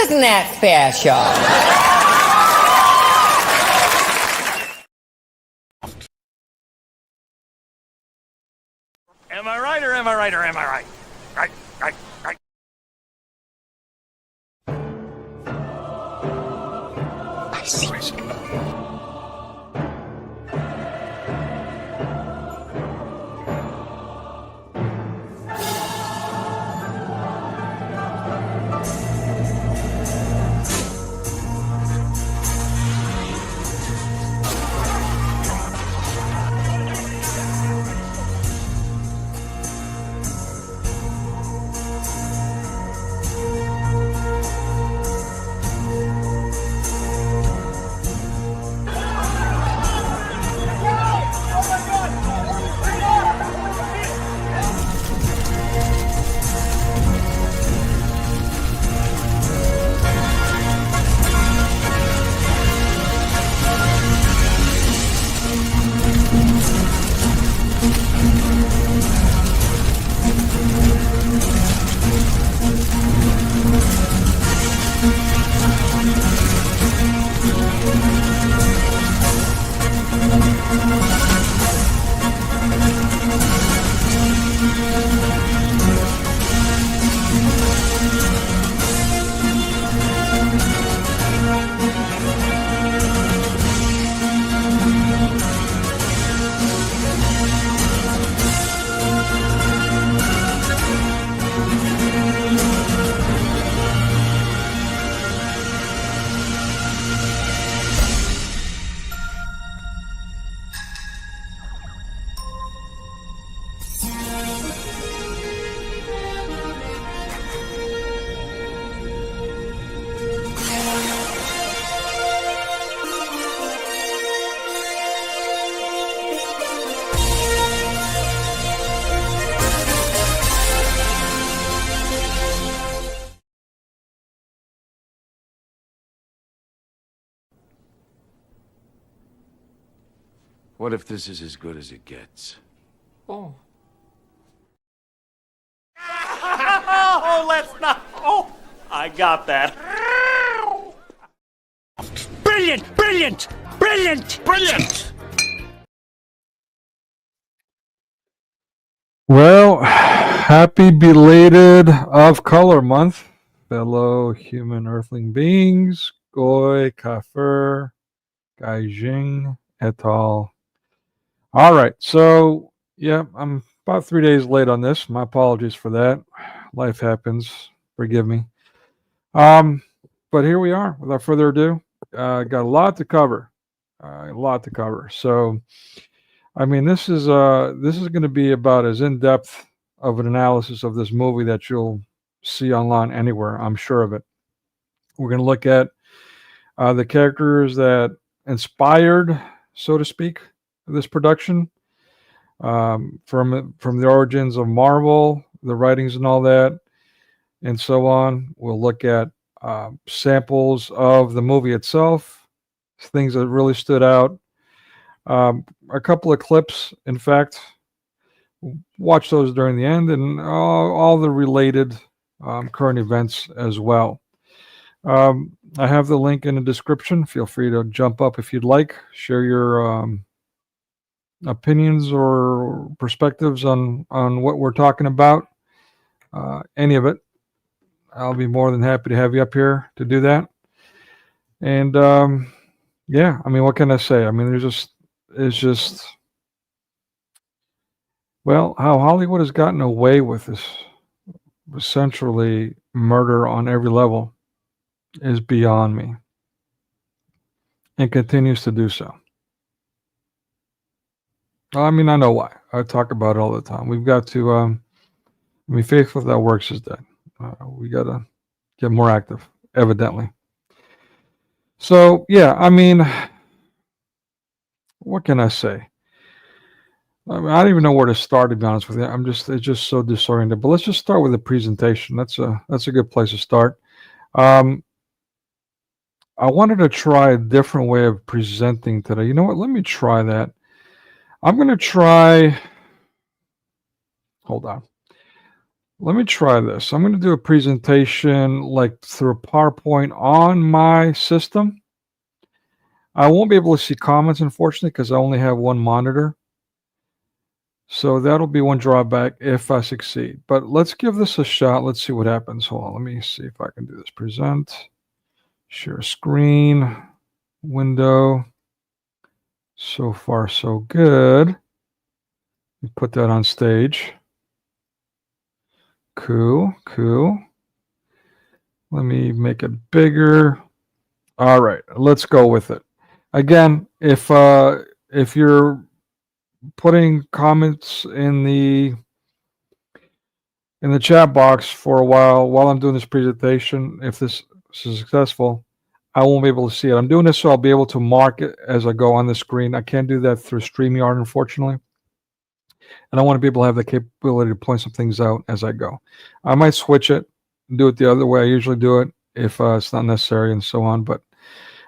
Isn't that special? Am I right or am I right or am I right? Right, right, right. I see. What if this is as good as it gets? Oh. Oh, let's not. Oh, I got that. Brilliant! Brilliant! Brilliant! Brilliant! Well, happy belated of color month, fellow human earthling beings, Goy, Kafir, Gaijing, et al. All right, so yeah, I'm about 3 days late on this. My apologies for that. Life happens. Forgive me. But here we are. Without further ado, got a lot to cover. So, I mean, this is going to be about as in depth of an analysis of this movie that you'll see online anywhere. I'm sure of it. We're going to look at the characters that inspired, so to speak, this production, from the origins of Marvel, the writings and all that, and so on. We'll look at samples of the movie itself, things that really stood out. A couple of clips, in fact. Watch those during the end, and all the related current events as well. I have the link in the description. Feel free to jump up if you'd like. Share your opinions or perspectives on what we're talking about. Any of it. I'll be more than happy to have you up here to do that. And yeah, I mean, what can I say? I mean, it's just, well, how Hollywood has gotten away with this essentially murder on every level is beyond me, and continues to do so. I mean, I know why. I talk about it all the time. We've got to, I mean, faith without works is dead. We got to get more active, evidently. So, yeah, I mean, what can I say? I mean, I don't even know where to start, to be honest with you. It's just so disoriented. But let's just start with the presentation. That's a good place to start. I wanted to try a different way of presenting today. You know what? Let me try that. I'm going to try. Hold on. Let me try this. I'm going to do a presentation like through PowerPoint on my system. I won't be able to see comments, unfortunately, because I only have one monitor. So that'll be one drawback if I succeed. But let's give this a shot. Let's see what happens. Hold on. Let me see if I can do this. Present. Share screen. Window. So far, so good. Put that on stage. Cool. Let me make it bigger. All right, let's go with it. Again, if you're putting comments in the chat box for a while I'm doing this presentation, if this is successful, I won't be able to see it. I'm doing this so I'll be able to mark it as I go on the screen. I can't do that through StreamYard, unfortunately. And I want to be able to have the capability to point some things out as I go. I might switch it, do it the other way I usually do it if it's not necessary and so on. But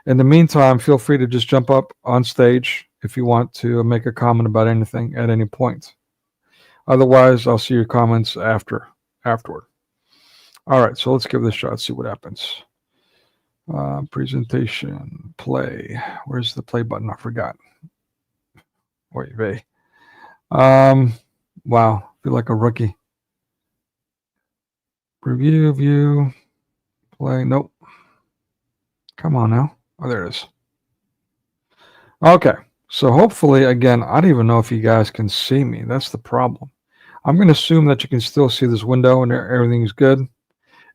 in the meantime, feel free to just jump up on stage if you want to make a comment about anything at any point. Otherwise, I'll see your comments afterward. All right, so let's give this a shot, see what happens. Presentation, play. Where's the play button? I forgot. Wait, vey. Wow, I feel like a rookie. Preview, view, play. Nope. Come on now. Oh, there it is. Okay, so hopefully, again, I don't even know if you guys can see me. That's the problem. I'm going to assume that you can still see this window and everything's good.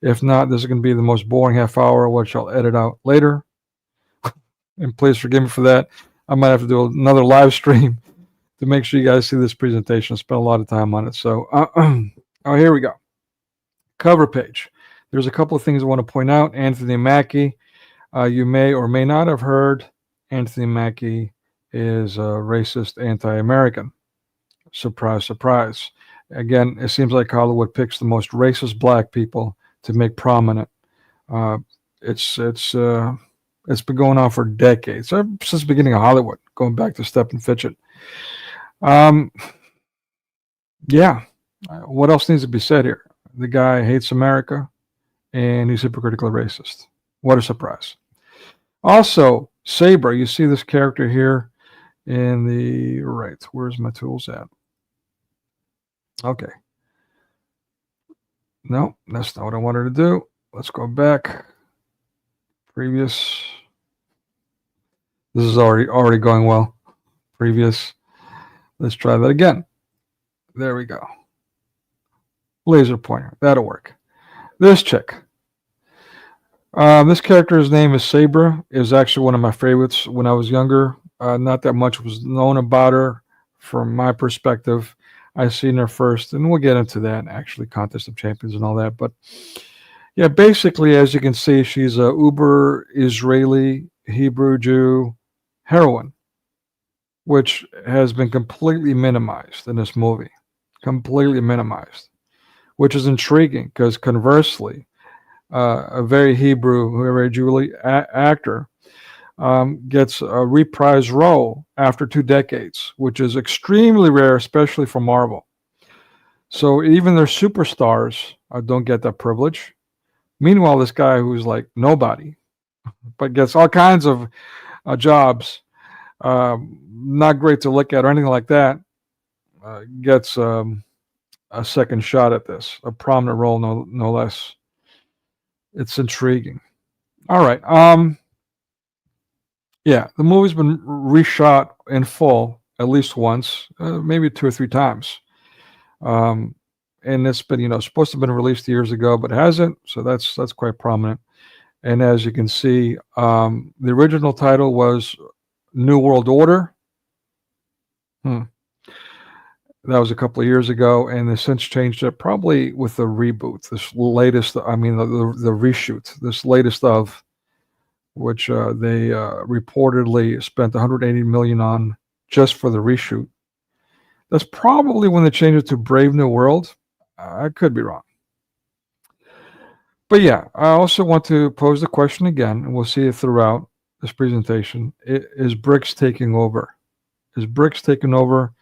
If not, this is going to be the most boring half hour, which I'll edit out later. And please forgive me for that. I might have to do another live stream to make sure you guys see this presentation. I spent a lot of time on it. So, oh, here we go. Cover page. There's a couple of things I want to point out. Anthony Mackie. You may or may not have heard Anthony Mackie is a racist, anti-American. Surprise, surprise. Again, it seems like Hollywood picks the most racist black people to make prominent. It's It's been going on for decades, since the beginning of Hollywood, going back to Stephen Fitchett. Yeah. What else needs to be said here? The guy hates America, and he's hypocritically racist. What a surprise. Also, Saber, you see this character here in the right. Where's my tools at? Okay. No, that's not what I wanted to do. Let's go back. Previous. This is already going well. Previous. Let's try that again. There we go. Laser pointer. That'll work. This chick. This character's name is Sabra. Is actually one of my favorites when I was younger. Not that much was known about her from my perspective. I seen her first, and we'll get into that, actually, Contest of Champions and all that. But yeah, basically, as you can see, she's a uber Israeli Hebrew Jew heroine, which has been completely minimized in this movie. Completely minimized, which is intriguing because conversely, a very Jewish actor gets a reprise role after 2 decades, which is extremely rare, especially for Marvel. So even their superstars don't get that privilege. Meanwhile, this guy who's like nobody, but gets all kinds of jobs, not great to look at or anything like that, gets a second shot at this, a prominent role, no less. It's intriguing. All right. Yeah, the movie's been reshot in full at least once, maybe 2 or 3 times. And it's been, supposed to have been released years ago, but hasn't. So that's quite prominent. And as you can see, the original title was New World Order. That was a couple of years ago, and they since changed it, probably with the reboot, this latest, the reshoot, this latest of, which they reportedly spent $180 million on just for the reshoot. That's probably when they changed it to Brave New World. I could be wrong. But yeah, I also want to pose the question again, and we'll see it throughout this presentation. Is BRICS taking over? Is BRICS taking over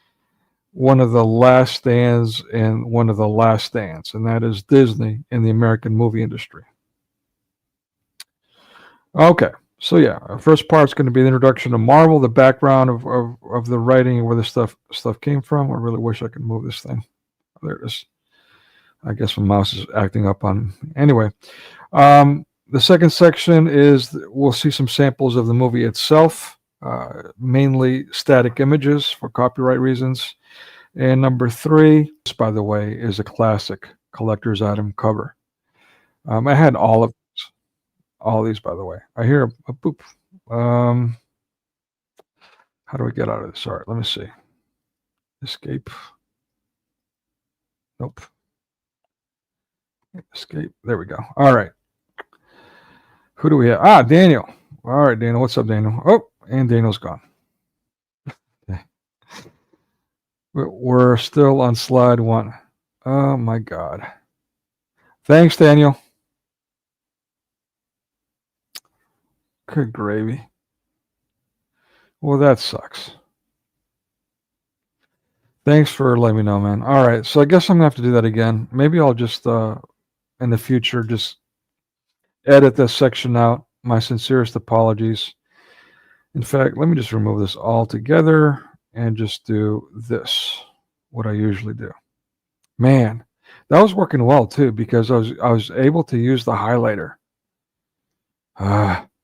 one of the last stands and one of the last stands, and that is Disney in the American movie industry? Okay, so yeah, our first part's going to be the introduction of Marvel, the background of the writing and where the stuff came from. I really wish I could move this thing. There it is. I guess my mouse is acting up on me. Anyway, the second section is we'll see some samples of the movie itself, mainly static images for copyright reasons. And number 3, this, by the way, is a classic collector's item cover. I had all these, by the way. I hear a boop. How do we get out of this? All right, let me see. Escape. Nope. Escape. There we go. All right. Who do we have? Daniel. All right, Daniel. What's up, Daniel? Oh, and Daniel's gone. Okay. We're still on slide 1. Oh, my God. Thanks, Daniel. Good gravy. Well, that sucks. Thanks for letting me know, man. All right, so I guess I'm going to have to do that again. Maybe I'll just, in the future, just edit this section out. My sincerest apologies. In fact, let me just remove this altogether and just do this, what I usually do. Man, that was working well, too, because I was able to use the highlighter.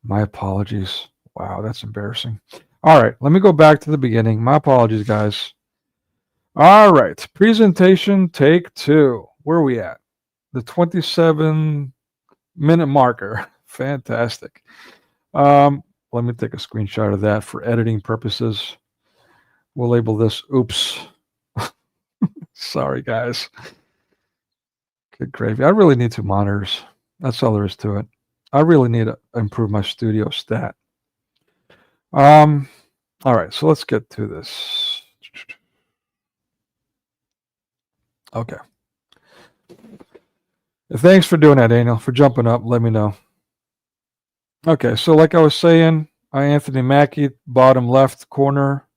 My apologies. Wow, that's embarrassing. All right, let me go back to the beginning. My apologies, guys. All right, presentation take 2. Where are we at? The 27-minute marker. Fantastic. Let me take a screenshot of that for editing purposes. We'll label this oops. Sorry, guys. Good gravy. I really need 2 monitors. That's all there is to it. I really need to improve my studio stat. All right, so let's get to this. Okay. Thanks for doing that, Daniel, for jumping up. Let me know. Okay, so like I was saying, Anthony Mackie, bottom left corner.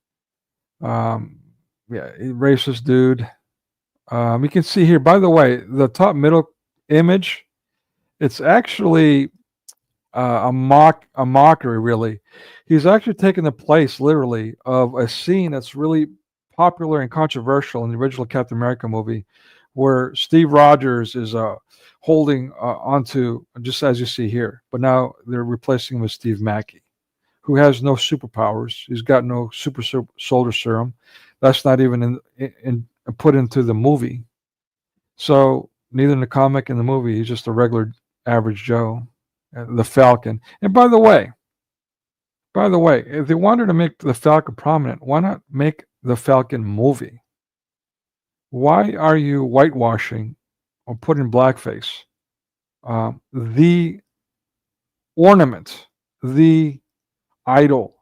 Yeah, racist dude. You can see here, by the way, the top middle image, it's actually a mockery, really. He's actually taken the place, literally, of a scene that's really popular and controversial in the original Captain America movie, where Steve Rogers is holding onto, just as you see here, but now they're replacing him with Steve Mackey, who has no superpowers. He's got no super soldier serum. That's not even in put into the movie. So neither in the comic and the movie, he's just a regular average Joe, the Falcon. And by the way, if they wanted to make the Falcon prominent, why not make the Falcon movie? Why are you whitewashing or putting blackface? The ornament, the idol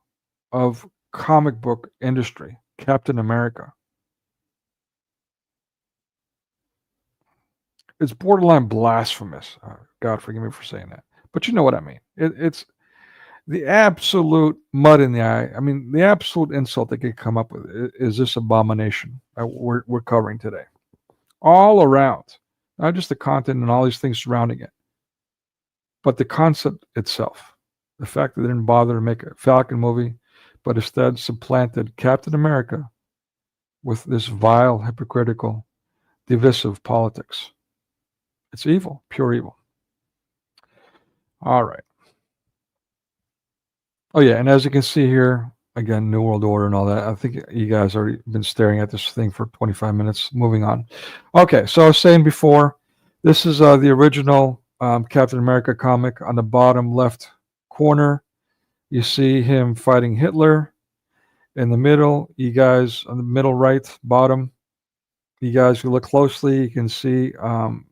of comic book industry, Captain America. It's borderline blasphemous. God forgive me for saying that, but you know what I mean. It's the absolute mud in the eye. I mean, the absolute insult they could come up with is this abomination we're covering today, all around, not just the content and all these things surrounding it, but the concept itself. The fact that they didn't bother to make a Falcon movie, but instead supplanted Captain America with this vile, hypocritical, divisive politics. It's evil, pure evil. All right. Oh, yeah. And as you can see here, again, New World Order and all that. I think you guys already been staring at this thing for 25 minutes. Moving on. Okay. So I was saying before, this is the original Captain America comic. On the bottom left corner, you see him fighting Hitler. In the middle, you guys, on the middle right bottom, you guys who look closely, you can see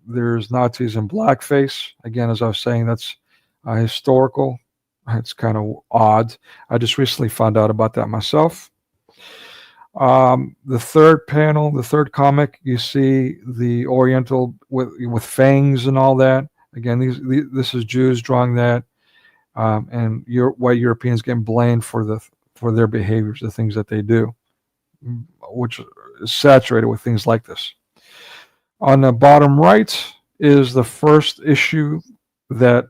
there's Nazis in blackface. Again, as I was saying, that's historical. It's kind of odd. I just recently found out about that myself. The third panel, the third comic, you see the Oriental with fangs and all that. Again, this is Jews drawing that, and white Europeans getting blamed for their behaviors, the things that they do, which is saturated with things like this. On the bottom right is the first issue that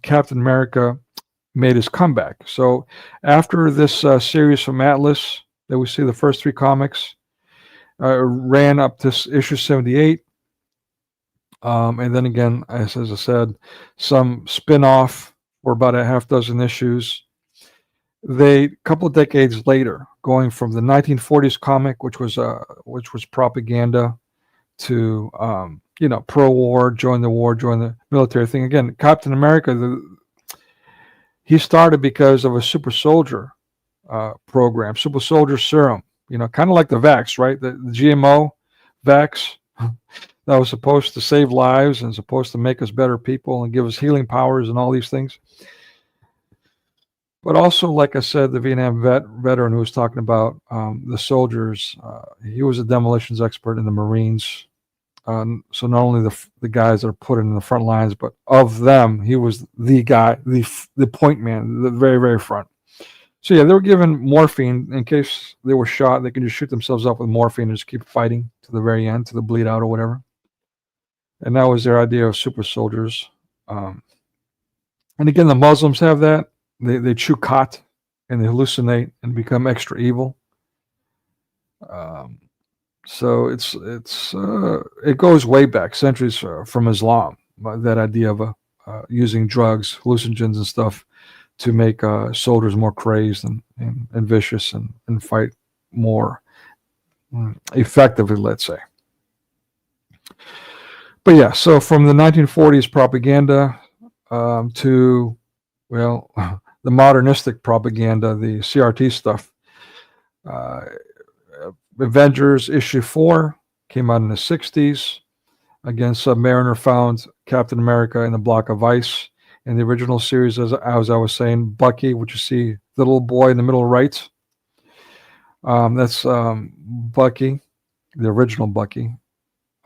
Captain America made his comeback. So after this series from Atlas that we see, the first three comics ran up to issue 78. And then again, as I said, some spin-off for about a half dozen issues. A couple of decades later, going from the 1940s comic, which was propaganda, to pro-war, join the military thing. Again, Captain America, he started because of a super soldier program, super soldier serum. Kind of like the vax, right? The GMO vax that was supposed to save lives and supposed to make us better people and give us healing powers and all these things. But also, like I said, the Vietnam veteran who was talking about the soldiers, he was a demolitions expert in the Marines. So not only the guys that are put in the front lines, but of them, he was the guy, the point man, the very, very front. So yeah, they were given morphine in case they were shot. They could just shoot themselves up with morphine and just keep fighting to the very end, to the bleed out or whatever. And that was their idea of super soldiers. And again, the Muslims have that. They chew Khat and they hallucinate and become extra evil. So it goes way back, centuries from Islam. That idea of using drugs, hallucinogens, and stuff to make soldiers more crazed and vicious and fight more effectively, let's say. But yeah, so from the 1940s propaganda to, well, the modernistic propaganda, the CRT stuff. Avengers issue 4 came out in the 60s. Again, Submariner found Captain America in a block of ice. In the original series, as I was saying, Bucky, which you see the little boy in the middle right. That's Bucky, the original Bucky.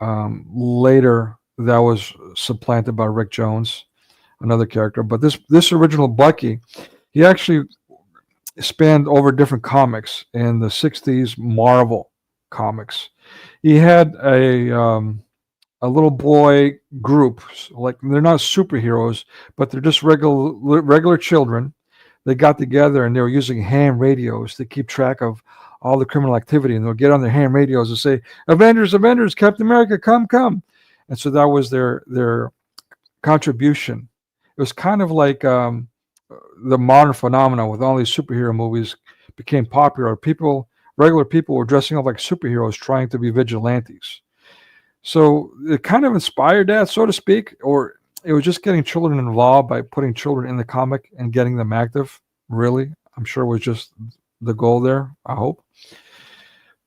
Later, that was supplanted by Rick Jones. another character. But this original Bucky, he actually spanned over different comics in the 60s Marvel comics. He had a little boy group, like they're not superheroes, but they're just regular children. They got together and they were using ham radios to keep track of all the criminal activity, and they'll get on their ham radios and say, "Avengers, Avengers, Captain America, come, come!" And so that was their contribution. It was kind of like the modern phenomenon with all these superhero movies became popular. Regular people were dressing up like superheroes, trying to be vigilantes. So it kind of inspired that, so to speak, or it was just getting children involved by putting children in the comic and getting them active. Really, I'm sure it was just the goal there, I hope.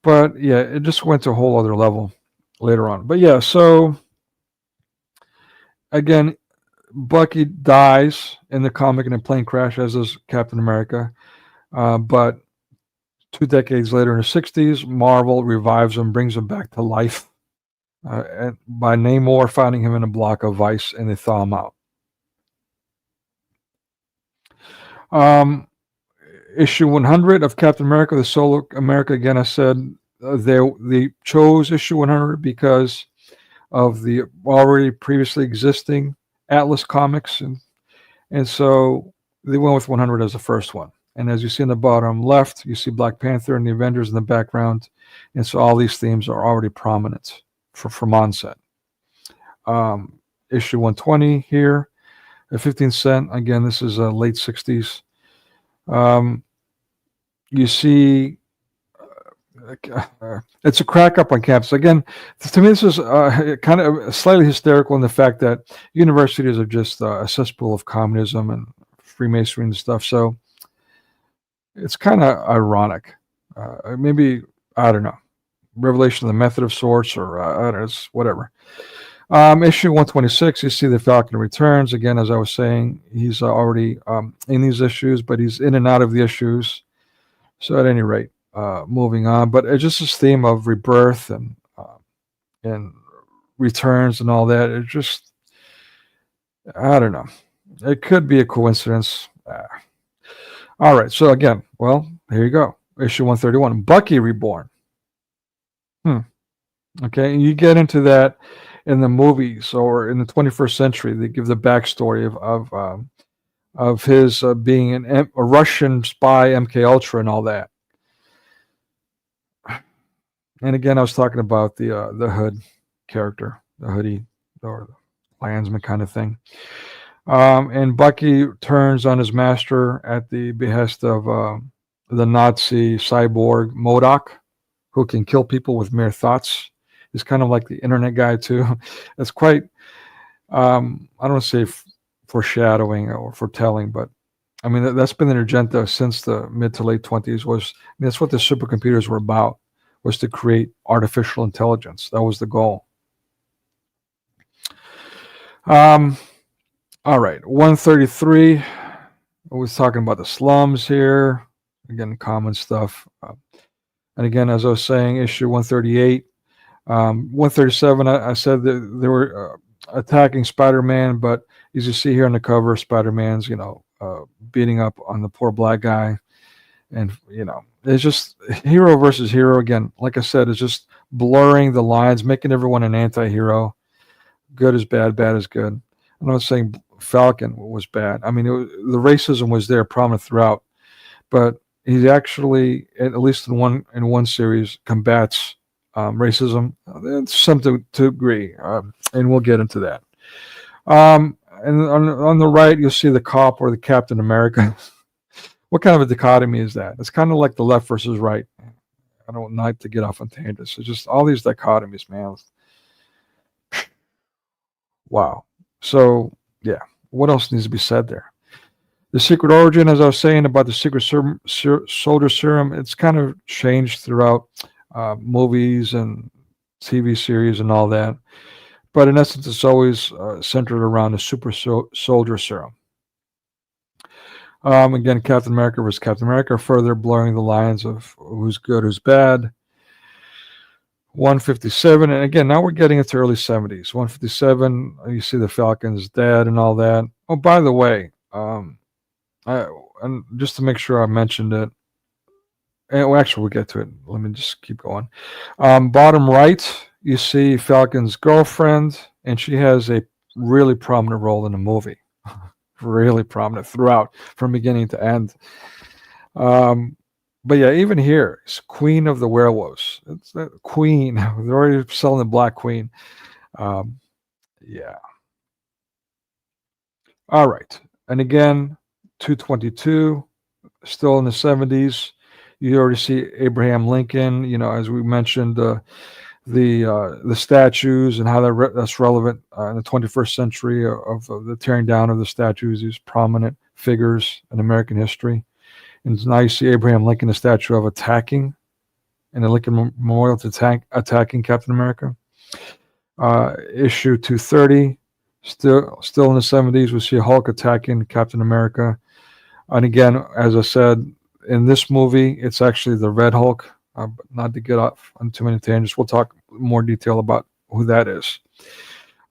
But yeah, it just went to a whole other level later on. But yeah, so again, Bucky dies in the comic in a plane crash, as does Captain America. But 2 decades later, in the 60s, Marvel revives him, brings him back to life. And by Namor finding him in a block of ice, and they thaw him out. Issue 100 of Captain America, the Solo America, again, I said they chose issue 100 because of the already previously existing Atlas comics, and so they went with 100 as the first one. And as you see in the bottom left, you see Black Panther and the Avengers in the background, and so all these themes are already prominent from onset. Issue 120 here, at 15 cents. Again, this is late 60s. You see, it's a crack up on campus. Again, to me, this is kind of slightly hysterical in the fact that universities are just a cesspool of communism and Freemasonry and stuff. So it's kind of ironic. Maybe, I don't know, revelation of the method of sorts, or I don't know, it's whatever. Issue 126, you see the Falcon returns. Again, as I was saying, he's already in these issues, but he's in and out of the issues. So at any rate, moving on. But it's just this theme of rebirth and returns and all that. It just, I don't know. It could be a coincidence. All right. So again, well, here you go. Issue 131, Bucky Reborn. Okay, and you get into that in the movies or in the 21st century. They give the backstory of his being a Russian spy, MK Ultra, and all that. And again, I was talking about the Hood character, the hoodie or the Klansman kind of thing. And Bucky turns on his master at the behest of the Nazi cyborg MODOK, who can kill people with mere thoughts. He's kind of like the internet guy too. It's quite, I don't want to say foreshadowing or foretelling, but I mean, that's been the agenda since the mid to late 20s. That's what the supercomputers were about, was to create artificial intelligence. That was the goal. All right, 133. I was talking about the slums here. Again, common stuff. And again, as I was saying, issue 138. 137, I said that they were attacking Spider-Man, but as you see here on the cover, Spider-Man's, beating up on the poor black guy. And, it's just hero versus hero. Again, like I said, it's just blurring the lines, making everyone an anti-hero. Good is bad, bad is good. I'm not saying Falcon was bad. I mean, the racism was there prominent throughout, but he actually, at least in one series, combats racism. It's something to agree, and we'll get into that. And on the right, you'll see the cop or the Captain America. What kind of a dichotomy is that? It's kind of like the left versus right. I don't like to get off on tangents. It's just all these dichotomies, man. Wow. So, yeah, what else needs to be said there? The secret origin, as I was saying about the secret soldier serum, it's kind of changed throughout movies and TV series and all that. But in essence, it's always centered around the super soldier serum. Again, Captain America versus Captain America, further blurring the lines of who's good, who's bad. 157, and again, now we're getting into early 70s. 157, you see the Falcon's dead and all that. Oh, by the way, and just to make sure I mentioned it, and well, actually we'll get to it. Let me just keep going. Bottom right, you see Falcon's girlfriend, and she has a really prominent role in the movie. Really prominent throughout, from beginning to end. But yeah, even here, it's Queen of the Werewolves. It's that Queen. They're already selling the Black Queen. Yeah. All right. And again, 222, still in the 70s. You already see Abraham Lincoln. You know, as we mentioned, the statues and how that's relevant in the 21st century of the tearing down of the statues, these prominent figures in American history. And now you see Abraham Lincoln, a statue of attacking, and the Lincoln Memorial to attacking Captain America. Issue 230, still in the 70s, we see Hulk attacking Captain America. And again, as I said, in this movie, it's actually the Red Hulk. But not to get off on too many tangents, we'll talk more detail about who that is.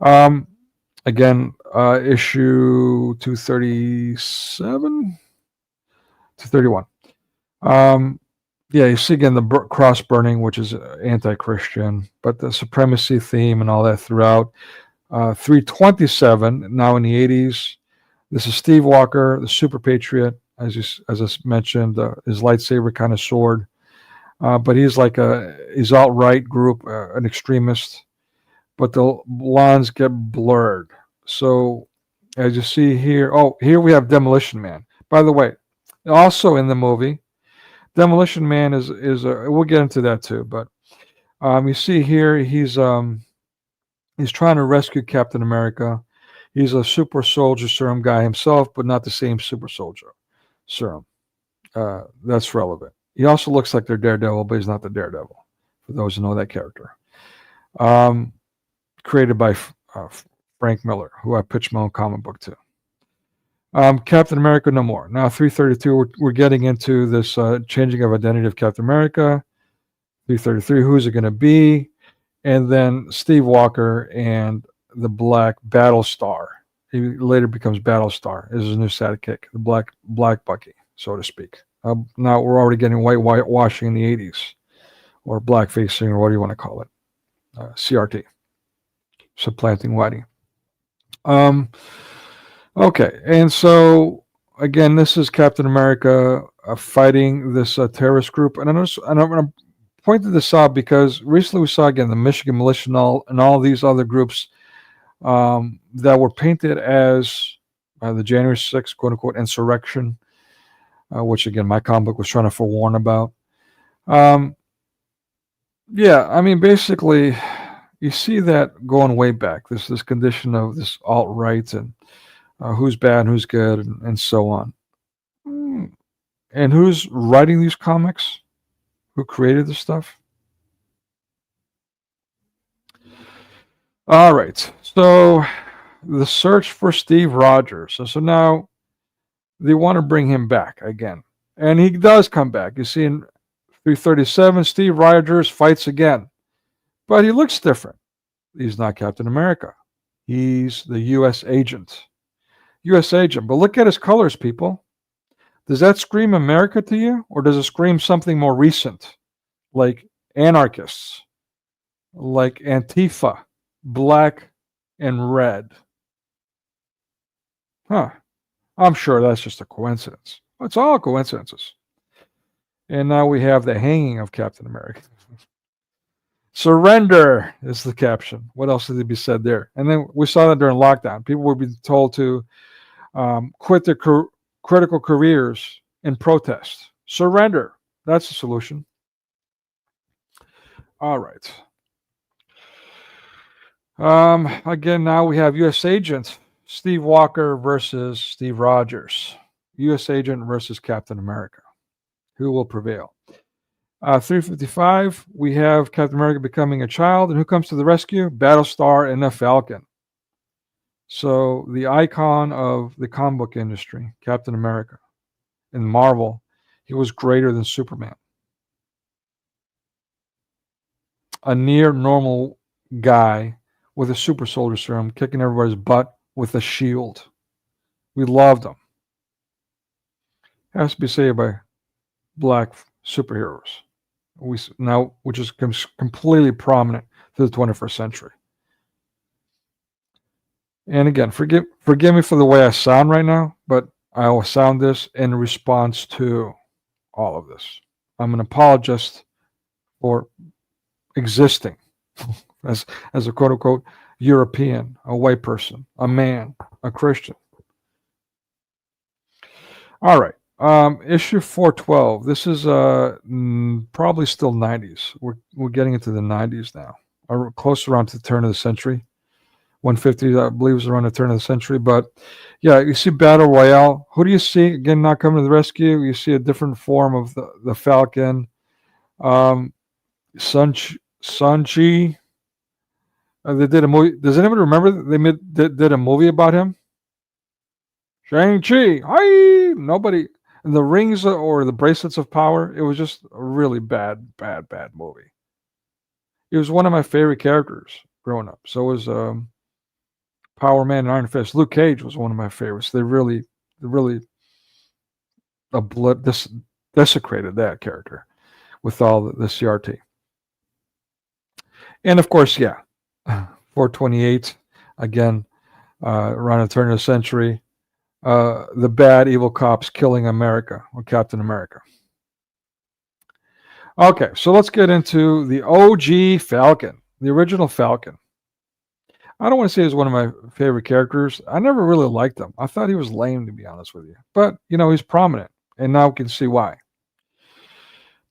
Again, issue 237, 231. Yeah, you see again the cross burning, which is anti-Christian, but the supremacy theme and all that throughout. 327, now in the 80s. This is Steve Walker, the Super Patriot, as I mentioned, his lightsaber kind of sword. But he's like he's alt-right group, an extremist, but the lines get blurred. So as you see here, here we have Demolition Man. By the way, also in the movie, Demolition Man is we'll get into that too. But you see here he's trying to rescue Captain America. He's a super soldier serum guy himself, but not the same super soldier serum. That's relevant. He also looks like their Daredevil, but he's not the Daredevil, for those who know that character. Created by Frank Miller, who I pitched my own comic book to. Captain America no more. Now 332, we're getting into this changing of identity of Captain America. 333, who's it going to be? And then Steve Walker and the Black Battlestar. He later becomes Battlestar. Is his new sidekick, the Black Bucky, so to speak. Now we're already getting whitewashing in the 80s, or blackfacing, or what do you want to call it? CRT, supplanting whitey. Okay, and so again, this is Captain America fighting this terrorist group, and I'm going to point this out because recently we saw again the Michigan Militia and all these other groups that were painted as the January 6th quote unquote insurrection. Which again, my comic book was trying to forewarn about. Yeah, I mean, basically, you see that going way back. This condition of this alt-right and who's bad, who's good, and so on. And who's writing these comics? Who created this stuff? All right, so the search for Steve Rogers. So now they want to bring him back again. And he does come back. You see in 337, Steve Rogers fights again. But he looks different. He's not Captain America. He's the U.S. agent. U.S. agent. But look at his colors, people. Does that scream America to you? Or does it scream something more recent? Like anarchists. Like Antifa. Black and red. Huh. I'm sure that's just a coincidence. It's all coincidences. And now we have the hanging of Captain America. Surrender is the caption. What else did be said there? And then we saw that during lockdown. People were being told to quit their critical careers in protest. Surrender. That's the solution. All right. Again, now we have U.S. agent Steve Walker versus Steve Rogers. U.S. agent versus Captain America. Who will prevail? 355, we have Captain America becoming a child. And who comes to the rescue? Battlestar and the Falcon. So the icon of the comic book industry, Captain America. In Marvel, he was greater than Superman. A near normal guy with a super soldier serum kicking everybody's butt with a shield. We loved them. Has to be saved by black superheroes. Now, which is completely prominent through the 21st century. And again, forgive me for the way I sound right now, but I will sound this in response to all of this. I'm an apologist for existing as a quote unquote European, a white person, a man, a Christian. All right. Issue 412. This is probably still 90s. We're getting into the 90s now, or close around to the turn of the century. 150, I believe, is around the turn of the century. But yeah, you see Battle Royale. Who do you see? Again, not coming to the rescue. You see a different form of the Falcon. Sun-Chi. They did a movie. Does anybody remember they did a movie about him? Shang-Chi. Hi! Nobody. And the rings or the bracelets of power, it was just a really bad movie. He was one of my favorite characters growing up. So was Power Man and Iron Fist. Luke Cage was one of my favorites. They really desecrated that character with all the CRT. And of course, yeah, 428, again, around the turn of the century. The bad evil cops killing America, or Captain America. Okay, so let's get into the OG Falcon, the original Falcon. I don't want to say he's one of my favorite characters. I never really liked him. I thought he was lame, to be honest with you. But, he's prominent, and now we can see why.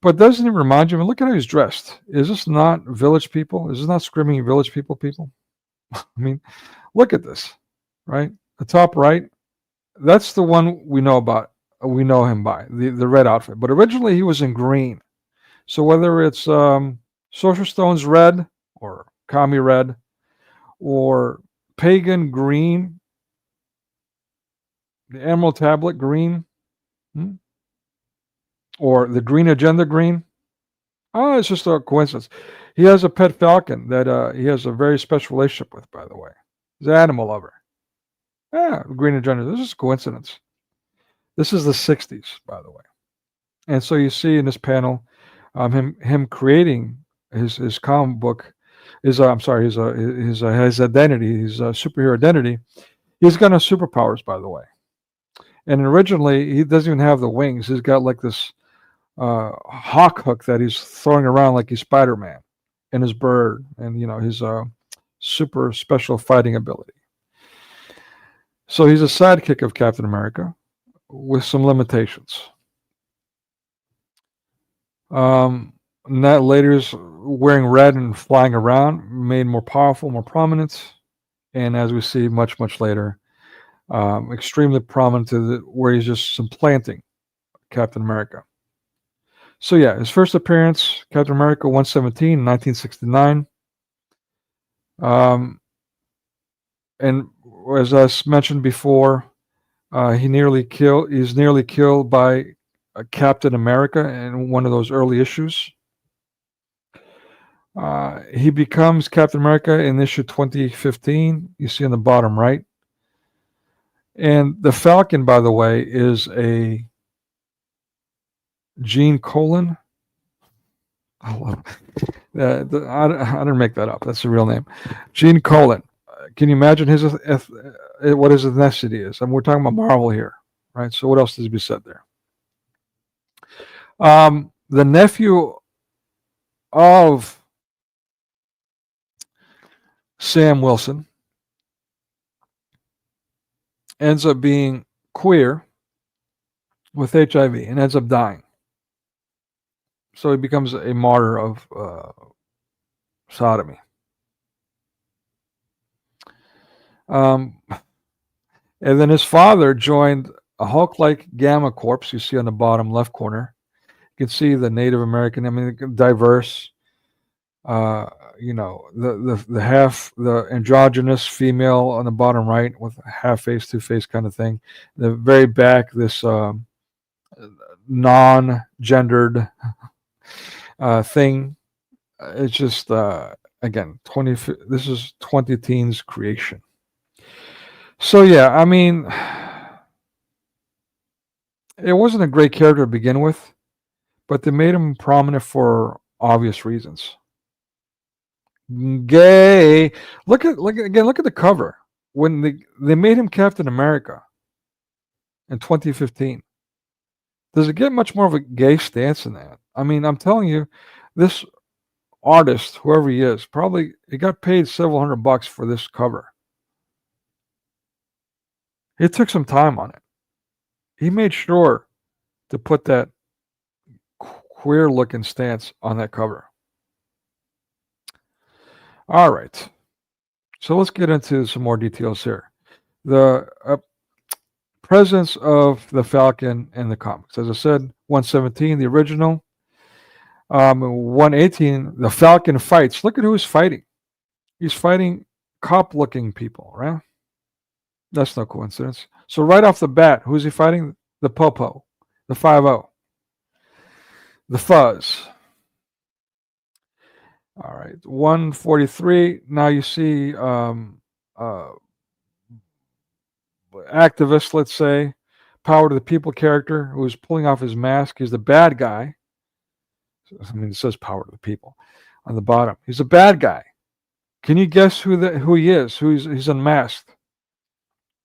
But doesn't it remind you? I mean, look at how he's dressed. Is this not village people? Is this not screaming village people? I mean, look at this, right? The top right. That's the one we know about. We know him by the red outfit. But originally he was in green. So whether it's Sorcerer Stone's red or Kami red or pagan green, the Emerald Tablet green, or the Green Agenda green, it's just a coincidence. He has a pet falcon that he has a very special relationship with, by the way. He's an animal lover. Yeah, Green Agenda. This is a coincidence. This is the 60s, by the way. And so you see in this panel him creating his comic book, his identity, his superhero identity. He's got no superpowers, by the way. And originally, he doesn't even have the wings. He's got like this hawk hook that he's throwing around like he's Spider-Man, and his bird, and his super special fighting ability. So he's a sidekick of Captain America with some limitations. That later's wearing red and flying around, made more powerful, more prominent, and as we see much later, extremely prominent to where he's just supplanting Captain America. So yeah, his first appearance, Captain America 117, 1969. And as I mentioned before, he's nearly killed by Captain America in one of those early issues. He becomes Captain America in issue 2015. You see on the bottom right. And the Falcon, by the way, is a Gene Colan. I love it. I didn't make that up. That's the real name. Gene Colan. Can you imagine what his ethnicity is? I mean, we're talking about Marvel here, right? So what else needs to be said there? The nephew of Sam Wilson ends up being queer with HIV and ends up dying. So he becomes a martyr of sodomy. And then his father joined a Hulk-like Gamma Corps. You see on the bottom left corner. You can see the Native American. I mean, diverse. The androgynous female on the bottom right with a half face, two face kind of thing. The very back, this non-gendered thing. It's just again, this is 20 teens creation. So yeah, I mean, it wasn't a great character to begin with, but they made him prominent for obvious reasons. Gay. Look at the cover. When they made him Captain America in 2015. Does it get much more of a gay stance than that? I mean, I'm telling you, this artist, whoever he is, probably he got paid several $100 for this cover. He took some time on it. He made sure to put that queer looking stance on that cover. All right. So let's get into some more details here. The presence of the Falcon in the comics. As I said, 117, the original. 118, the Falcon fights. Look at who he's fighting. He's fighting cop-looking people, right? That's no coincidence. So right off the bat, who's he fighting? The Popo, the 5-0, the Fuzz. All right, 143. Now you see activist, let's say, Power to the People character who's pulling off his mask. He's the bad guy. I mean, it says Power to the People on the bottom. He's a bad guy. Can you guess who he is? He's unmasked?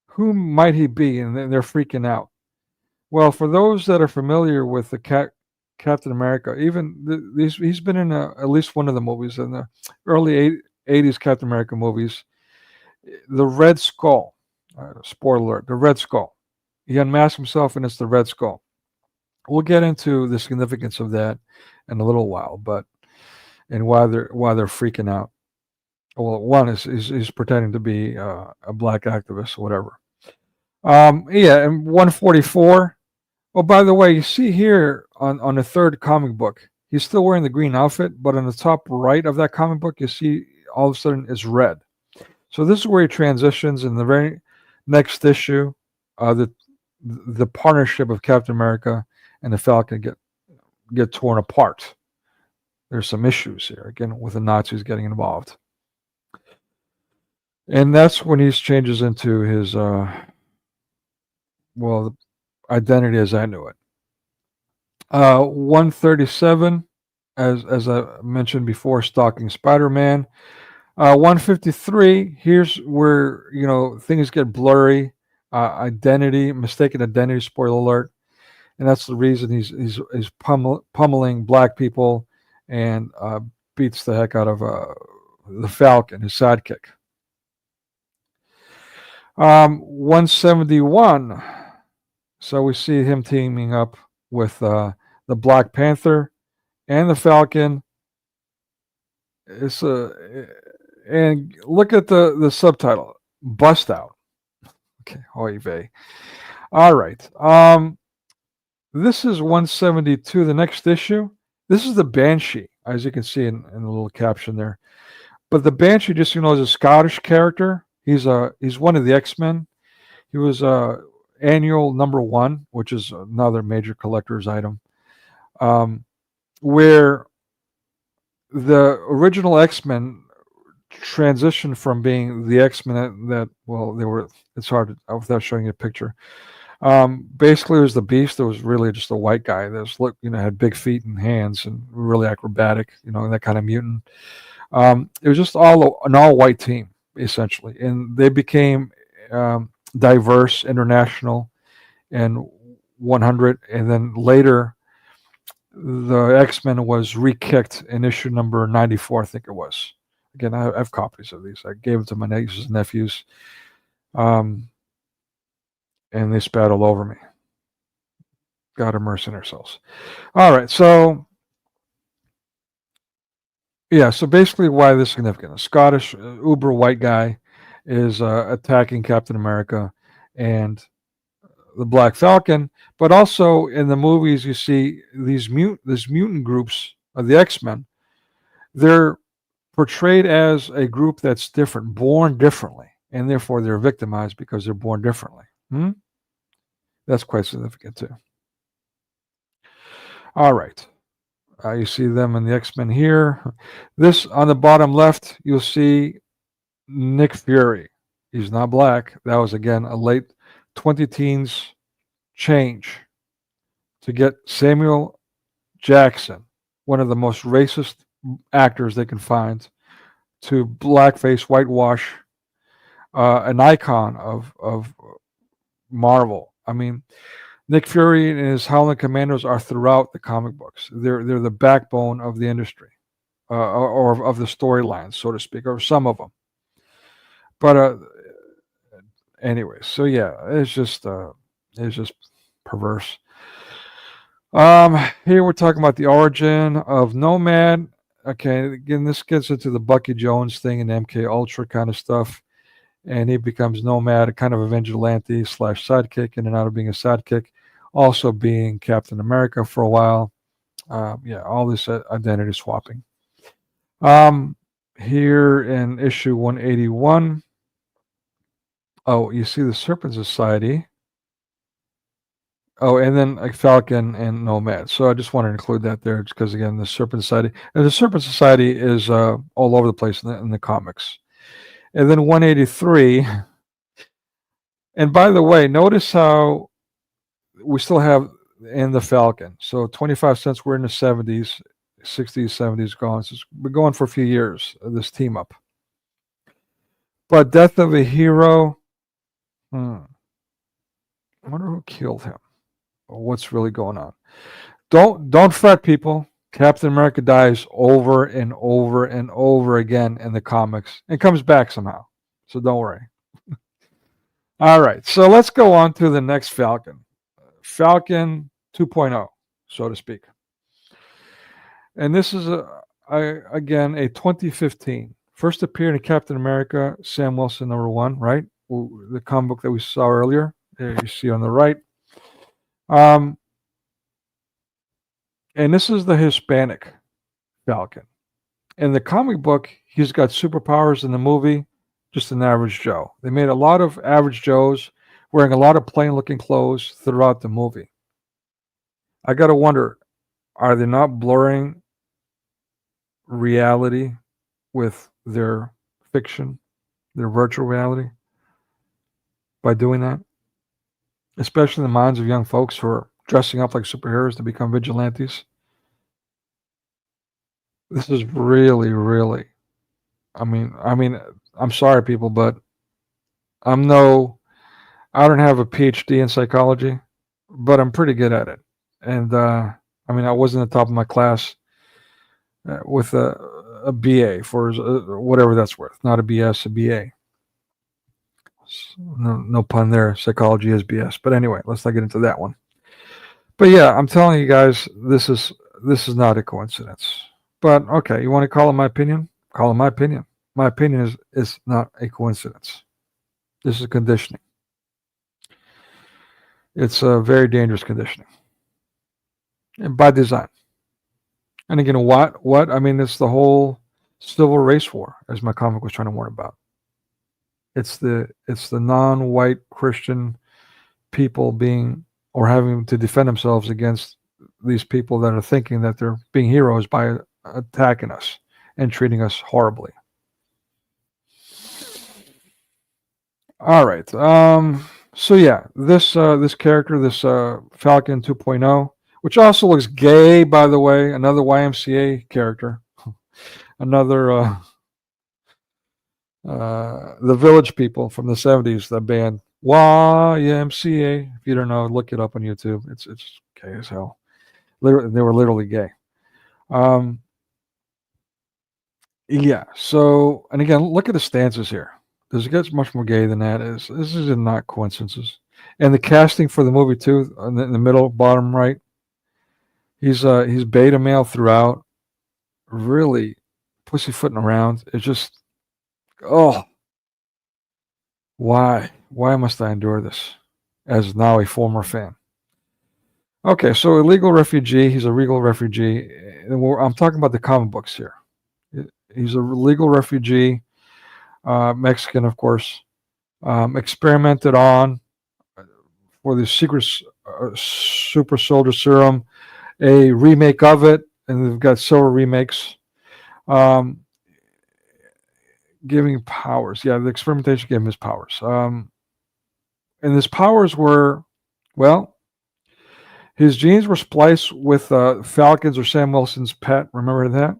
Who might he be? And they're freaking out. Well, for those that are familiar with the Captain America, even he's been in at least one of the movies in the early 80s Captain America movies. The Red Skull. Spoiler alert, the Red Skull. He unmasked himself, and it's the Red Skull. We'll get into the significance of that in a little while, and why they're freaking out. Well, one is he's pretending to be a black activist or whatever. Yeah, and 144. Oh, by the way, you see here on the third comic book, he's still wearing the green outfit, but on the top right of that comic book, you see all of a sudden it's red. So this is where he transitions in the very next issue. The partnership of Captain America and the Falcon get torn apart. There's some issues here, again, with the Nazis getting involved. And that's when he changes into his, identity as I knew it. 137, as I mentioned before, stalking Spider-Man. 153, here's where, things get blurry. Mistaken identity, spoiler alert. And that's the reason he's pummeling black people and beats the heck out of the Falcon, his sidekick. 171. So we see him teaming up with the Black Panther and the Falcon. And look at the subtitle, Bust Out. Okay, oy vey. All right. This is 172, the next issue. This is the Banshee, as you can see in the little caption there. But the Banshee, just is a Scottish character. He's one of the X-Men. He was annual #1, which is another major collector's item, where the original X-Men transitioned from being the X-Men they were. It's hard without showing you a picture. Basically, it was the Beast. That was really just a white guy that had big feet and hands and really acrobatic, that kind of mutant. It was just an all-white team, essentially, and they became diverse, international, and 100, and then later the X-Men was re-kicked in issue number 94, I think it was. Again, I have copies of these. I gave them to my nieces and nephews, and they spat all over me. God have mercy on their souls. All right, so yeah, so basically why this is significant. A Scottish uber white guy is attacking Captain America and the Black Falcon, but also in the movies you see these mutant groups of the X-Men. They're portrayed as a group that's different, born differently, and therefore they're victimized because they're born differently. That's quite significant too. All right. You see them in the X-Men here. This on the bottom left, you'll see Nick Fury. He's not black. That was, again, a late 20 teens change. to get Samuel Jackson, one of the most racist actors they can find, to blackface, whitewash an icon of Marvel. I mean, Nick Fury and his Howling Commandos are throughout the comic books. They're the backbone of the industry, or of the storylines, so to speak, or some of them. But anyway, so yeah, it's just perverse. Here we're talking about the origin of Nomad. Okay, again, this gets into the Bucky Jones thing and MK Ultra kind of stuff, and he becomes Nomad, a kind of a vigilante / sidekick, in and out of being a sidekick, also being Captain America for a while. Yeah, all this identity swapping. Here in issue 181. Oh, you see the Serpent Society. Oh, and then like Falcon and Nomad. So I just wanted to include that there, because again, the Serpent Society. And the Serpent Society is all over the place in the comics. And then 183. And by the way, notice how we still have in the Falcon. So 25 cents. We're in the 70s, 60s, 70s gone. So it's been going for a few years. This team up. But Death of a Hero. I wonder who killed him. What's really going on? Don't fret, people. Captain America dies over and over and over again in the comics and comes back somehow. So don't worry. All right, so let's go on to the next Falcon. Falcon 2.0, so to speak. And this is again a 2015. First appeared in Captain America, Sam Wilson #1, right? The comic book that we saw earlier. There you see on the right. And this is the Hispanic Falcon. In the comic book, he's got superpowers. In the movie, just an average Joe. They made a lot of average Joes wearing a lot of plain-looking clothes throughout the movie. I got to wonder, are they not blurring reality with their fiction, their virtual reality, by doing that? Especially in the minds of young folks who are dressing up like superheroes to become vigilantes. This is really, really, I mean, I'm sorry, people, but I don't have a PhD in psychology, but I'm pretty good at it. And I was in the top of my class with a BA for whatever that's worth. Not a BS, a BA. No pun there. Psychology is BS. But anyway, let's not get into that one. But yeah, I'm telling you guys, this is not a coincidence. But okay, you want to call it my opinion? Call it my opinion. My opinion is not a coincidence. This is conditioning. It's a very dangerous conditioning, and by design. And again, what? I mean, it's the whole civil race war, as my comic was trying to warn about. It's the non-white Christian people being or having to defend themselves against these people that are thinking that they're being heroes by attacking us and treating us horribly. All right. So yeah, this character, this Falcon 2.0, which also looks gay, by the way, another YMCA character, another the Village People from the 70s, the band YMCA. If you don't know, look it up on YouTube. It's gay as hell. They were literally gay. Yeah. So, and again, look at the stances here. This gets much more gay than that. This is not coincidences. And the casting for the movie too, in the middle, bottom right. He's beta male throughout. Really pussyfooting around. It's just, oh, why must I endure this? As now a former fan. Okay, so illegal refugee. He's a legal refugee. I'm talking about the comic books here. He's a legal refugee, Mexican, of course. Experimented on for the secret super soldier serum, a remake of it, and they've got several remakes. Giving powers. Yeah, the experimentation gave him his powers. And his powers were, well, His genes were spliced with Falcon's or Sam Wilson's pet. Remember that?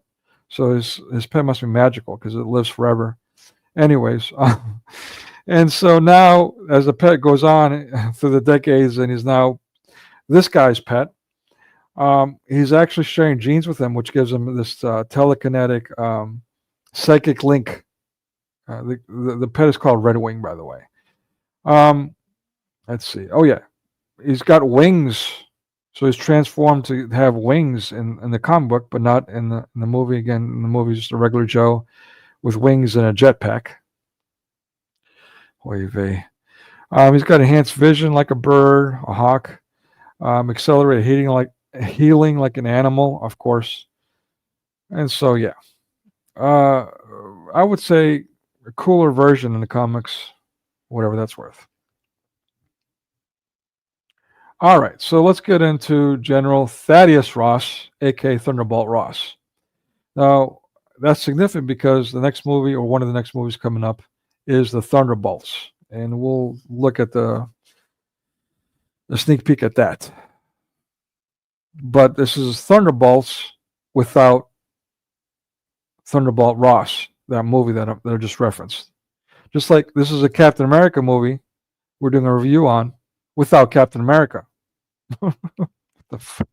So his pet must be magical because it lives forever. Anyways, and so now as the pet goes on through the decades and he's now this guy's pet, he's actually sharing genes with him, which gives him this telekinetic psychic link. The pet is called Red Wing, by the way. Let's see. Oh, yeah. He's got wings. So he's transformed to have wings in the comic book, but not in the movie. Again, in the movie, just a regular Joe with wings and a jetpack. Oy vey. He's got enhanced vision like a bird, a hawk. Accelerated healing like an animal, of course. And so, yeah. I would say a cooler version in the comics, whatever that's worth. All right, so let's get into General Thaddeus Ross, aka Thunderbolt Ross. Now, that's significant because the next movie, or one of the next movies coming up, is the Thunderbolts, and we'll look at the sneak peek at that. But this is Thunderbolts without Thunderbolt Ross, that movie that I just referenced. Just like this is a Captain America movie we're doing a review on without Captain America. What the fuck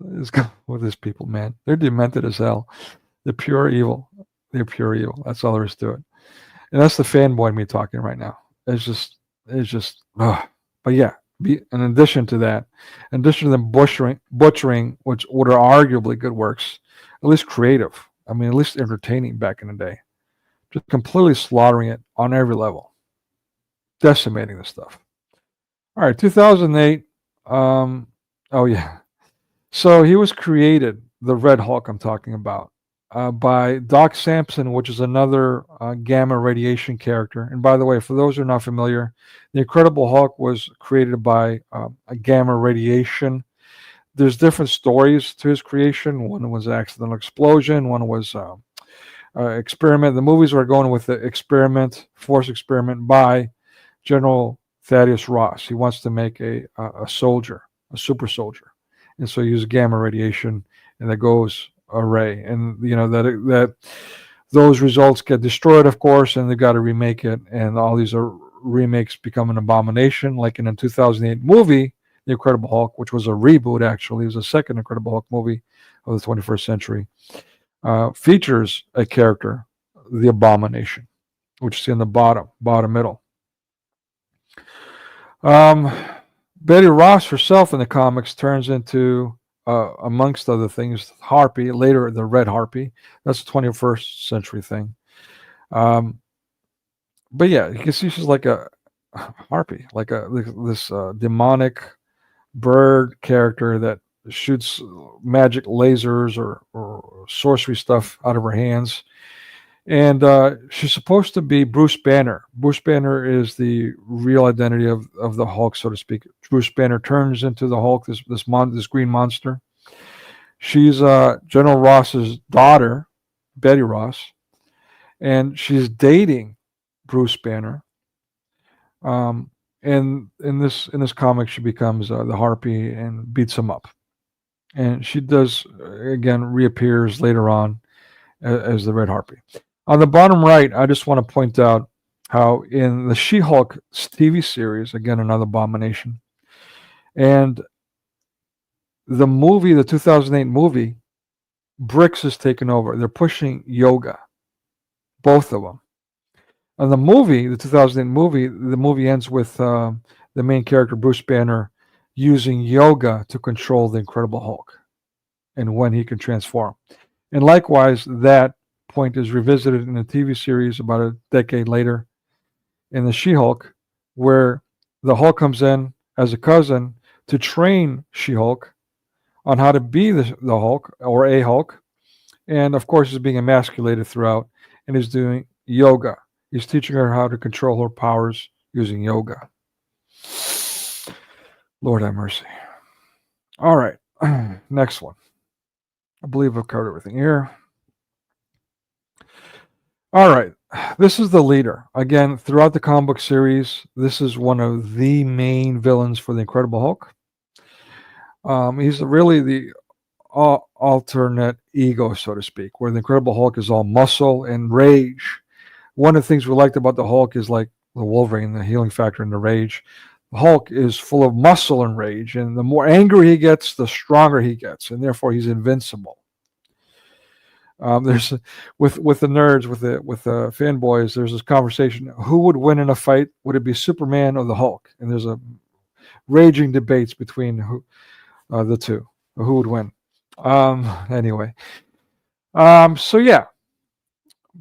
is going on with these people, man? They're demented as hell. They're pure evil. They're pure evil. That's all there is to it. And that's the fanboy in me talking right now. It's just, ugh. But yeah, in addition to that, in addition to them butchering, which are arguably good works, at least creative. I mean, at least entertaining back in the day. Just completely slaughtering it on every level. Decimating the stuff. All right, 2008. Oh, yeah. So he was created, the Red Hulk I'm talking about, by Doc Samson, which is another gamma radiation character. And by the way, for those who are not familiar, the Incredible Hulk was created by a gamma radiation. There's different stories to his creation. One was accidental explosion. One was experiment. The movies were going with the experiment, force experiment by General Thaddeus Ross. He wants to make a soldier, a super soldier. And so he uses gamma radiation, and that goes array. And, you know, that those results get destroyed, of course, and they've got to remake it. And all these remakes become an abomination. Like in a 2008 movie, The Incredible Hulk, which was a reboot, actually. It was the second Incredible Hulk movie of the 21st century. Features a character, the Abomination, which is in the bottom middle. Betty Ross herself in the comics turns into, amongst other things, Harpy, later the Red Harpy. That's a 21st century thing. But yeah, you can see she's like a Harpy, like this demonic bird character that shoots magic lasers or sorcery stuff out of her hands. And she's supposed to be Bruce Banner. Bruce Banner is the real identity of the Hulk, so to speak. Bruce Banner turns into the Hulk, this green monster. She's General Ross's daughter, Betty Ross, and she's dating Bruce Banner. And in this comic, she becomes the Harpy and beats him up. And she does again reappears later on as the Red Harpy. On the bottom right, I just want to point out how in the She-Hulk TV series, again, another abomination, and the movie, the 2008 movie, BRICS is taken over. They're pushing yoga, both of them. On the movie, the 2008 movie, the movie ends with the main character, Bruce Banner, using yoga to control the Incredible Hulk and when he can transform. And likewise, that point is revisited in a TV series about a decade later in the She-Hulk, where the Hulk comes in as a cousin to train She-Hulk on how to be the Hulk or a Hulk. And of course, he's being emasculated throughout and is doing yoga. He's teaching her how to control her powers using yoga. Lord have mercy. All right, next one. I believe I've covered everything here. All right, this is the leader. Again, throughout the comic book series, this is one of the main villains for the Incredible Hulk. He's really the alternate ego, so to speak, where the Incredible Hulk is all muscle and rage. One of the things we liked about the Hulk is like the Wolverine, the healing factor and the rage. The Hulk is full of muscle and rage, and the more angry he gets, the stronger he gets, and therefore he's invincible. There's with the nerds, with the fanboys. There's this conversation: who would win in a fight? Would it be Superman or the Hulk? And there's a raging debates between the two. Who would win? Anyway, so yeah,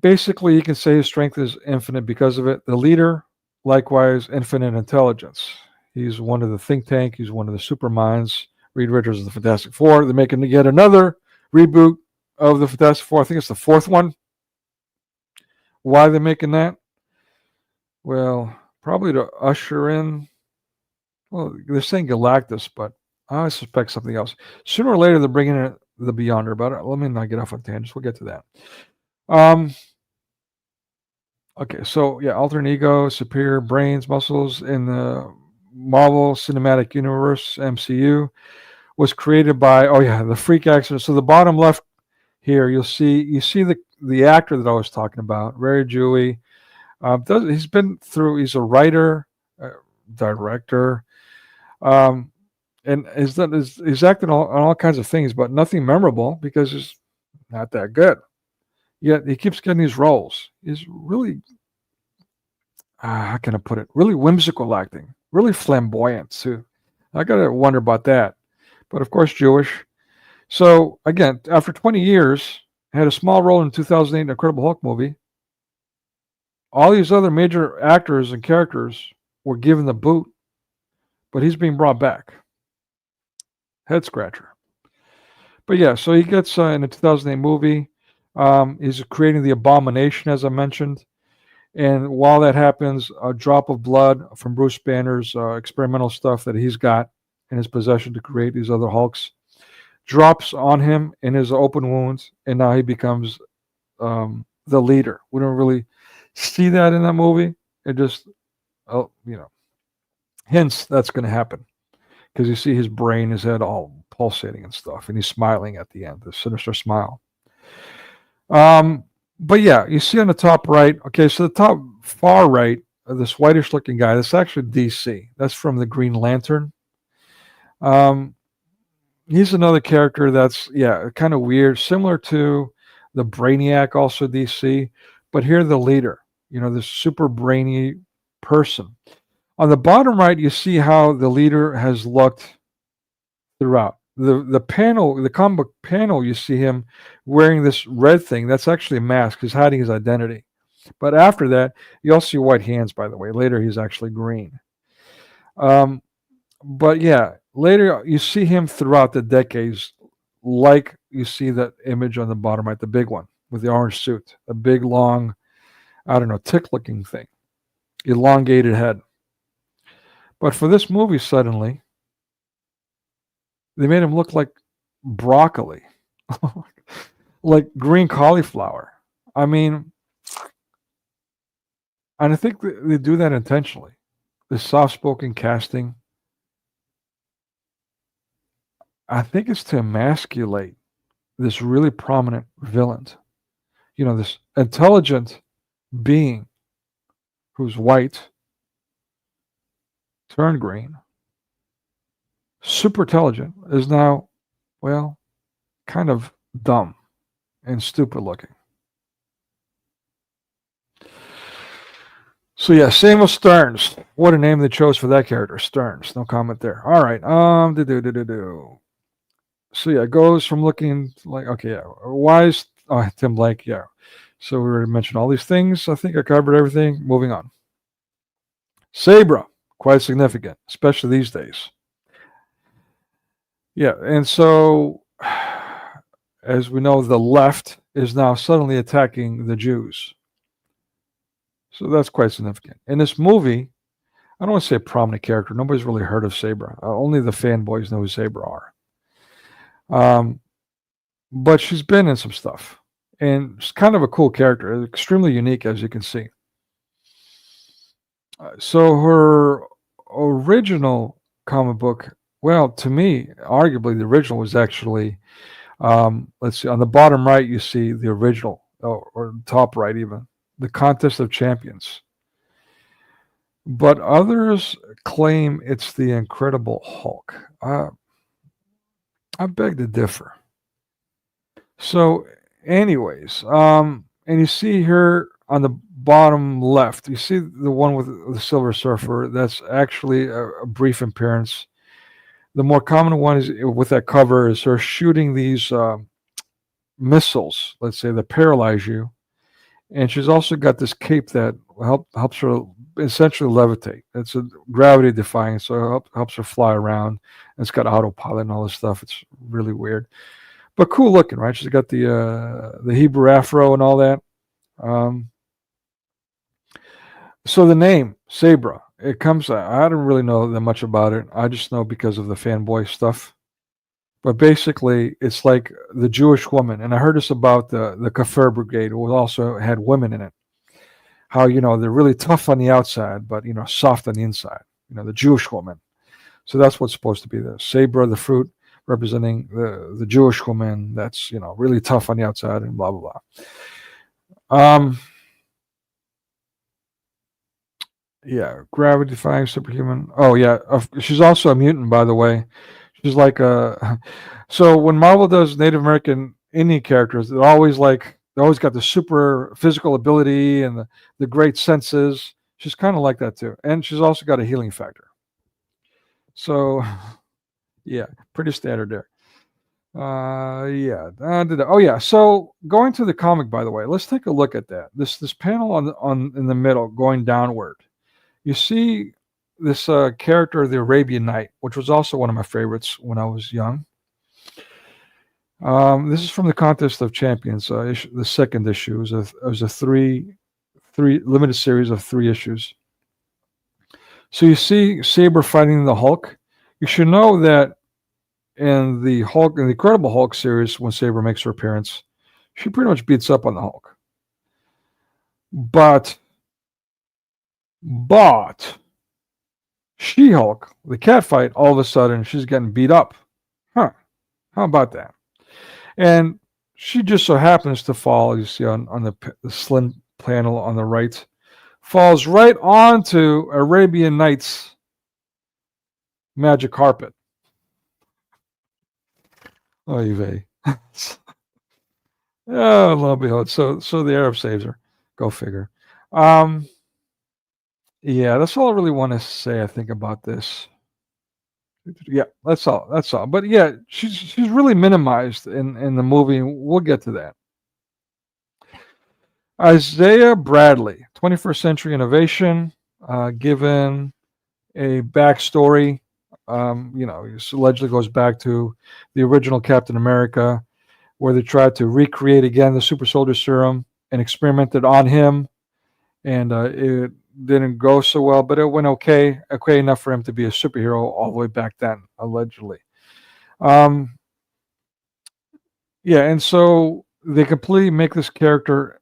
basically you can say his strength is infinite because of it. The leader, likewise, infinite intelligence. He's one of the think tank. He's one of the super minds. Reed Richards of the Fantastic Four. They're making yet another reboot of the Fantastic Four. I think it's the fourth one. Why are they making that? Well, probably to usher in. Well, they're saying Galactus, but I suspect something else. Sooner or later, they're bringing in the Beyonder. But let me not get off on tangents. We'll get to that. Okay, so yeah, alternate ego, superior brains, muscles in the Marvel Cinematic Universe (MCU) was created by the freak accident. So the bottom left here, you see the actor that I was talking about, very Jewy. He's a writer, director, and he's acted on all kinds of things, but nothing memorable because he's not that good. Yet he keeps getting these roles. He's really, how can I put it? Really whimsical acting, really flamboyant too. I gotta wonder about that. But of course, Jewish. So again, after 20 years, had a small role in 2008 Incredible Hulk movie. All these other major actors and characters were given the boot, but he's being brought back. Head scratcher. But yeah, so he gets in a 2008 movie. He's creating the Abomination, as I mentioned. And while that happens, a drop of blood from Bruce Banner's experimental stuff that he's got in his possession to create these other Hulks drops on him in his open wounds, and now he becomes the leader. We don't really see that in that movie. It just, hints that's going to happen because you see his brain, his head all pulsating and stuff, and he's smiling at the end, the sinister smile. But yeah, you see on the top right, okay, so the top far right, this whitish looking guy, that's actually DC. That's from the Green Lantern. He's another character that's, kind of weird, similar to the Brainiac, also DC, but here the leader, this super brainy person. On the bottom right, you see how the leader has looked throughout. The panel, the comic book panel, you see him wearing this red thing. That's actually a mask. He's hiding his identity. But after that, you also see white hands, by the way. Later, he's actually green. But yeah, later you see him throughout the decades, like you see that image on the bottom right, the big one with the orange suit, a big, long, tick-looking thing, elongated head. But for this movie, suddenly, they made him look like broccoli, like green cauliflower. I mean, and I think they do that intentionally. The soft-spoken casting, I think it's to emasculate this really prominent villain. This intelligent being who's white, turned green, super intelligent, is now, kind of dumb and stupid looking. So yeah, Samuel Stearns. What a name they chose for that character, Stearns. No comment there. All right. So yeah, it goes from looking like, wise. Tim Blake. Yeah. So we already mentioned all these things. I think I covered everything. Moving on. Sabra, quite significant, especially these days. Yeah, and so, as we know, the left is now suddenly attacking the Jews. So that's quite significant. In this movie, I don't want to say a prominent character. Nobody's really heard of Sabra. Only the fanboys know who Sabra are. But she's been in some stuff. And she's kind of a cool character, extremely unique, as you can see. So her original comic book Well, to me, arguably the original was actually, let's see, on the bottom right, you see the original, or top right even, the Contest of Champions. But others claim it's the Incredible Hulk. I beg to differ. So, anyways, and you see here on the bottom left, you see the one with the Silver Surfer. That's actually a brief appearance. The more common one is with that cover is her shooting these missiles, let's say, that paralyze you. And she's also got this cape that helps her essentially levitate. It's a gravity defying, so it helps her fly around. And it's got autopilot and all this stuff. It's really weird, but cool looking, right? She's got the Hebrew afro and all that. So the name Sabra, it comes. I don't really know that much about it. I just know because of the fanboy stuff. But basically, it's like the Jewish woman, and I heard this about the Kafir Brigade, who also had women in it. How they're really tough on the outside, but soft on the inside. The Jewish woman. So that's what's supposed to be the Sabra, the fruit representing the Jewish woman. That's really tough on the outside and blah blah blah. Yeah, gravity defying superhuman. Oh yeah, she's also a mutant, by the way. She's like so when Marvel does Native American Indian characters, they always got the super physical ability and the great senses. She's kind of like that too, and she's also got a healing factor. So yeah, pretty standard there. Yeah. Oh yeah. So going to the comic, by the way, let's take a look at that. This panel on in the middle going downward. You see this character, the Arabian Night, which was also one of my favorites when I was young. This is from the Contest of Champions, the second issue. It was a three limited series of 3 issues. So you see Saber fighting the Hulk. You should know that in the Incredible Hulk series, when Saber makes her appearance, she pretty much beats up on the Hulk. But She-Hulk, the cat fight, all of a sudden she's getting beat up. Huh? How about that? And she just so happens to fall, you see on the slim panel on the right, falls right onto Arabian Nights' magic carpet. Oy vey. Oh, lo and behold. So the Arab saves her. Go figure. Yeah, that's all I really want to say, I think, about this. Yeah, that's all. But yeah, she's really minimized in the movie. We'll get to that. Isaiah Bradley, 21st Century Innovation, given a backstory. He allegedly goes back to the original Captain America, where they tried to recreate again the super soldier serum and experimented on him, and it didn't go so well, but it went okay enough for him to be a superhero all the way back then, allegedly. Yeah, and so they completely make this character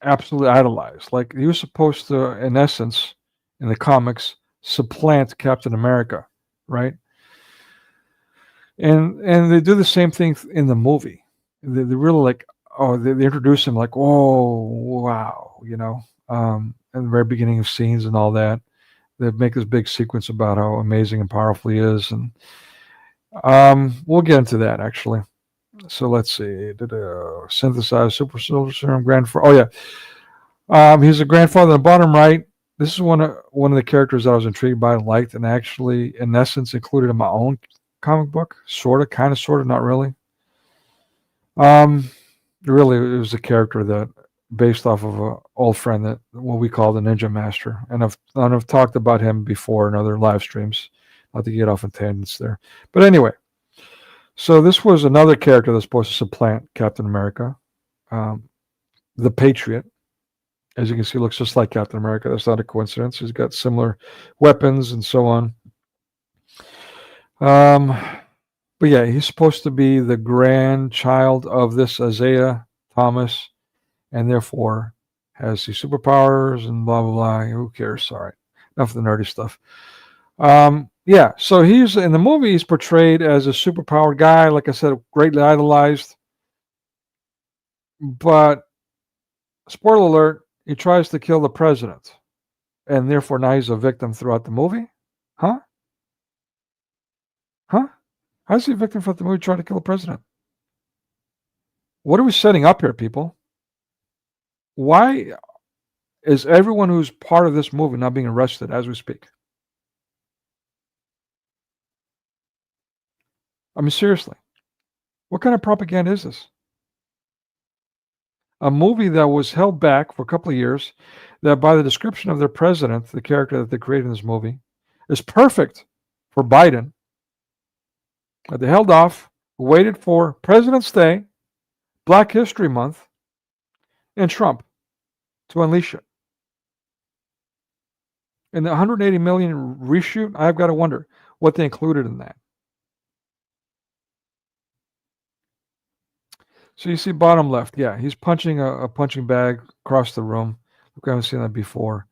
absolutely idolized. Like, he was supposed to, in essence, in the comics, supplant Captain America, right? And they do the same thing in the movie. They really they introduce him like, oh wow, in the very beginning of scenes and all that. They make this big sequence about how amazing and powerful he is, and we'll get into that actually. So let's see. Did a synthesized super soldier serum grandfather? Oh yeah, he's a grandfather. On the bottom right, this is one of the characters that I was intrigued by and liked, and actually, in essence, included in my own comic book. Kind of, not really. Really, it was a character that based off of an old friend that what we call the Ninja Master, and I've talked about him before in other live streams. Not to get off in tangents there, but anyway. So this was another character that's supposed to supplant Captain America, the Patriot. As you can see, looks just like Captain America. That's not a coincidence. He's got similar weapons and so on. But yeah, he's supposed to be the grandchild of this Isaiah Thomas, and therefore has the superpowers and blah blah blah. Who cares? Sorry, enough of the nerdy stuff. Yeah, so he's in the movie. He's portrayed as a superpowered guy, like I said, greatly idolized. But spoiler alert: he tries to kill the president, and therefore now he's a victim throughout the movie. Huh? Huh? How's he a victim throughout the movie trying to kill the president? What are we setting up here, people? Why is everyone who's part of this movie not being arrested as we speak? I mean, seriously, what kind of propaganda is this? A movie that was held back for a couple of years, that by the description of their president, the character that they created in this movie, is perfect for Biden. But they held off, waited for President's Day, Black History Month, and Trump to unleash it. In the 180 million reshoot, I've got to wonder what they included in that. So you see bottom left, yeah, he's punching a punching bag across the room. Look, I haven't seen that before.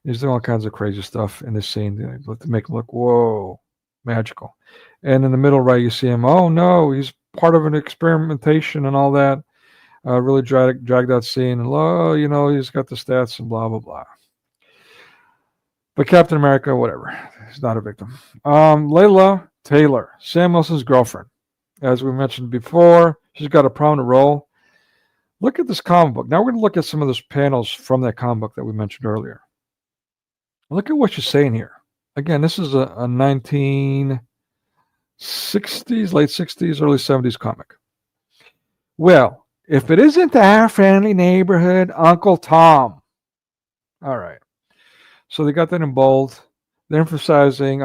He's doing all kinds of crazy stuff in this scene to make it look, whoa, magical. And in the middle right, you see him, oh no, he's part of an experimentation and all that. Really dragged that scene. And, oh, you know, he's got the stats and blah, blah, blah. But Captain America, whatever. He's not a victim. Layla Taylor, Sam Wilson's girlfriend. As we mentioned before, she's got a prominent role. Look at this comic book. Now we're going to look at some of those panels from that comic book that we mentioned earlier. Look at what she's saying here. Again, this is a 1960s, late 60s, early 70s comic. Well, if it isn't our friendly neighborhood Uncle Tom. All right. So they got that in bold. They're emphasizing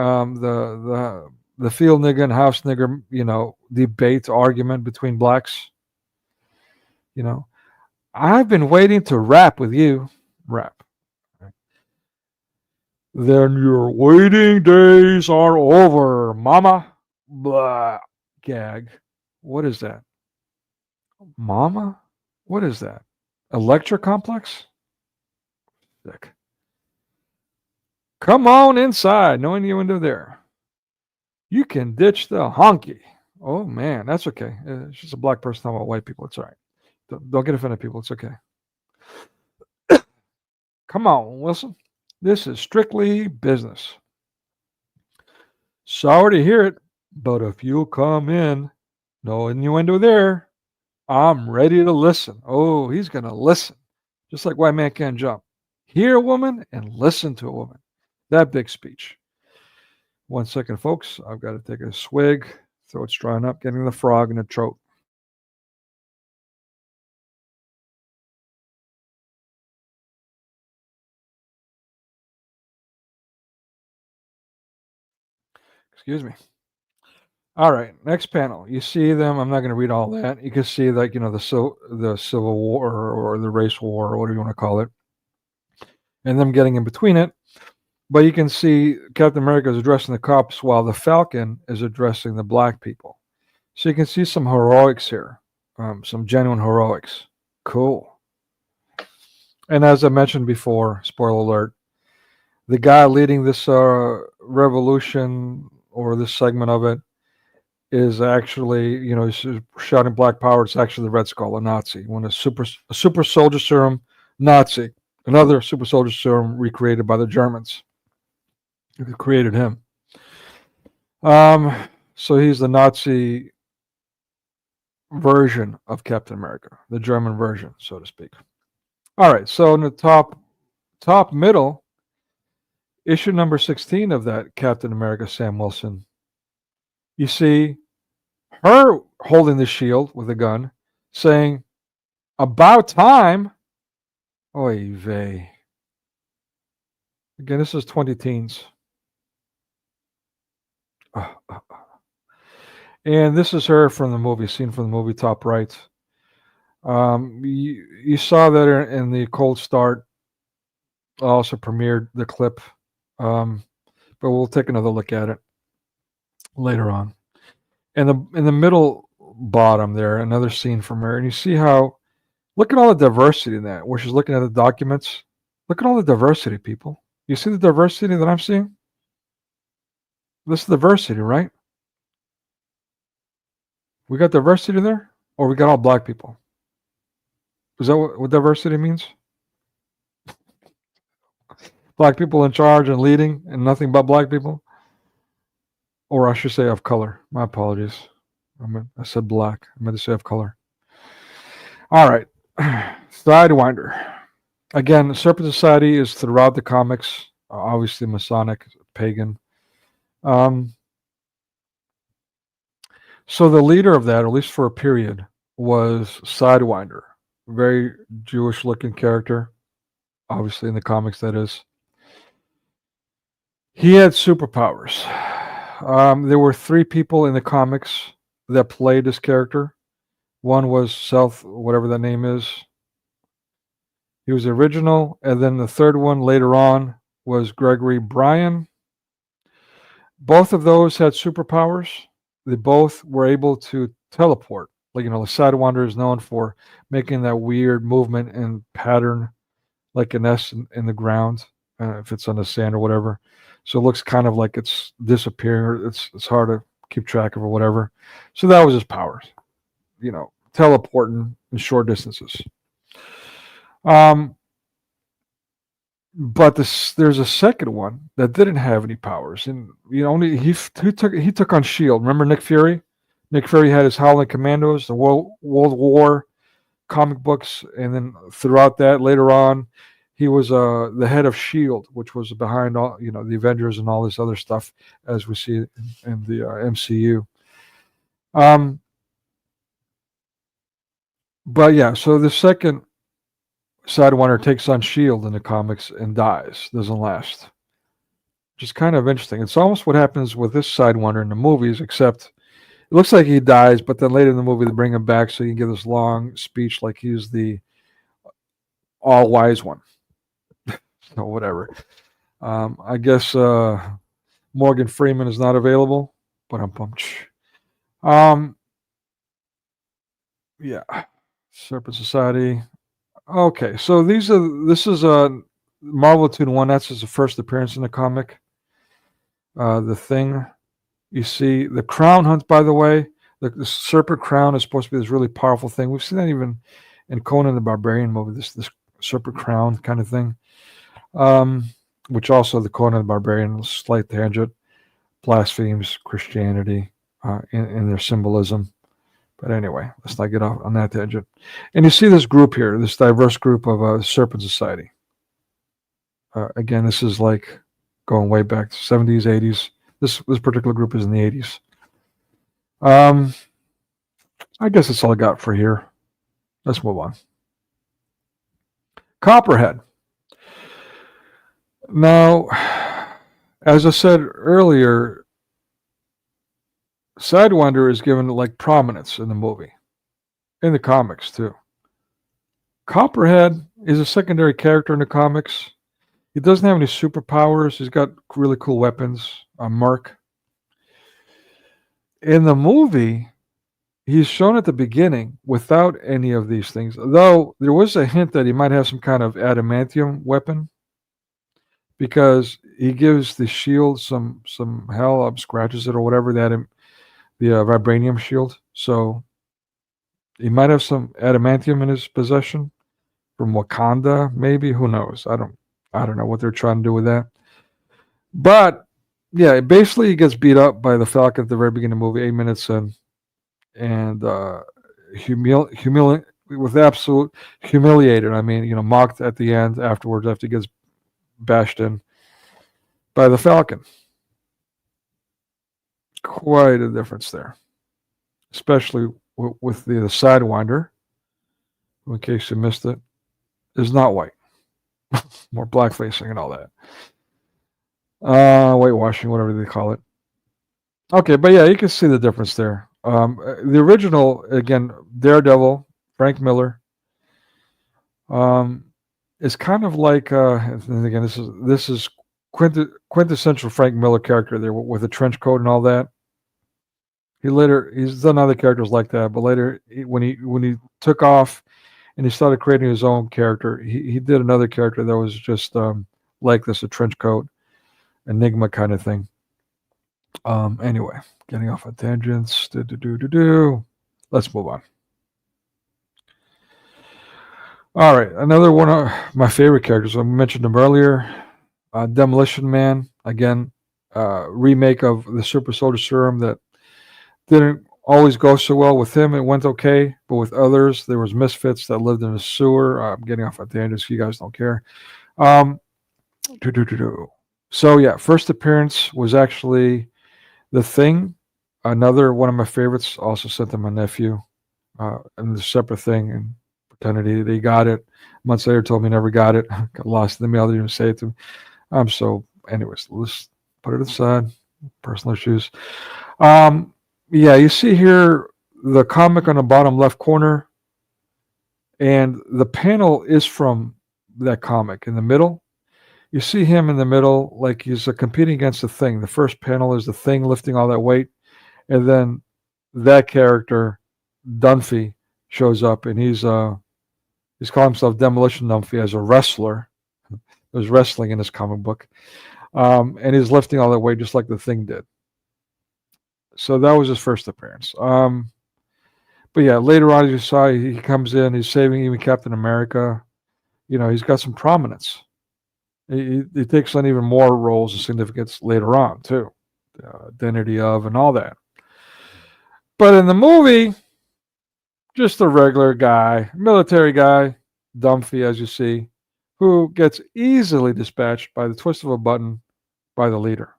the field nigger and house nigger, you know, debate, argument between blacks. You know, I've been waiting to rap with you. Rap. Then your waiting days are over, mama. Blah. Gag. What is that? Mama? What is that? Electra complex? Sick. Come on inside. No innuendo there. You can ditch the honky. Oh, man. That's okay. It's just a black person talking about white people. It's all right. Don't get offended, people. It's okay. Come on, Wilson. This is strictly business. Sorry to hear it, but if you'll come in, no innuendo there, I'm ready to listen. Oh, he's going to listen. Just like White Man Can't Jump. Hear a woman and listen to a woman. That big speech. 1 second, folks. I've got to take a swig. Throat's drying up, getting the frog in the throat. Excuse me. All right, next panel. You see them. I'm not going to read all that. You can see, like, you know, the Civil War or the race war or whatever you want to call it, and them getting in between it. But you can see Captain America is addressing the cops while the Falcon is addressing the black people. So you can see some heroics here, some genuine heroics. Cool. And as I mentioned before, spoiler alert, the guy leading this revolution or this segment of it is actually, you know, he's shouting black power. It's actually the Red Skull, a Nazi, a super soldier serum Nazi, another super soldier serum recreated by the Germans who created him. So he's the Nazi version of Captain America, the German version, so to speak. All right, so in the top middle, issue number 16 of that Captain America Sam Wilson, you see her holding the shield with a gun, saying, "About time." Oy vey. Again, this is 20 teens. And this is her from the movie, scene from the movie, top right. You saw that in the cold start. I also premiered the clip, but we'll take another look at it later on. And in the middle bottom there, another scene from her, and you see how, look at all the diversity in that, where she's looking at the documents. Look at all the diversity, people. You see the diversity that I'm seeing? This is diversity, right? We got diversity there, or we got all black people? Is that what diversity means? Black people in charge and leading, and nothing but black people, or I should say of color. My apologies. I said black. I meant to say of color. All right, Sidewinder. Again, Serpent Society is throughout the comics. Obviously, Masonic, pagan. So the leader of that, at least for a period, was Sidewinder. Very Jewish-looking character. Obviously, in the comics, that is. He had superpowers. There were 3 people in the comics that played this character. One was South, whatever that name is. He was the original, and then the third one later on was Gregory Bryan. Both of those had superpowers. They both were able to teleport. Like, the Sidewinder is known for making that weird movement and pattern, like an S in the ground, if it's on the sand or whatever. So it looks kind of like it's disappearing, or it's hard to keep track of or whatever. So that was his powers, teleporting in short distances. But there's a second one that didn't have any powers, and he took on Shield. Remember Nick Fury? Nick Fury had his Howling Commandos, the World War comic books, and then throughout that later on, he was the head of Shield, which was behind all the Avengers and all this other stuff, as we see in the MCU. But yeah, so the second Sidewinder takes on Shield in the comics and dies, doesn't last. Which is kind of interesting. It's almost what happens with this Sidewinder in the movies, except it looks like he dies, but then later in the movie they bring him back so you can give this long speech like he's the all-wise one. So whatever. I guess Morgan Freeman is not available, but I'm pumped. Yeah. Serpent Society. Okay, so this is Marvel 2-in-1. That's his first appearance in the comic. The Thing. You see the crown hunt, by the way. The serpent crown is supposed to be this really powerful thing. We've seen that even in Conan the Barbarian movie, this serpent crown kind of thing. Which also the Conan the Barbarian, slight tangent, blasphemes Christianity in their symbolism. But anyway, let's not get off on that tangent. And you see this group here, this diverse group of Serpent Society. Again, this is like going way back to 70s, 80s. This particular group is in the 80s. I guess that's all I got for here. Let's move on. Copperhead. Now, as I said earlier, Sidewinder is given like prominence in the movie, in the comics too. Copperhead is a secondary character in the comics. He doesn't have any superpowers. He's got really cool weapons. Mark. In the movie, he's shown at the beginning without any of these things, though there was a hint that he might have some kind of adamantium weapon, because he gives the shield some hell, scratches it or whatever, the vibranium shield. So he might have some adamantium in his possession from Wakanda, maybe. Who knows? I don't know what they're trying to do with that. But yeah, basically he gets beat up by the Falcon at the very beginning of the movie, 8 minutes in, and humiliated. I mean, mocked at the end afterwards after he gets bashed in by the Falcon. Quite a difference there, especially with the Sidewinder, who, in case you missed it, is not white. More blackfacing and all that. Whitewashing, whatever they call it. Okay, but yeah, you can see the difference there. The original, again, Daredevil, Frank Miller, is kind of like, and again, this is quintessential Frank Miller character there with a trench coat and all that. He's done other characters like that, but later when he took off and he started creating his own character, he did another character that was just like this, a trench coat, enigma kind of thing. Anyway, getting off on tangents. Let's move on. All right, another one of my favorite characters. I mentioned him earlier. Demolition Man, again, remake of the Super Soldier Serum that didn't always go so well. With him, it went okay, but with others, there was misfits that lived in the sewer. I'm getting off on tangents. You guys don't care. So yeah, first appearance was actually The Thing, another one of my favorites. Also sent to my nephew, and the separate thing, and pretended he got it. Months later, told me he never got it. Got lost in the mail. Didn't even say it to me. Anyways, let's put it aside. Personal issues. Yeah, you see here the comic on the bottom left corner, and the panel is from that comic. In the middle, you see him in the middle, like he's competing against the Thing. The first panel is the Thing lifting all that weight, and then that character, Dunphy, shows up, and he's calling himself Demolition Dunphy as a wrestler. There's wrestling in this comic book, and he's lifting all that weight just like the Thing did. So that was his first appearance. But yeah, later on, as you saw, he comes in, he's saving even Captain America. You know, he's got some prominence. He takes on even more roles and significance later on, too. The identity of and all that. But in the movie, just a regular guy, military guy, Dunphy, as you see, who gets easily dispatched by the twist of a button by the leader.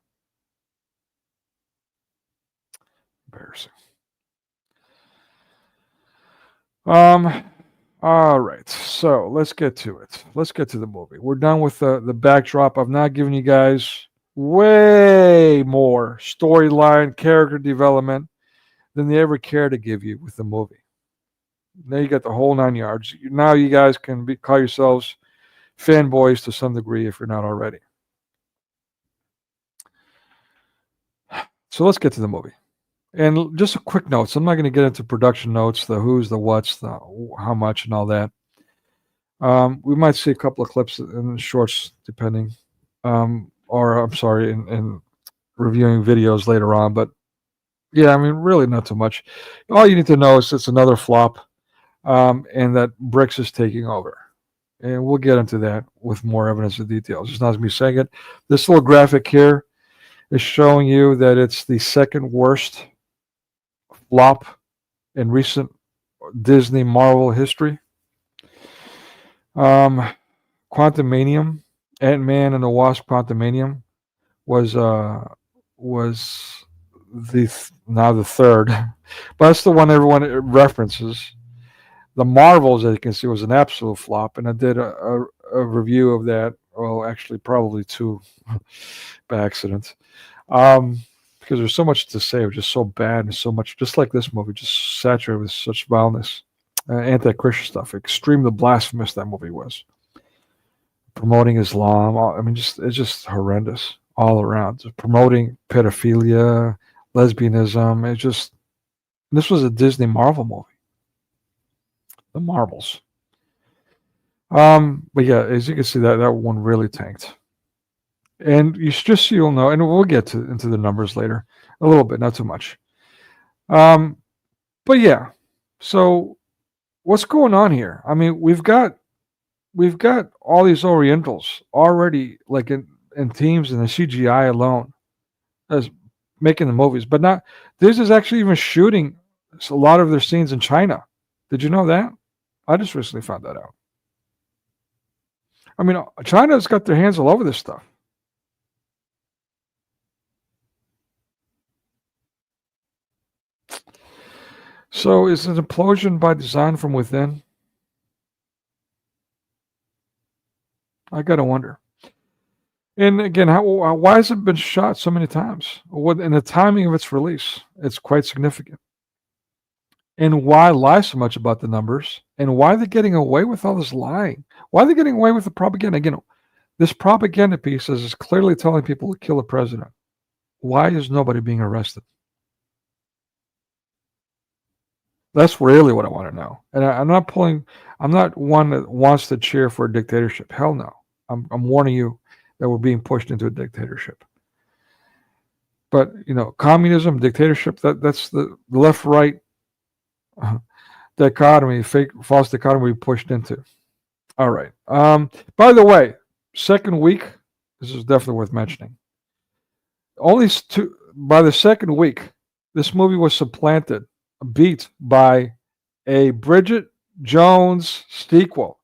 Embarrassing. All right, so let's get to it. Let's get to the movie. We're done with the backdrop. I've not given you guys way more storyline, character development than they ever care to give you with the movie. Now you got the whole 9 yards. Now you guys can call yourselves fanboys to some degree if you're not already. So let's get to the movie. And just a quick note. So I'm not going to get into production notes, the who's, the what's, the how much, and all that. We might see a couple of clips in shorts, depending, or I'm sorry, in reviewing videos later on. But yeah, I mean, really not too much. All you need to know is it's another flop, and that BRICS is taking over. And we'll get into that with more evidence and details. It's not me saying it. This little graphic here is showing you that it's the second worst flop in recent Disney Marvel history. Quantumanium, Ant-Man and the Wasp Quantumanium was now the third, but that's the one everyone references. The Marvels, as you can see, was an absolute flop, and I did a review of that. Well, actually, probably two by accident. Because there's so much to say. It was just so bad and so much, just like this movie, just saturated with such vileness, anti-Christian stuff, extremely blasphemous that movie was. Promoting Islam, I mean, it's just horrendous all around. Just promoting pedophilia, lesbianism. This was a Disney Marvel movie. The Marvels. But yeah, as you can see, that one really tanked. And just so you'll know, and we'll get into the numbers later a little bit, not too much. But yeah, so what's going on here? I mean, we've got all these Orientals already, like in teams in the CGI alone, as making the movies, but not. This is actually even shooting a lot of their scenes in China. Did you know that? I just recently found that out. I mean, China's got their hands all over this stuff. So is it an implosion by design from within? I gotta wonder. And again, why has it been shot so many times? And the timing of its release, it's quite significant. And why lie so much about the numbers? And why they're getting away with all this lying? Why are they getting away with the propaganda? Again, this propaganda piece is clearly telling people to kill the president. Why is nobody being arrested? That's really what I want to know. And I'm not one that wants to cheer for a dictatorship. Hell no. I'm warning you that we're being pushed into a dictatorship. But communism, dictatorship, that's the left-right dichotomy, false dichotomy we pushed into. All right. By the way, second week, this is definitely worth mentioning. By the second week, this movie was beat by a Bridget Jones sequel.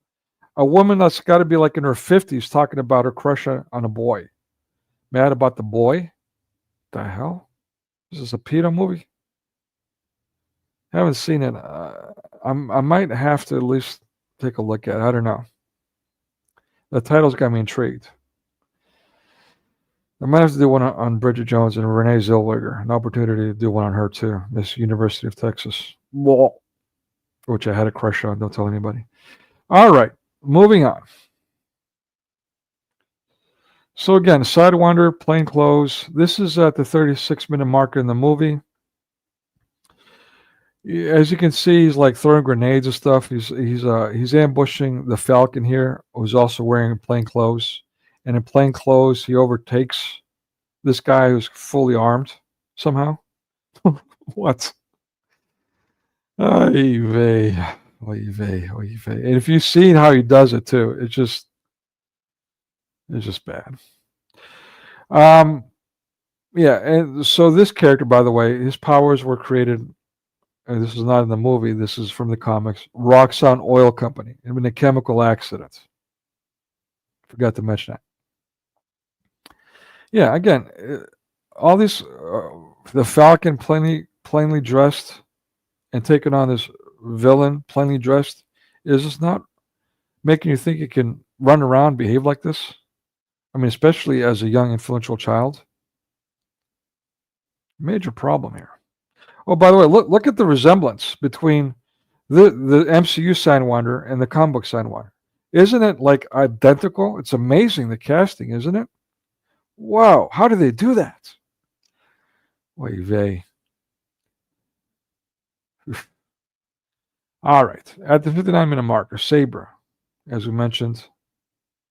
A woman that's got to be like in her 50s talking about her crush on a boy. Mad about the boy? The hell? Is this a PETA movie? Haven't seen it. I might have to at least take a look at it. I don't know. The title's got me intrigued. I might have to do one on Bridget Jones and Renee Zellweger. An opportunity to do one on her too. Miss University of Texas. Which I had a crush on. Don't tell anybody. All right. Moving on. So again, Sidewinder, plain clothes. This is at the 36-minute marker in the movie. As you can see, he's like throwing grenades and stuff. He's ambushing the Falcon here, who's also wearing plain clothes. And in plain clothes, he overtakes this guy who's fully armed somehow. What? Oy vey. Oy vey. Oy vey. And if you've seen how he does it too, it's just bad. Yeah, and so this character, by the way, his powers were created, and this is not in the movie, this is from the comics, Roxxon Oil Company, in a chemical accident. Forgot to mention that. Yeah, again, all these, the Falcon plainly dressed and taking on this villain plainly dressed, is this not making you think it can run around, behave like this? I mean, especially as a young, influential child. Major problem here. Oh, by the way, look at the resemblance between the MCU Sidewinder and the comic book Sidewinder. Isn't it like identical? It's amazing, the casting, isn't it? Wow, how do they do that? Oy vey. All right, at the 59-minute marker, Sabra, as we mentioned,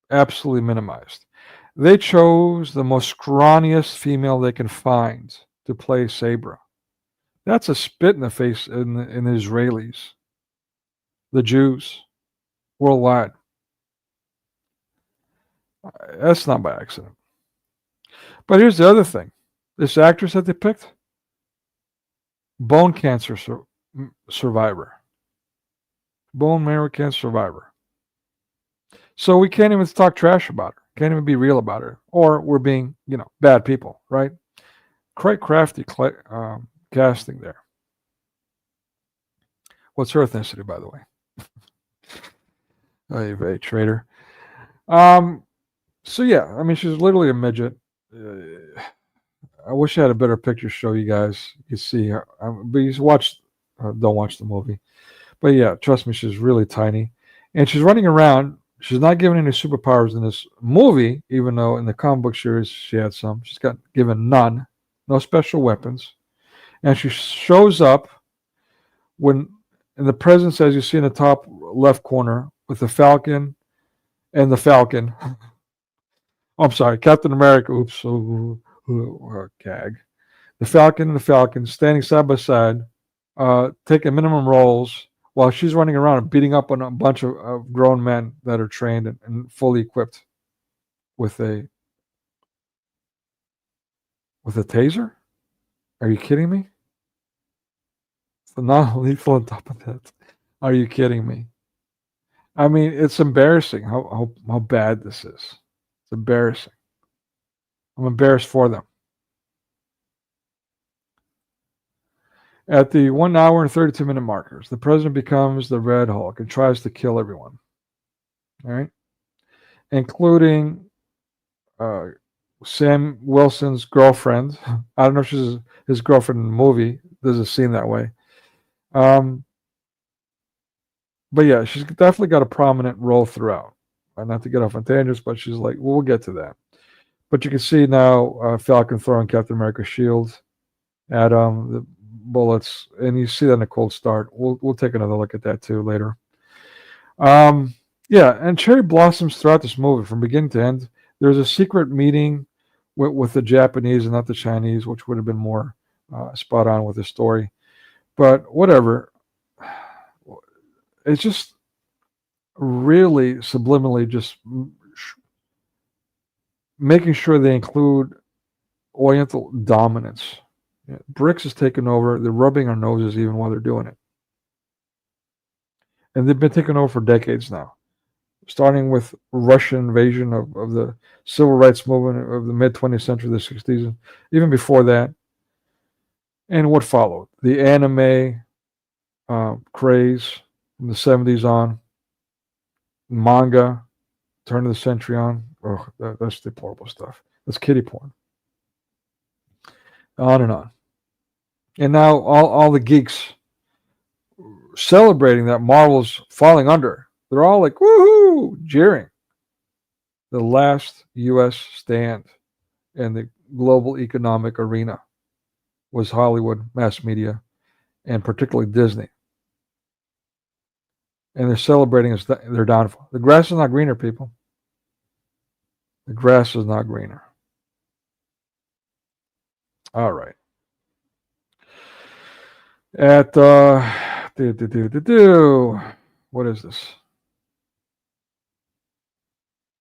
absolutely minimized. They chose the most scrawniest female they can find to play Sabra. That's a spit in the face in the Israelis, the Jews, worldwide. That's not by accident. But here's the other thing. This actress that they picked, bone cancer survivor. Bone marrow cancer survivor. So we can't even talk trash about her. Can't even be real about her. Or we're being, bad people, right? Quite crafty casting there. What's her ethnicity, by the way? Oh, you're very traitor. So yeah, I mean, she's literally a midget. I wish I had a better picture to show you guys. You can see her, but you don't watch the movie. But yeah, trust me, she's really tiny, and she's running around. She's not given any superpowers in this movie, even though in the comic book series she had some. She's got given none, no special weapons, and she shows up when in the presence, as you see in the top left corner, with the Falcon and the Falcon. Oh, I'm sorry, Captain America. Oops, gag. The Falcon and the Falcon standing side by side, taking minimum rolls while she's running around and beating up on a bunch of grown men that are trained and fully equipped with a taser. Are you kidding me? It's non-lethal on top of that. Are you kidding me? I mean, it's embarrassing how bad this is. It's embarrassing. I'm embarrassed for them. At the 1 hour and 32-minute markers, the president becomes the Red Hulk and tries to kill everyone. All right? Including Sam Wilson's girlfriend. I don't know if she's his girlfriend in the movie. Doesn't seem that way. But yeah, she's definitely got a prominent role throughout. Not to get off on tangents, but she's like, well, we'll get to that. But you can see now Falcon throwing Captain America's shield at the bullets, and you see that in a cold start. We'll take another look at that too later. Yeah, and cherry blossoms throughout this movie from beginning to end. There's a secret meeting with the Japanese and not the Chinese, which would have been more spot on with the story. But whatever. It's just really subliminally just making sure they include Oriental dominance. Yeah, BRICS is taking over. They're rubbing our noses even while they're doing it. And they've been taking over for decades now, starting with Russian invasion of the civil rights movement of the mid-20th century, the 60s, and even before that. And what followed? The anime craze from the 70s on, manga, turn of the century on. Oh, that's deplorable stuff. That's kiddie porn. On and on. And now all the geeks celebrating that Marvel's falling under. They're all like, woohoo, jeering. The last U.S. stand in the global economic arena was Hollywood, mass media, and particularly Disney. And they're celebrating their downfall. The grass is not greener, people. The grass is not greener. All right. At what is this?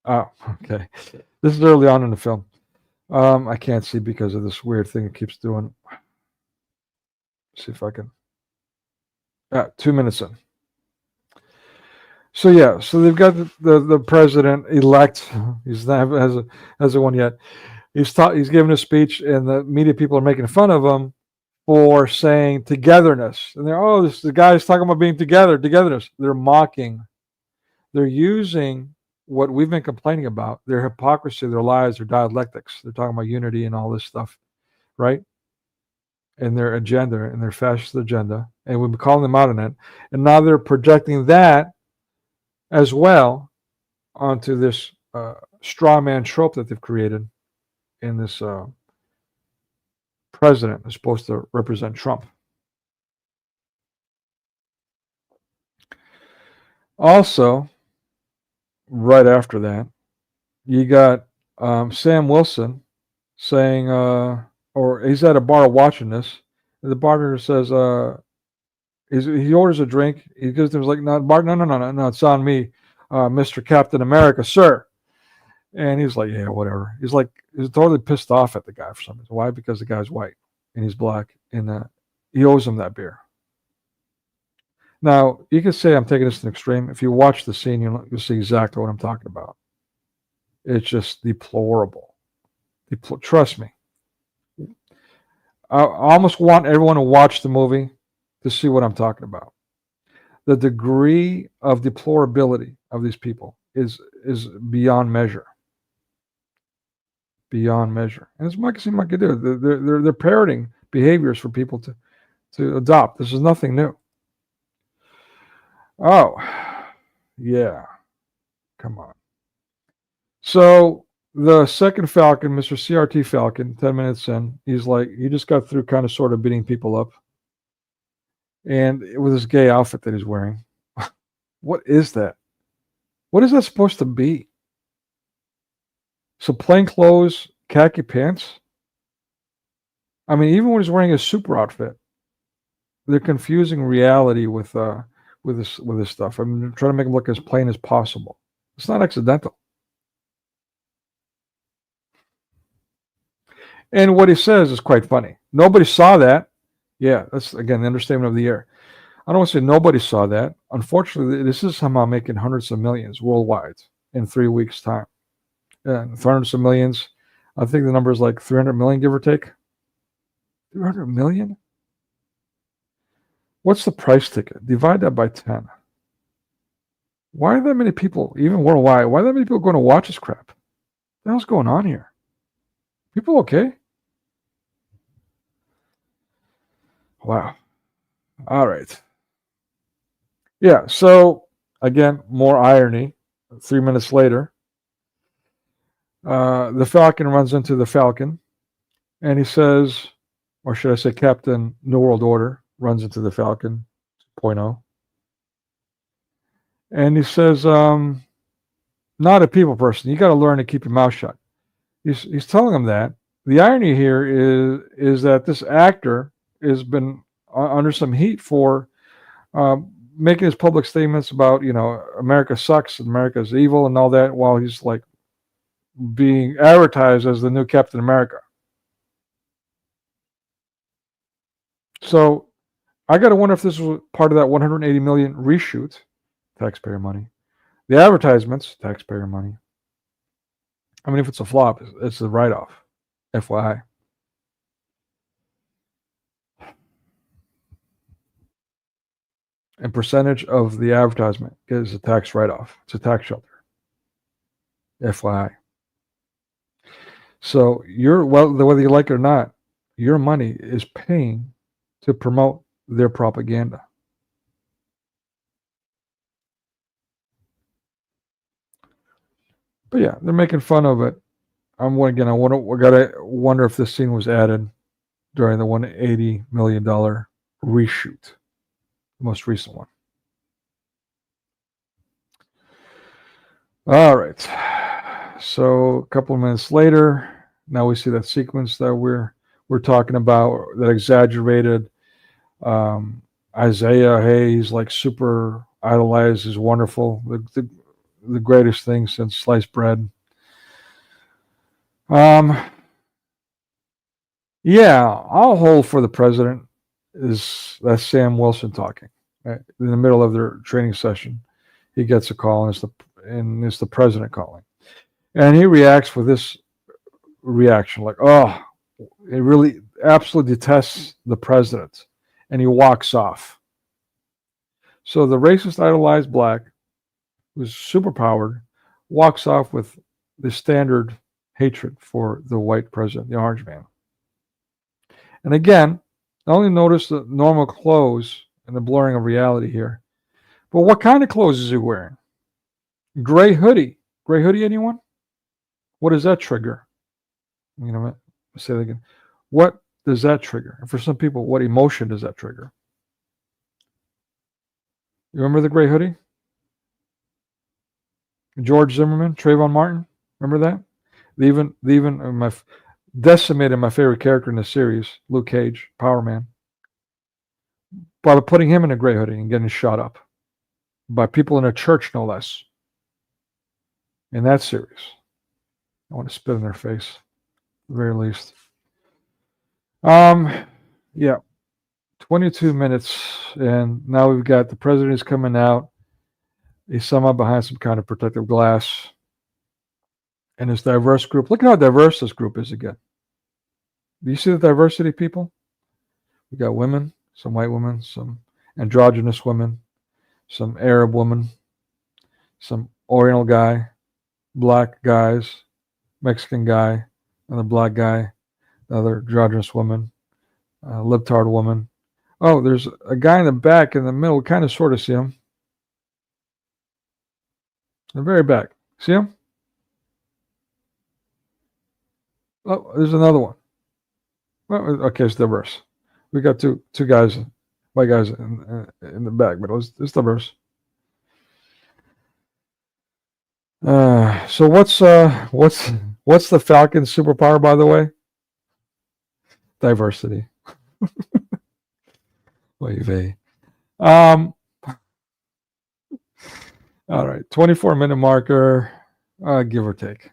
Oh, okay. This is early on in the film. I can't see because of this weird thing it keeps doing. See if I can. 2 minutes in. So yeah, so they've got the president elect. He's not hasn't won yet. He's giving a speech, and the media people are making fun of him for saying togetherness. And they're, the guy's talking about being togetherness. They're mocking. They're using what we've been complaining about, their hypocrisy, their lies, their dialectics. They're talking about unity and all this stuff, right? And their agenda, and their fascist agenda. And we've been calling them out on it. And now they're projecting that as well onto this straw man trope that they've created in this president is supposed to represent Trump. Also, right after that, you got Sam Wilson saying, or he's at a bar watching this, and the bartender says, he orders a drink. He goes to him, like, no, it's on me, Mr. Captain America, sir. And he's like, yeah, whatever. He's totally pissed off at the guy for some reason. Why? Because the guy's white and he's black, and he owes him that beer. Now, you can say I'm taking this to an extreme. If you watch the scene, you'll see exactly what I'm talking about. It's just deplorable. Trust me. I almost want everyone to watch the movie to see what I'm talking about. The degree of deplorability of these people is beyond measure. Beyond measure. And as much as you might do, they're parroting behaviors for people to adopt. This is nothing new. Oh, yeah. Come on. So the second Falcon, Mr. CRT Falcon, 10 minutes in, he's like, he just got through kind of sort of beating people up. And with his gay outfit that he's wearing. What is that? What is that supposed to be? So plain clothes, khaki pants? I mean, even when he's wearing a super outfit, they're confusing reality with this stuff. I mean, they're trying to make him look as plain as possible. It's not accidental. And what he says is quite funny. Nobody saw that. Yeah, that's, again, the understatement of the year. I don't want to say nobody saw that. Unfortunately, this is somehow making hundreds of millions worldwide in 3 weeks' time. And hundreds of millions, I think the number is like 300 million, give or take. 300 million? What's the price ticket? Divide that by 10. Why are that many people, even worldwide, why are that many people going to watch this crap? What the hell's going on here? People okay? Wow. All right. Yeah, so, again, more irony. 3 minutes later, the Falcon runs into the Falcon, and he says, or should I say Captain New World Order runs into the Falcon 2.0. And he says, not a people person. You got to learn to keep your mouth shut. He's telling him that. The irony here is that this actor has been under some heat for making his public statements about, America sucks and America's evil and all that, while he's like being advertised as the new Captain America. So I got to wonder if this was part of that 180 million reshoot, taxpayer money. The advertisements, taxpayer money. I mean, if it's a flop, it's a write-off, FYI. And percentage of the advertisement is a tax write-off. It's a tax shelter, FYI. So whether you like it or not, your money is paying to promote their propaganda. But yeah, they're making fun of it. I gotta wonder if this scene was added during the $180 million reshoot, the most recent one. All right. So a couple of minutes later, now we see that sequence that we're talking about, that exaggerated Isaiah. Hey, he's like super idolized. He's wonderful. The greatest thing since sliced bread. Yeah, I'll hold for the president. That's Sam Wilson talking. Right? In the middle of their training session, he gets a call, and it's the president calling, and he reacts with this reaction, like, oh, he really absolutely detests the president, and he walks off. So the racist idolized black, who's superpowered, walks off with the standard hatred for the white president, the orange man. And again, not only notice the normal clothes and the blurring of reality here, but what kind of clothes is he wearing? Gray hoodie. Gray hoodie, anyone? What does that trigger? Say that again. What does that trigger? And for some people, what emotion does that trigger? You remember the gray hoodie? George Zimmerman, Trayvon Martin, remember that? They even decimated my favorite character in the series, Luke Cage, Power Man, by putting him in a gray hoodie and getting shot up by people in a church, no less. In that series, I want to spit in their face, at the very least. Yeah, 22 minutes, and now we've got the president is coming out. He's somehow behind some kind of protective glass. And this diverse group, look at how diverse this group is again. Do you see the diversity, people? We got women, some white women, some androgynous women, some Arab women, some Oriental guy, black guys, Mexican guy, another black guy, another androgynous woman, libtard woman. Oh, there's a guy in the back, in the middle, kind of sort of see him. The very back. See him? Oh, there's another one. Well, okay, it's diverse. We got two guys, white guys in the back, but it's diverse. So what's the Falcon superpower, by the way? Diversity. Wavy. All right, 24-minute marker, give or take.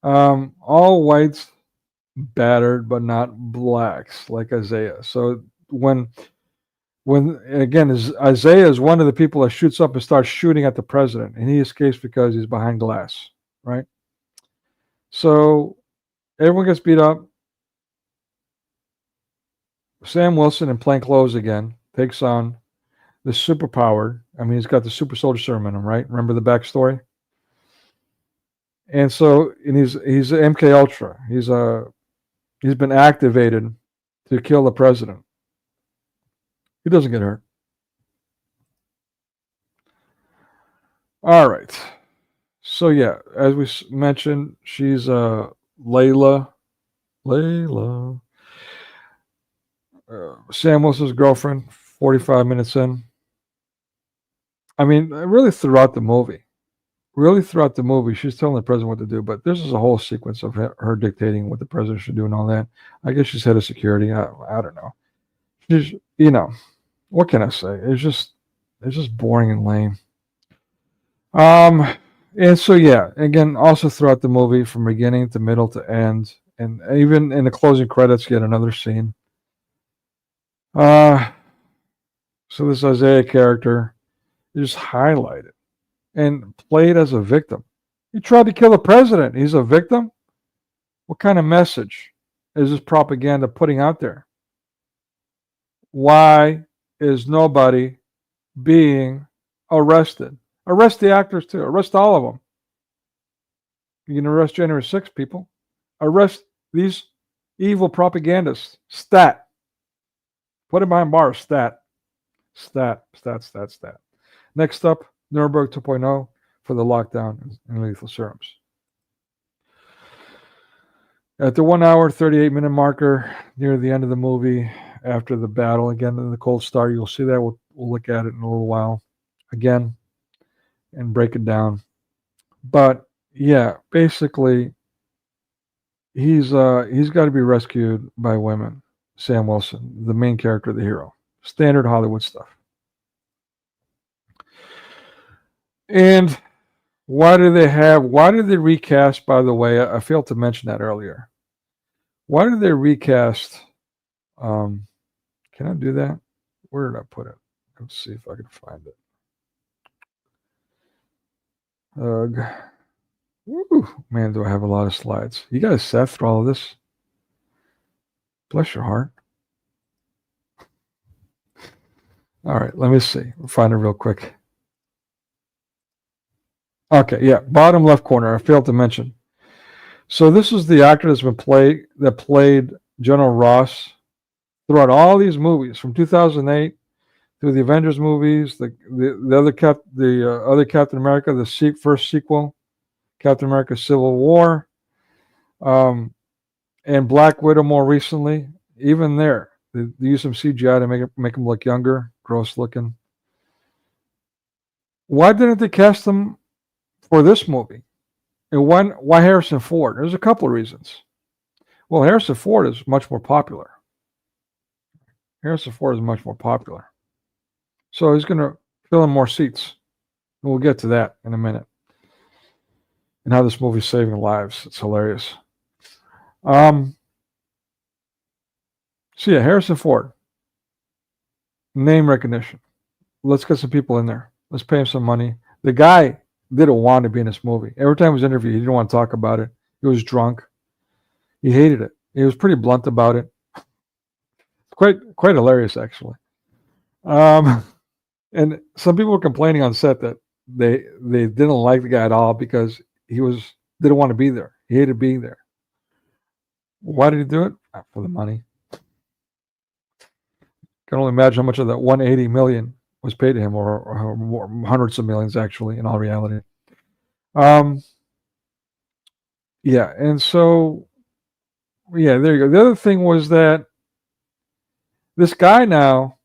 All whites battered, but not blacks, like Isaiah. So when again, Isaiah is one of the people that shoots up and starts shooting at the president, and he escapes because he's behind glass, right? So everyone gets beat up. Sam Wilson, in plain clothes again, takes on the superpowered. I mean, he's got the super soldier serum in him, right? Remember the backstory? And so, and he's MK Ultra. He's been activated to kill the president. He doesn't get hurt. All right. So yeah, as we mentioned, she's Layla, Sam Wilson's girlfriend. 45 minutes in. I mean, really throughout the movie, really throughout the movie, she's telling the president what to do, but this is a whole sequence of her dictating what the president should do and all that. I guess she's head of security. I don't know. She's, what can I say? It's just boring and lame. And so yeah, again, also throughout the movie, from beginning to middle to end, and even in the closing credits, you get another scene. So this Isaiah character is highlighted and played as a victim. He tried to kill the president. He's a victim? What kind of message is this propaganda putting out there? Why is nobody being arrested? Arrest the actors too. Arrest all of them. You can arrest January 6th people. Arrest these evil propagandists. Stat. Put it behind bars. Stat. Stat. Stat. Stat. Stat. Next up, Nuremberg 2.0 for the lockdown and lethal serums. At the 1 hour, 38-minute marker near the end of the movie, after the battle, again in the cold start, you'll see that. We'll look at it in a little while again and break it down. But yeah, basically, he's got to be rescued by women. Sam Wilson, the main character, the hero. Standard Hollywood stuff. And why did they recast, by the way, I failed to mention that earlier. Why did they recast, can I do that? Where did I put it? Let's see if I can find it. Woo, man, do I have a lot of slides. You guys sat through all of this? Bless your heart. All right, let me see. We'll find it real quick. Okay, yeah, bottom left corner. I failed to mention. So this is the actor that played General Ross throughout all these movies from 2008 through the Avengers movies, the other Captain America, the first sequel, Captain America: Civil War, and Black Widow more recently. Even there, they use some CGI to make him look younger, gross looking. Why didn't they cast him for this movie? And why Harrison Ford? There's a couple of reasons. Well, Harrison Ford is much more popular. So he's going to fill in more seats. And we'll get to that in a minute. And how this movie's saving lives. It's hilarious. So yeah, Harrison Ford. Name recognition. Let's get some people in there. Let's pay him some money. The guy didn't want to be in this movie. Every time he was interviewed, he didn't want to talk about it. He was drunk. He hated it. He was pretty blunt about it. Quite hilarious, actually. And some people were complaining on set that they didn't like the guy at all because he didn't want to be there. He hated being there. Why did he do it? For the money. Can only imagine how much of that 180 million was paid to him, or more, hundreds of millions actually, in all reality. Yeah, and so yeah, there you go. The other thing was that this guy now,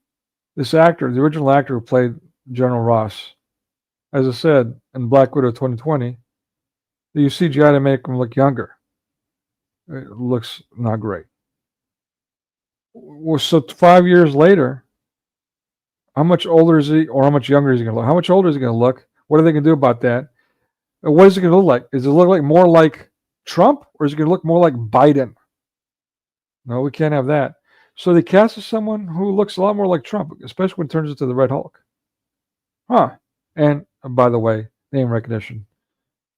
this actor, the original actor who played General Ross, as I said in Black Widow 2020, they use CGI to make him look younger. It looks not great. So 5 years later, how much older is he, or how much younger is he going to look? How much older is he going to look? What are they going to do about that? And what is it going to look like? Is it look like more like Trump, or is it going to look more like Biden? No, we can't have that. So they casted someone who looks a lot more like Trump, especially when it turns into the Red Hulk. Huh. And by the way, name recognition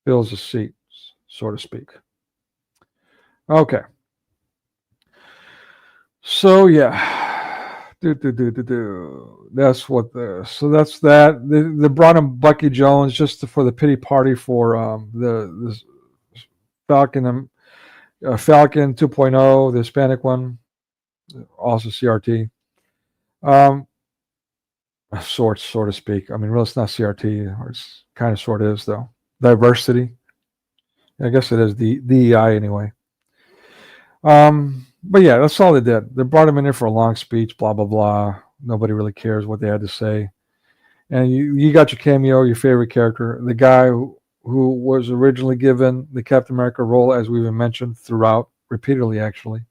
fills a seat, so to speak. Okay. So yeah. That's what so that's that. They brought him Bucky Jones just for the pity party for the Falcon 2.0, the Hispanic one, also CRT. So to speak. I mean, really, it's not CRT, or it's kind of sort of is though. Diversity. I guess it is the DEI anyway. But yeah, that's all they did. They brought him in there for a long speech, blah, blah, blah. Nobody really cares what they had to say. And you got your cameo, your favorite character, the guy who who was originally given the Captain America role, as we've mentioned throughout, repeatedly actually,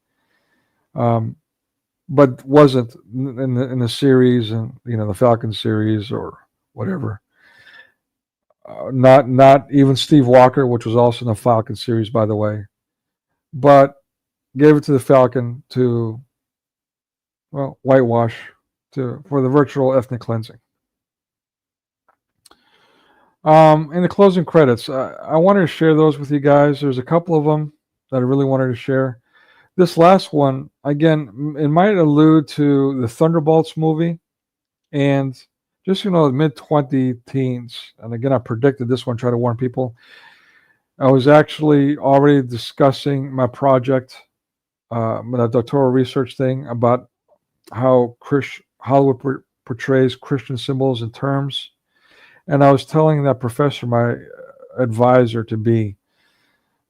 but wasn't in the series, and the Falcon series or whatever. Not even Steve Walker, which was also in the Falcon series, by the way, but gave it to the Falcon to, well, whitewash for the virtual ethnic cleansing. In the closing credits, I wanted to share those with you guys. There's a couple of them that I really wanted to share. This last one, again, it might allude to the Thunderbolts movie, and just, mid-20 teens. And again, I predicted this one, try to warn people. I was actually already discussing my project, my doctoral research thing about how Hollywood portrays Christian symbols and terms. And I was telling that professor, my advisor to be,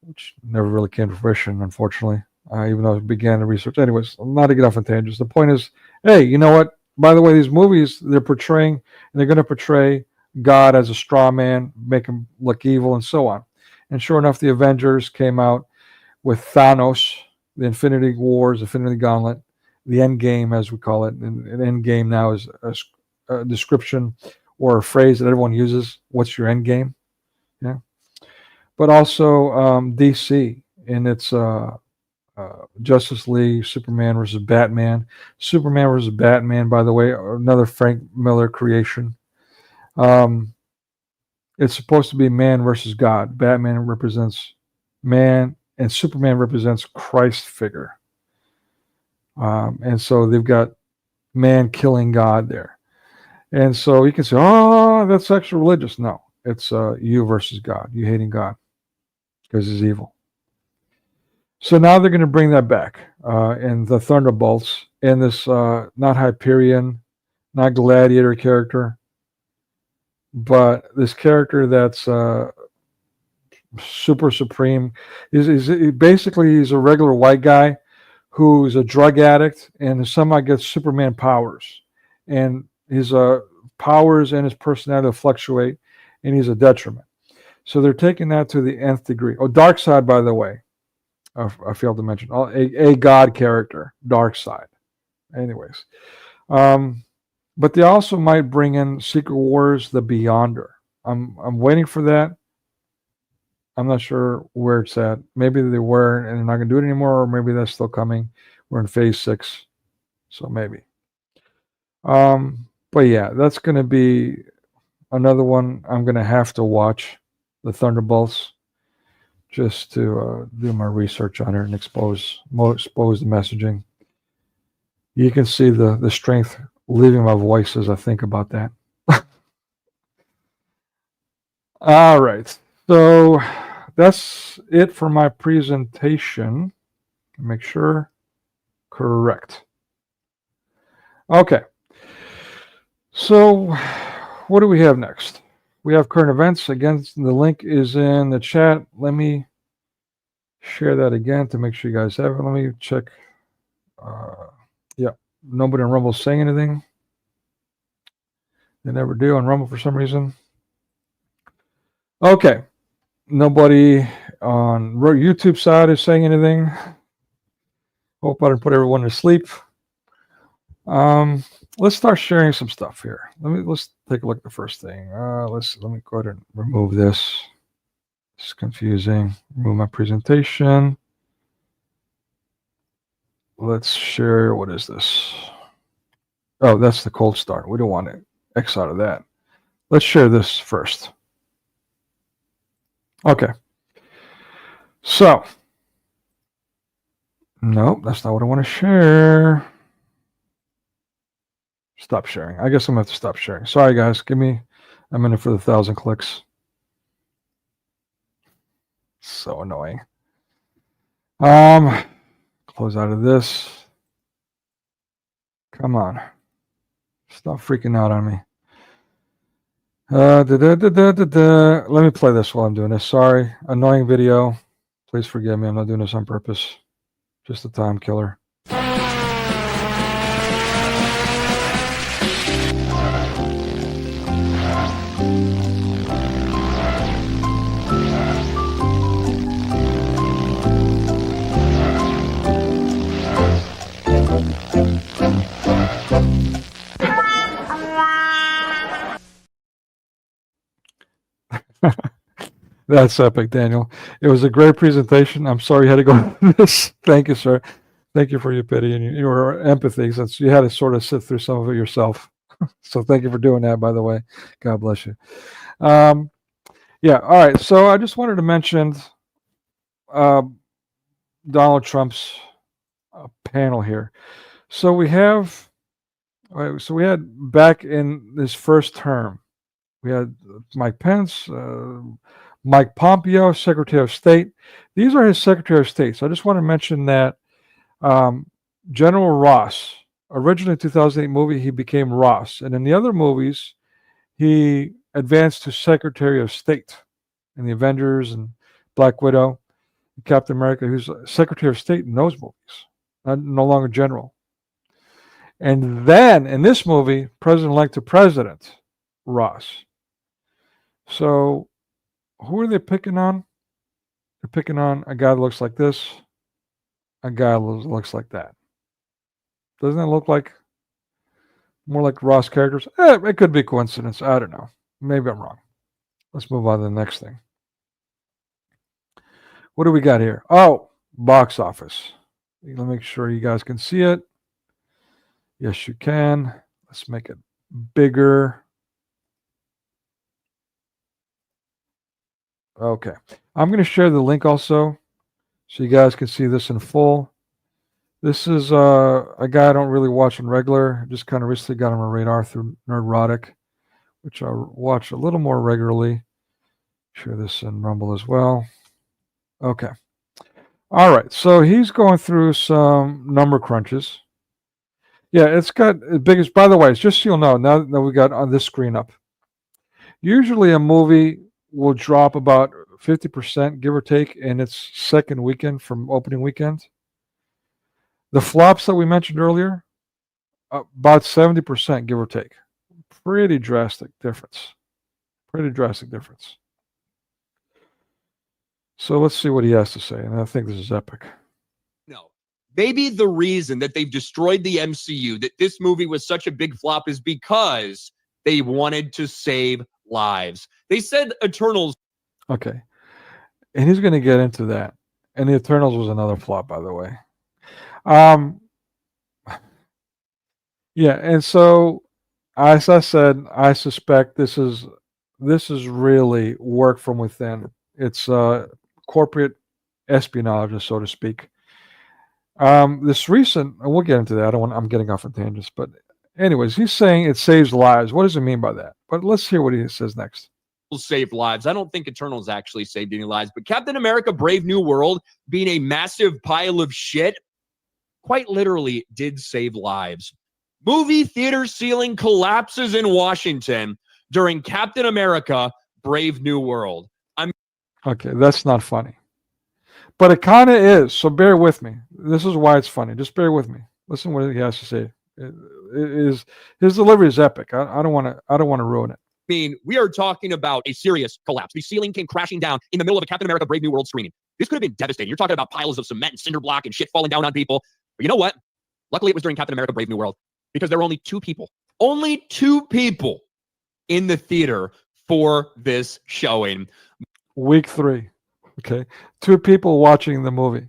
which never really came to fruition, unfortunately, even though I began the research. Anyways, not to get off on tangents. The point is, hey, you know what? By the way, these movies, they're portraying, and they're going to portray God as a straw man, make him look evil, and so on. And sure enough, the Avengers came out with Thanos, the Infinity Wars, Infinity Gauntlet, the End Game, as we call it. And End Game now is a description or a phrase that everyone uses. What's your end game? Yeah. But also DC in its Justice League, Superman versus Batman. Superman versus Batman, by the way, another Frank Miller creation. It's supposed to be man versus God. Batman represents man, and Superman represents Christ figure. And so they've got man killing God there. And so you can say, oh, that's extra religious. No, it's you versus God. You hating God because he's evil. So now they're going to bring that back in the Thunderbolts, in this not Hyperion, not Gladiator character, but this character that's super supreme. He's a regular white guy who's a drug addict and somehow gets Superman powers. And his powers and his personality fluctuate, and he's a detriment. So they're taking that to the nth degree. Oh, Darkseid, by the way. I failed to mention a God character, Darkseid. Anyways, but they also might bring in Secret Wars: The Beyonder. I'm waiting for that. I'm not sure where it's at. Maybe they were and they're not going to do it anymore, or maybe that's still coming. We're in phase 6, so maybe. But yeah, that's going to be another one I'm going to have to watch, the Thunderbolts, just to do my research on it and expose the messaging. You can see the strength leaving my voice as I think about that. All right, so that's it for my presentation. Make sure correct. Okay, so what do we have next? We have current events. Again, the link is in the chat. Let me share that again to make sure you guys have it. Let me check. Yeah, nobody on Rumble saying anything. They never do on Rumble for some reason. Okay, nobody on YouTube side is saying anything. Hope I didn't put everyone to sleep. Let's start sharing some stuff here. Let's take a look at the first thing. Let me go ahead and remove this. It's confusing. Remove my presentation. Let's share. What is this? Oh, that's the cold start. We don't want to X out of that. Let's share this first. Okay. So, nope, that's not what I want to share. Stop sharing. I guess I'm going to have to stop sharing. Sorry, guys. Give me a minute for the 1,000 clicks. So annoying. Close out of this. Come on. Stop freaking out on me. Let me play this while I'm doing this. Sorry. Annoying video. Please forgive me. I'm not doing this on purpose. Just a time killer. That's epic, Daniel. It was a great presentation. I'm sorry you had to go through this. Thank you, sir. Thank you for your pity and your empathy, since you had to sort of sit through some of it yourself. So thank you for doing that, by the way. God bless you. Yeah, all right. So I just wanted to mention Donald Trump's panel here. So we had back in this first term, we had Mike Pence, Mike Pompeo, Secretary of State. These are his Secretary of State. So I just want to mention that General Ross, originally 2008 movie, he became Ross. And in the other movies, he advanced to Secretary of State in the Avengers and Black Widow, and Captain America, who's Secretary of State in those movies, no longer General. And then in this movie, President-elect to President Ross. So who are they picking on? They're picking on a guy that looks like this, a guy that looks like that. Doesn't that look like more like Ross characters? It could be coincidence. I don't know. Maybe I'm wrong. Let's move on to the next thing. What do we got here? Oh, box office. Let me make sure you guys can see it. Yes, you can. Let's make it bigger. Okay. I'm going to share the link also so you guys can see this in full. This is a guy I don't really watch on regular. Just kind of recently got on my radar through Nerdrotic, which I watch a little more regularly. Share this in Rumble as well. Okay. All right. So he's going through some number crunches. Yeah, it's got the biggest, by the way, it's just so you'll know, now that we got on this screen up. Usually a movie will drop about 50%, give or take, in its second weekend from opening weekend. The flops that we mentioned earlier, about 70%, give or take. Pretty drastic difference. Pretty drastic difference. So let's see what he has to say, and I think this is epic. No. Maybe the reason that they've destroyed the MCU, that this movie was such a big flop, is because they wanted to save lives. They said Eternals. Okay. And he's going to get into that. And the Eternals was another flop, by the way. Yeah, and so as I said, I suspect this is really work from within. It's corporate espionage, so to speak. This recent, and we'll get into that. I'm getting off on tangents, but anyways, he's saying it saves lives. What does it mean by that? But let's hear what he says next. Saved lives. I don't think Eternals actually saved any lives, but Captain America Brave New World, being a massive pile of shit, quite literally did save lives. Movie theater ceiling collapses in Washington during Captain America Brave New World. Okay, that's not funny. But it kind of is, so bear with me. This is why it's funny. Just bear with me. Listen what he has to say. His delivery is epic. I don't want to ruin it. I mean, we are talking about a serious collapse. The ceiling came crashing down in the middle of a Captain America Brave New World screening. This could have been devastating. You're talking about piles of cement and cinder block and shit falling down on people. But you know what? Luckily, it was during Captain America Brave New World, because there were only two people in the theater for this showing. Week 3. Okay. 2 people watching the movie.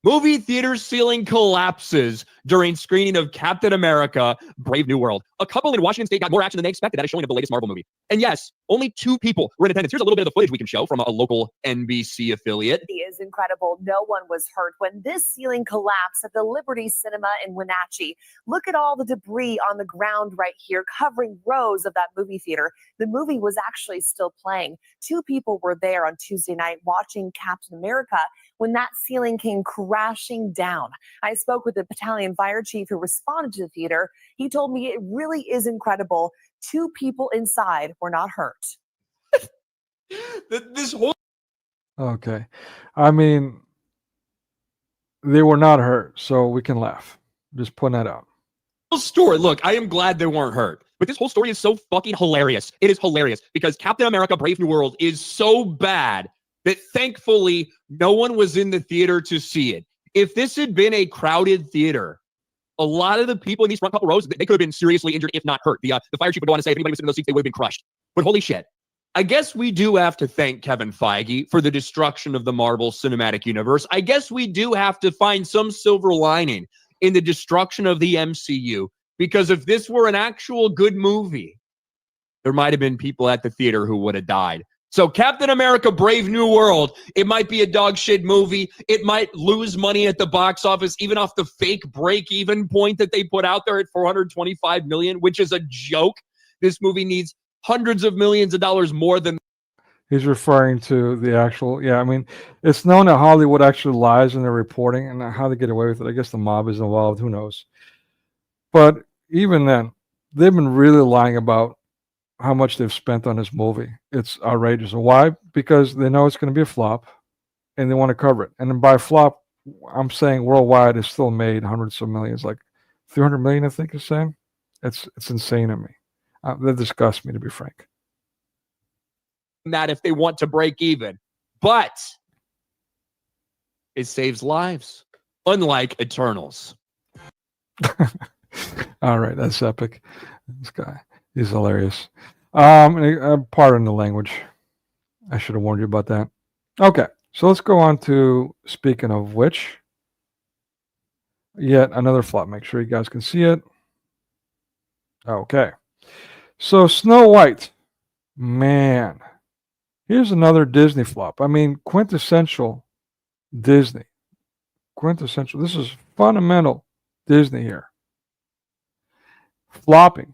Movie theater ceiling collapses during screening of Captain America Brave New World. A couple in Washington State got more action than they expected at a showing of the latest Marvel movie. And yes, only 2 people were in attendance. Here's a little bit of the footage we can show from a local NBC affiliate. It is incredible. No one was hurt when this ceiling collapsed at the Liberty Cinema in Wenatchee. Look at all the debris on the ground right here, covering rows of that movie theater. The movie was actually still playing. 2 people were there on Tuesday night watching Captain America when that ceiling came crashing down. I spoke with the battalion fire chief who responded to the theater. He told me it really is incredible. 2 people inside were not hurt. This whole Okay. I mean, they were not hurt, so we can laugh. Just putting that out. story, look, I am glad they weren't hurt. But this whole story is so fucking hilarious. It is hilarious because Captain America Brave New World is so bad that thankfully no one was in the theater to see it. If this had been a crowded theater, a lot of the people in these front couple rows, they could have been seriously injured, if not hurt. The fire chief would go on to say if anybody was in those seats, they would have been crushed. But holy shit, I guess we do have to thank Kevin Feige for the destruction of the Marvel Cinematic Universe. I guess we do have to find some silver lining in the destruction of the MCU, because if this were an actual good movie, there might have been people at the theater who would have died. So Captain America Brave New World, it might be a dog shit movie. It might lose money at the box office, even off the fake break-even point that they put out there at $425 million, which is a joke. This movie needs hundreds of millions of dollars more than. He's referring to the actual, yeah, I mean, it's known that Hollywood actually lies in their reporting, and how they get away with it. I guess the mob is involved, who knows. But even then, they've been really lying about how much they've spent on this movie. It's outrageous. And why? Because they know it's going to be a flop, and they want to cover it. And then by flop, I'm saying worldwide, it's still made hundreds of millions, like 300 million, I think is saying. It's insane to me. That disgusts me, to be frank. That if they want to break even, but it saves lives, unlike Eternals. All right, that's epic. This guy, he's hilarious. Pardon the language. I should have warned you about that. Okay, so let's go on to, speaking of which, yet another flop. Make sure you guys can see it. Okay, so Snow White, man, here's another Disney flop. I mean, quintessential Disney. Quintessential. This is fundamental Disney here. Flopping.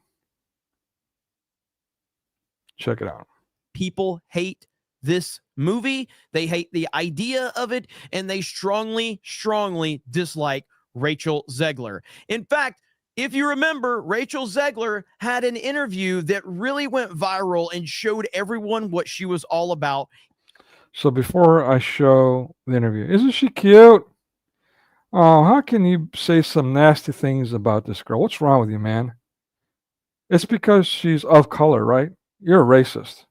Check it out. People hate this movie. They hate the idea of it, and they strongly, strongly dislike Rachel Zegler. In fact, if you remember, Rachel Zegler had an interview that really went viral and showed everyone what she was all about. So before I show the interview, isn't she cute? Oh, how can you say some nasty things about this girl? What's wrong with you, man? It's because she's of color, right? You're a racist.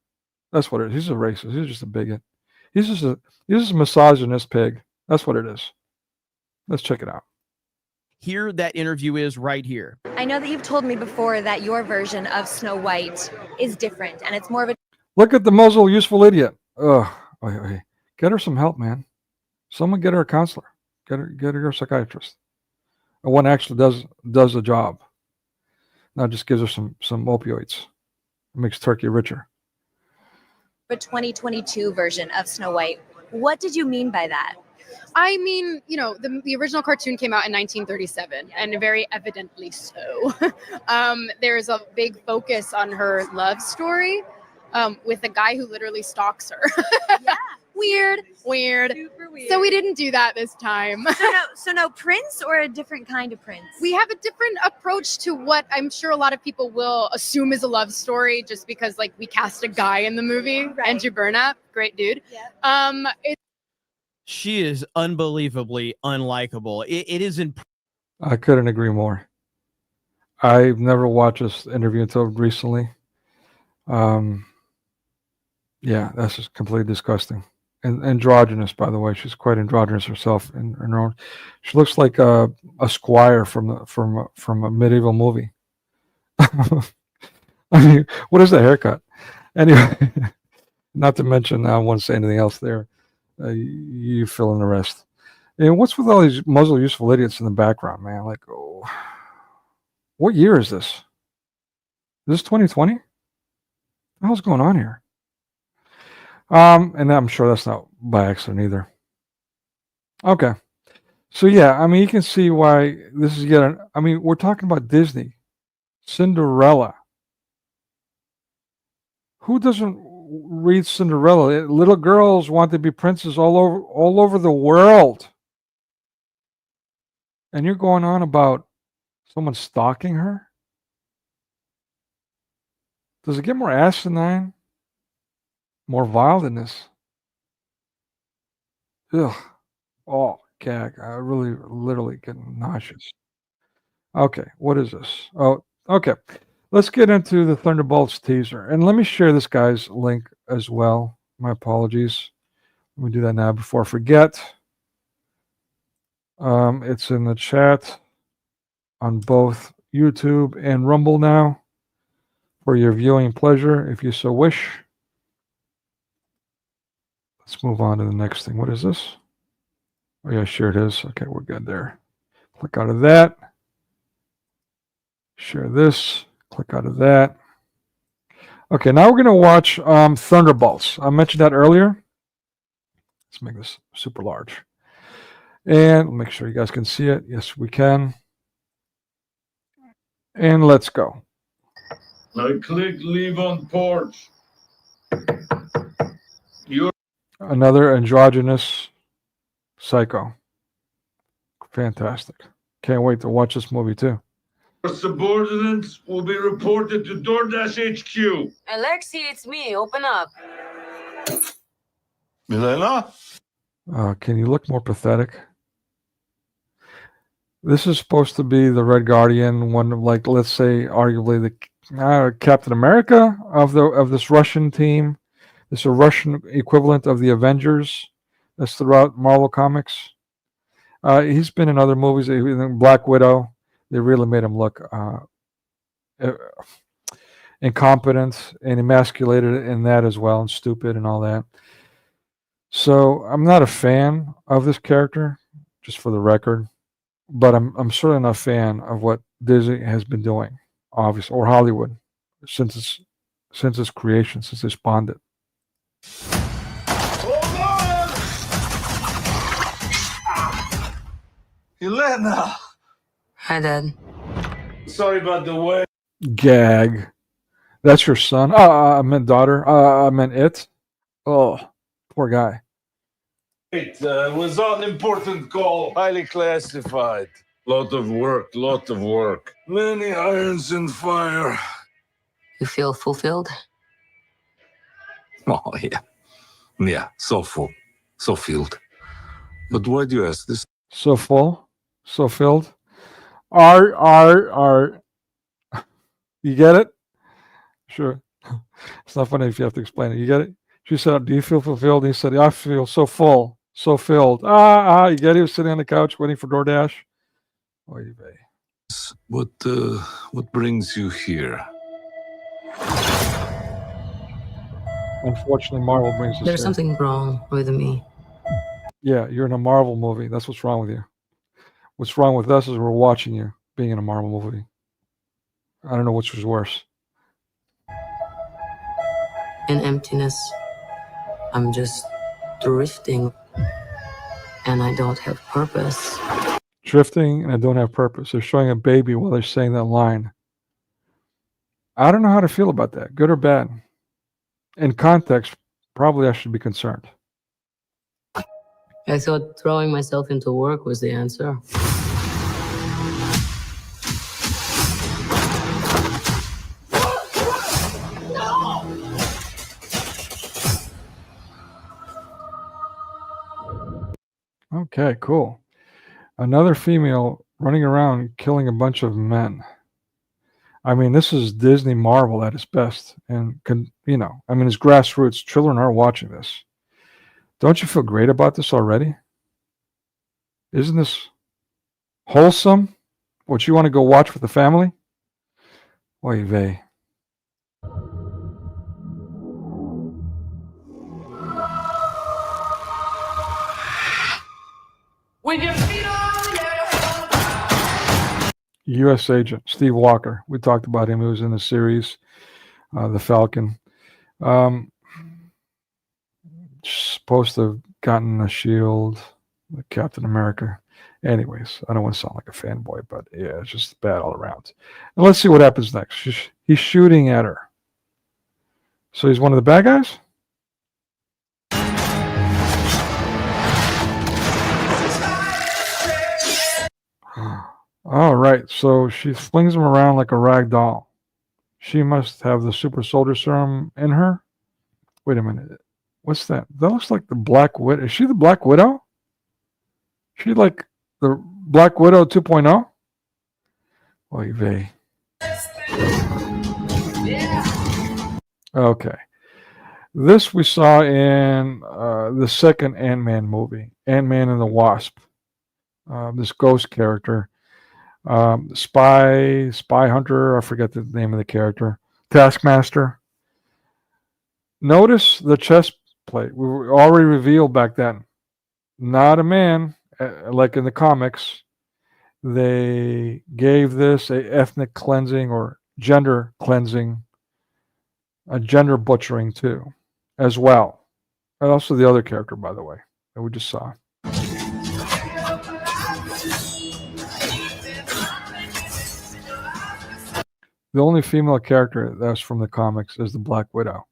That's what it is. He's a racist. He's just a bigot. He's just a misogynist pig. That's what it is. Let's check it out. Here, that interview is right here. I know that you've told me before that your version of Snow White is different, and it's more of a... Look at the muzzle, useful idiot. Ugh. Wait. Get her some help, man. Someone get her a counselor. Get her a psychiatrist. Or one actually does the job. Not just gives her some opioids. It makes turkey richer. The 2022 version of Snow White. What did you mean by that? I mean, you know, the original cartoon came out in 1937, and very evidently so. There's a big focus on her love story with a guy who literally stalks her. Yeah. Weird. Super weird. So we didn't do that this time. So no prince, or a different kind of prince? We have a different approach to what I'm sure a lot of people will assume is a love story, just because, like, we cast a guy in the movie, Right. Andrew Burnap, great dude. Yeah. She is unbelievably unlikable. It is in. I couldn't agree more. I've never watched this interview until recently. Yeah, that's just completely disgusting. And androgynous, by the way. She's quite androgynous herself in her own. She looks like a squire from a medieval movie. I mean, what is that haircut? Anyway, not to mention, I won't say anything else there. You fill in the rest. And what's with all these muzzle useful idiots in the background, man? Like, oh, what year is this? Is this 2020? What the hell's going on here? And I'm sure that's not by accident either. Okay. So yeah, I mean, you can see why this is I mean, we're talking about Disney. Cinderella. Who doesn't read Cinderella? Little girls want to be princes all over the world. And you're going on about someone stalking her? Does it get more asinine? More vile than this? Ugh. Oh, gag. I really, literally getting nauseous. Okay, what is this? Oh, okay. Let's get into the Thunderbolts teaser. And let me share this guy's link as well. My apologies. Let me do that now before I forget. It's in the chat on both YouTube and Rumble now for your viewing pleasure, if you so wish. Let's move on to the next thing. What is this? Oh yeah, sure it is. Okay, we're good there. Click out of that. Share this. Click out of that. Okay, now we're going to watch Thunderbolts. I mentioned that earlier. Let's make this super large. And make sure you guys can see it. Yes, we can. And let's go. I click leave on porch. You're Another androgynous psycho. Fantastic. Can't wait to watch this movie too. subordinates will be reported to DoorDash HQ. Alexi, it's me. Open up. Milena? Can you look more pathetic? This is supposed to be the Red Guardian, one of, like, let's say, arguably the Captain America of this Russian team. It's a Russian equivalent of the Avengers. That's throughout Marvel Comics. He's been in other movies. In Black Widow, they really made him look incompetent and emasculated in that as well, and stupid and all that. So I'm not a fan of this character, just for the record. But I'm certainly not a fan of what Disney has been doing, obviously, or Hollywood, since its creation, since they spawned it. Elena! Hi, Dad. Sorry about the way. Gag. That's your son? I meant daughter. I meant it. Oh, poor guy. It was an important call. Highly classified. Lot of work. Many irons in fire. You feel fulfilled? Oh, yeah. Yeah, so full. So filled. But why do you ask this? So full, so filled. R. You get it? Sure. It's not funny if you have to explain it. You get it? She said, "Do you feel fulfilled?" And he said, "I feel so full, so filled." You get it? He was sitting on the couch waiting for DoorDash. Oy vey. What brings you here? Unfortunately, Marvel brings us There's here. something wrong with me. Yeah, you're in a Marvel movie. That's what's wrong with you. What's wrong with us is we're watching you being in a Marvel movie. I don't know which was worse. In emptiness, I'm just drifting, and I don't have purpose. Drifting and I don't have purpose. They're showing a baby while they're saying that line. I don't know how to feel about that, good or bad. In context, probably I should be concerned. I thought throwing myself into work was the answer. Okay, cool. Another female running around killing a bunch of men. I mean, this is Disney Marvel at its best. And, it's grassroots. Children are watching this. Don't you feel great about this already? Isn't this wholesome? What you want to go watch with the family? Oy vey. U.S. agent Steve Walker. We talked about him. He was in the series, The Falcon. Supposed to have gotten a shield, with Captain America. Anyways, I don't want to sound like a fanboy, but yeah, it's just bad all around. And let's see what happens next. He's shooting at her. So he's one of the bad guys? All right, so she flings him around like a rag doll. She must have the super soldier serum in her. Wait a minute. What's that? That looks like the Black Widow. Is she the Black Widow? She like the Black Widow 2.0? Oy vey. Okay. This we saw in the second Ant-Man movie, Ant-Man and the Wasp. This ghost character. Spy Hunter, I forget the name of the character. Taskmaster. Notice the chest breastplate. We were already revealed back then. Not a man, like in the comics. They gave this a ethnic cleansing or gender cleansing, a gender butchering too, as well. And also the other character, by the way, that we just saw. The only female character that's from the comics is the Black Widow,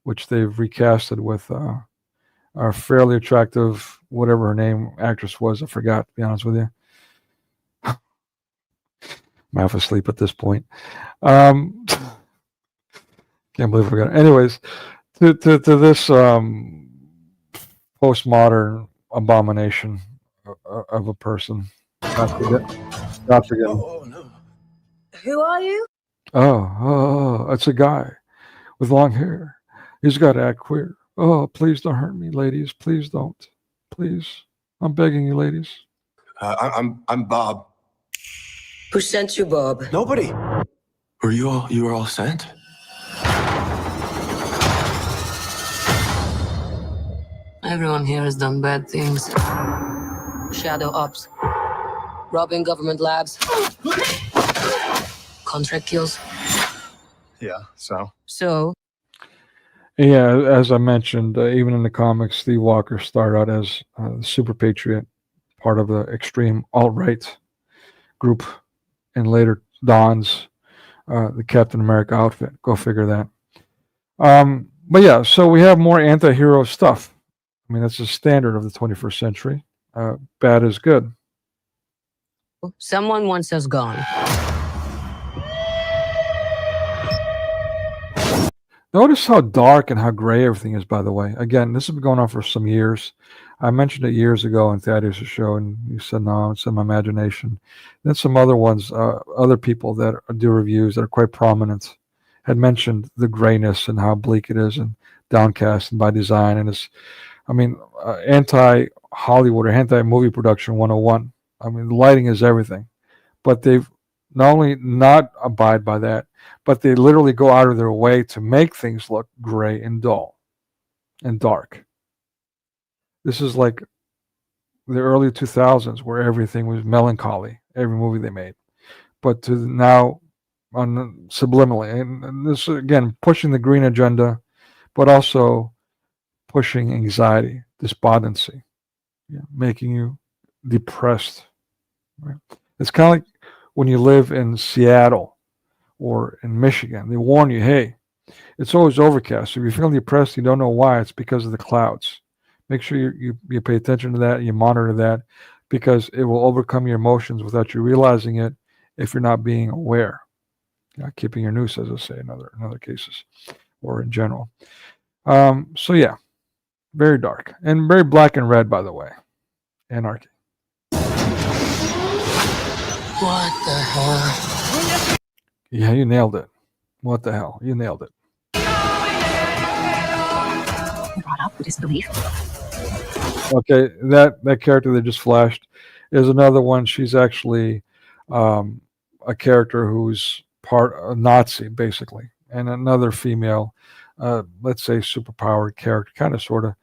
which they've recasted with a fairly attractive, whatever her name actress was. I forgot, to be honest with you. I'm half asleep at this point. Can't believe I forgot. Anyways, to this postmodern abomination of a person. God forget. Oh, no. Who are you? Oh, it's a guy with long hair. He's got to act queer. Oh, please don't hurt me, ladies. Please don't. Please. I'm begging you, ladies. I'm Bob. Who sent you, Bob? Nobody. You were all sent? Everyone here has done bad things. Shadow ops. Robbing government labs. Contract kills. Yeah, so? So? Yeah, as I mentioned, even in the comics, Steve Walker started out as the super patriot, part of the extreme alt-right group, and later dons the Captain America outfit. Go figure that. But yeah, so we have more anti-hero stuff. I mean, that's the standard of the 21st century. Bad is good. Someone wants us gone. Notice how dark and how gray everything is, by the way. Again, this has been going on for some years. I mentioned it years ago in Thaddeus' show, and you said, no, it's in my imagination. Then some other ones, other people that do reviews that are quite prominent, had mentioned the grayness and how bleak it is and downcast and by design. And it's, I mean, anti-Hollywood or anti-movie production 101. I mean, the lighting is everything. But they've not only not abide by that, but they literally go out of their way to make things look gray and dull and dark. This is like the early 2000s where everything was melancholy, every movie they made. But to now, subliminally, and this, again, pushing the green agenda, but also pushing anxiety, despondency, making you depressed. Right? It's kind of like when you live in Seattle or in Michigan. They warn you, hey, it's always overcast. So if you're feeling depressed, you don't know why, it's because of the clouds. Make sure you pay attention to that, you monitor that, because it will overcome your emotions without you realizing it if you're not being aware. Keeping your noose, as I say in other cases, or in general. So yeah, very dark and very black and red, by the way. Anarchy. What the hell? Yeah, you nailed it. What the hell? You nailed it. Brought up with disbelief. Okay, that character that just flashed is another one. She's actually a character who's a Nazi, basically, and another female, let's say, superpowered character, kind of, sort of.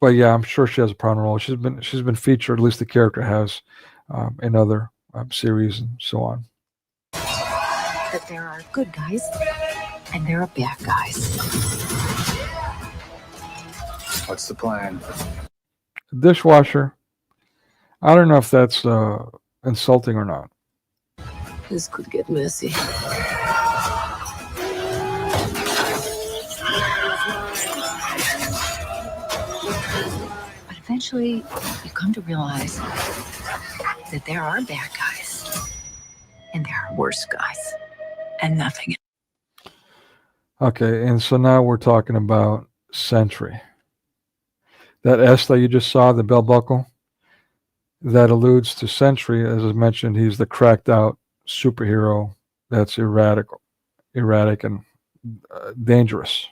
But yeah, I'm sure she has a prominent role. She's been featured, at least the character has, in other series and so on. That there are good guys and there are bad guys. What's the plan? Dishwasher. I don't know if that's insulting or not. This could get messy. But eventually, you come to realize that there are bad guys and there are worse guys and nothing. Okay, and so now we're talking about Sentry. That S that you just saw, the belt buckle, that alludes to Sentry. As I mentioned, he's the cracked out superhero that's erratic and dangerous.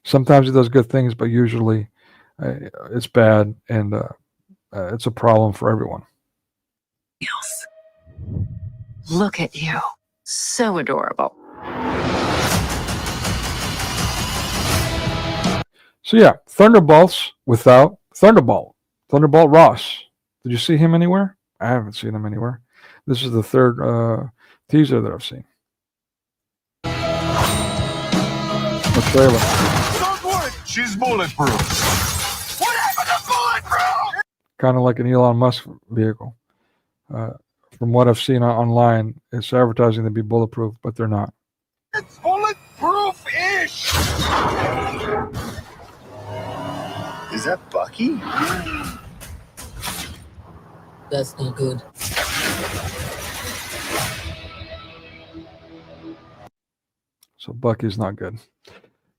Sometimes he does good things, but usually it's bad, and it's a problem for everyone. Else. Look at you. So adorable. So yeah, Thunderbolts without Thunderbolt. Thunderbolt Ross. Did you see him anywhere? I haven't seen him anywhere. This is the third teaser that I've seen. The trailer. Don't worry, she's bulletproof. What happened to bulletproof? Kind of like an Elon Musk vehicle. From what I've seen online, it's advertising to be bulletproof, but they're not. It's bulletproof-ish. Is that Bucky? That's not good. So Bucky's not good.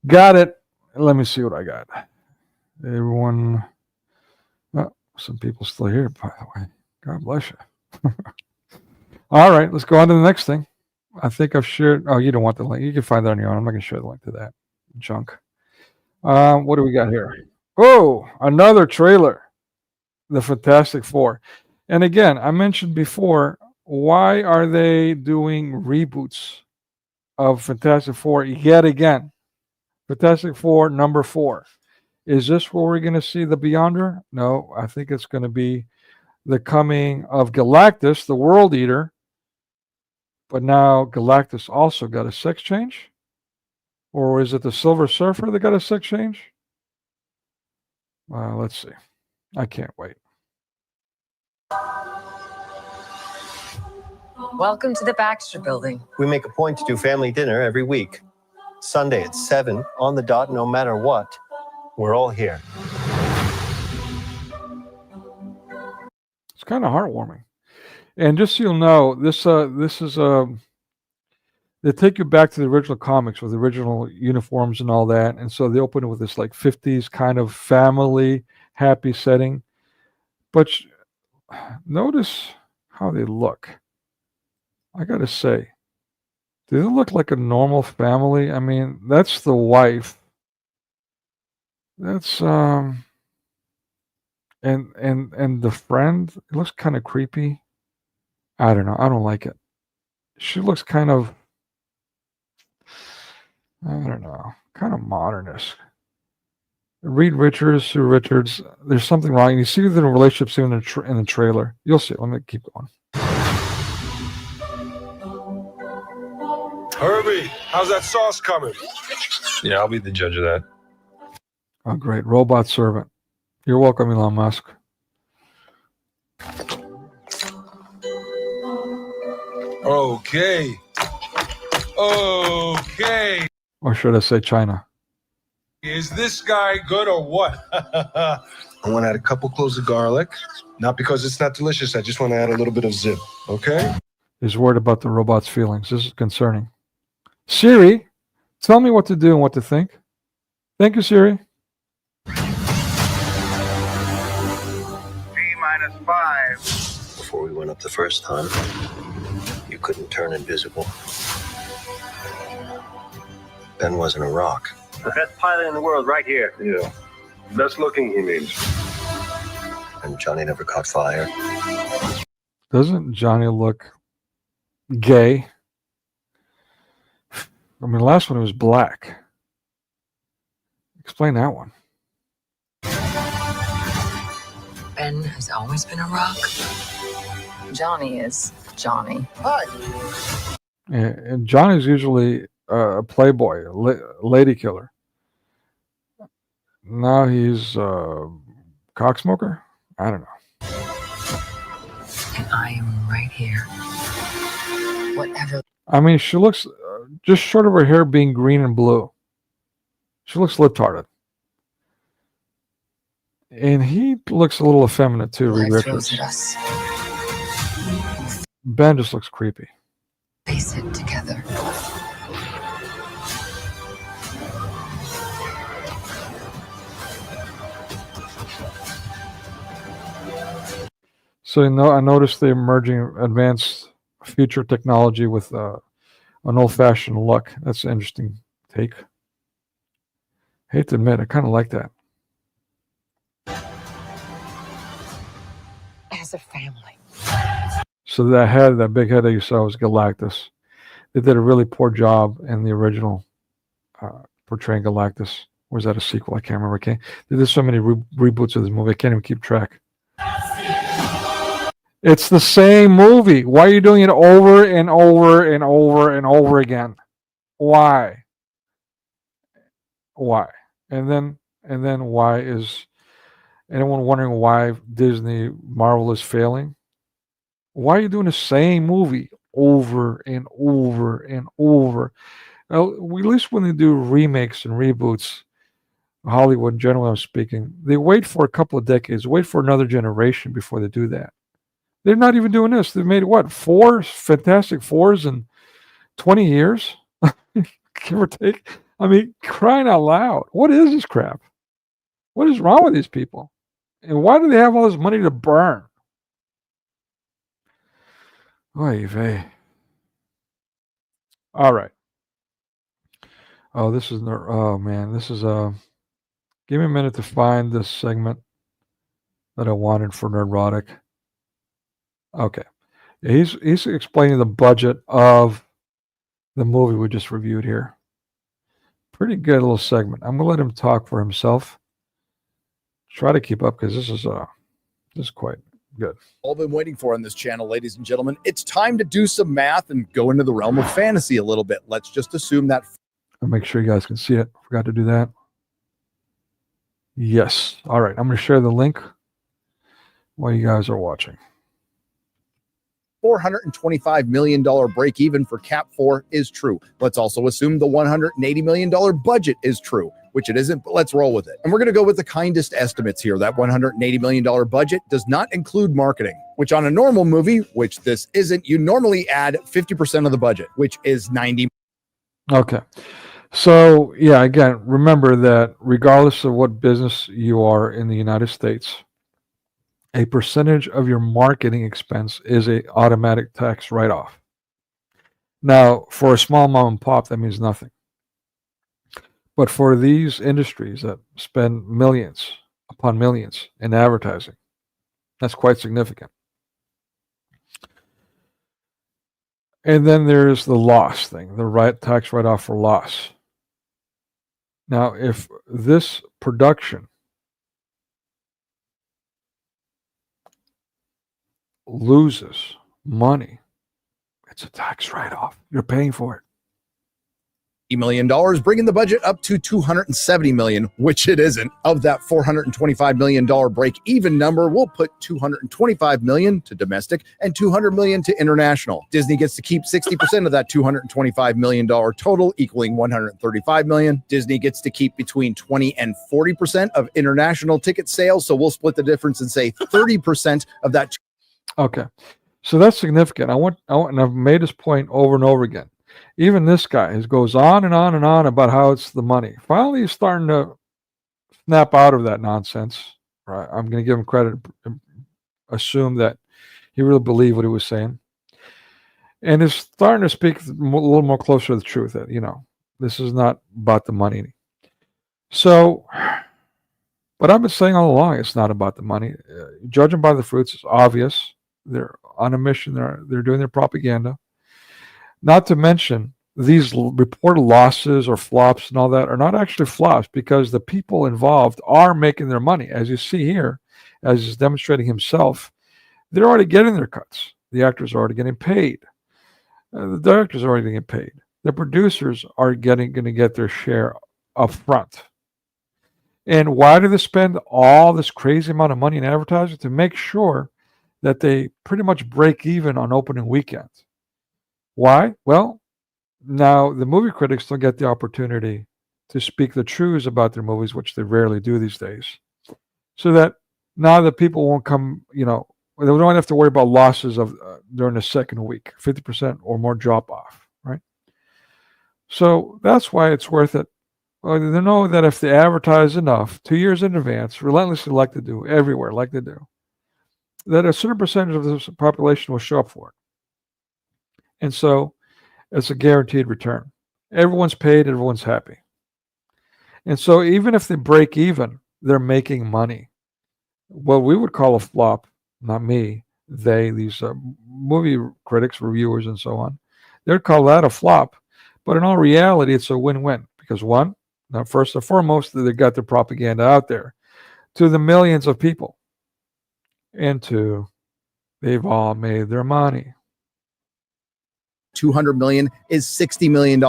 Got it. Let me see what I got. Everyone. Oh, some people still here, by the way. God bless you. All right, let's go on to the next thing. I think I've shared. Oh, you don't want the link. You can find that on your own. I'm not going to share the link to that junk. What do we got here? Oh, another trailer. The Fantastic Four. And again, I mentioned before, why are they doing reboots of Fantastic Four yet again? Fantastic Four number 4. Is this where we're going to see the Beyonder? No, I think it's going to be the coming of Galactus, the World Eater. But now Galactus also got a sex change? Or is it the Silver Surfer that got a sex change? Let's see. I can't wait. Welcome to the Baxter Building. We make a point to do family dinner every week. Sunday at 7 on the dot, no matter what. We're all here. It's kind of heartwarming. And just so you'll know, this is they take you back to the original comics with the original uniforms and all that. And so they open it with this like 50s kind of family happy setting. But notice how they look. I gotta say, do they look like a normal family? I mean, that's the wife. That's and the friend. It looks kind of creepy. I don't know. I don't like it. She looks kind of, I don't know, kind of modernist. Reed Richards, Sue Richards. There's something wrong. You see the relationship scene in the trailer. You'll see. Let me keep going. Herbie, how's that sauce coming? Yeah, I'll be the judge of that. Oh, great. Robot servant. You're welcome, Elon Musk. Okay. Okay. Or should I say China? Is this guy good or what? I want to add a couple cloves of garlic. Not because it's not delicious. I just want to add a little bit of zip. Okay? He's worried about the robot's feelings. This is concerning. Siri, tell me what to do and what to think. Thank you, Siri. T-5. Before we went up the first time, you couldn't turn invisible. Ben wasn't a rock. The best pilot in the world right here. Yeah. Best looking, he means. And Johnny never caught fire. Doesn't Johnny look gay? I mean, the last one was black. Explain that one. Ben has always been a rock. Johnny is Johnny. Hi. And Johnny's usually a playboy, a lady killer. Now he's a cocksmoker? I don't know. And I am right here. Whatever. I mean, she looks just short of her hair being green and blue. She looks retarded. And he looks a little effeminate too, Reed Richards. Ben just looks creepy. Face it together. So I noticed the emerging advanced future technology with an old-fashioned look. That's an interesting take. Hate to admit, I kind of like that. As a family. So that big head that you saw was Galactus. They did a really poor job in the original portraying Galactus Or is that a sequel? I can't remember. Okay, there's so many reboots of this movie. I can't even keep track. It's the same movie. Why are you doing it over and over and over and over again? Why? Why? And then why is anyone wondering why Disney Marvel is failing? Why are you doing the same movie over and over and over? Now, at least when they do remakes and reboots, Hollywood, generally I'm speaking, they wait for a couple of decades, wait for another generation before they do that. They're not even doing this. They've made what, 4 Fantastic Fours in 20 years, give or take. I mean, crying out loud! What is this crap? What is wrong with these people? And why do they have all this money to burn? Oy vey. All right. Oh, this is oh man, this is give me a minute to find this segment that I wanted for Nerdrotic. Okay. He's explaining the budget of the movie we just reviewed here. Pretty good little segment. I'm gonna let him talk for himself. Try to keep up because this is quite good. All been waiting for on this channel, ladies and gentlemen. It's time to do some math and go into the realm of fantasy a little bit. Let's just assume that. I'll make sure you guys can see it. Forgot to do that. Yes. All right. I'm going to share the link while you guys are watching. $425 million break even for Cap 4 is true. Let's also assume the $180 million budget is true, which it isn't, but let's roll with it. And we're going to go with the kindest estimates here. That $180 million budget does not include marketing, which on a normal movie, which this isn't, you normally add 50% of the budget, which is $90. Okay. So, yeah, again, remember that regardless of what business you are in the United States, a percentage of your marketing expense is a automatic tax write-off. Now, for a small mom and pop, that means nothing. But for these industries that spend millions upon millions in advertising, that's quite significant. And then there's the loss thing, the tax write-off for loss. Now, if this production loses money, it's a tax write-off. You're paying for it. $80 million, bringing the budget up to $270 million, which it isn't. Of that $425 million break-even number, we'll put $225 million to domestic and $200 million to international. Disney gets to keep 60% of that $225 million total, equaling $135 million. Disney gets to keep between 20 and 40% of international ticket sales, so we'll split the difference and say 30% of that. Okay, so that's significant. And I've made this point over and over again. Even this guy goes on and on and on about how it's the money. Finally, he's starting to snap out of that nonsense. Right? I'm going to give him credit, assume that he really believed what he was saying, and is starting to speak a little more closer to the truth. That this is not about the money. So, but I've been saying all along, it's not about the money. Judging by the fruits, it's obvious. They're on a mission. They're doing their propaganda. Not to mention, these reported losses or flops and all that are not actually flops because the people involved are making their money. As you see here, as he's demonstrating himself, they're already getting their cuts. The actors are already getting paid. The directors are already getting paid. The producers are going to get their share up front. And why do they spend all this crazy amount of money in advertising? To make sure that they pretty much break even on opening weekend. Why? Well, now the movie critics don't get the opportunity to speak the truths about their movies, which they rarely do these days. So that now the people won't come, they don't have to worry about losses of during the second week, 50% or more drop off, right? So that's why it's worth it. Well, they know that if they advertise enough, 2 years in advance, relentlessly like they do, everywhere like they do, that a certain percentage of the population will show up for it. And so it's a guaranteed return. Everyone's paid, everyone's happy. And so even if they break even, they're making money. What we would call a flop, not me, these movie critics, reviewers, and so on, they'd call that a flop. But in all reality, it's a win-win because one, Now, first and foremost, they got the propaganda out there to the millions of people. And two, they've all made their money. 200 million is $60 million.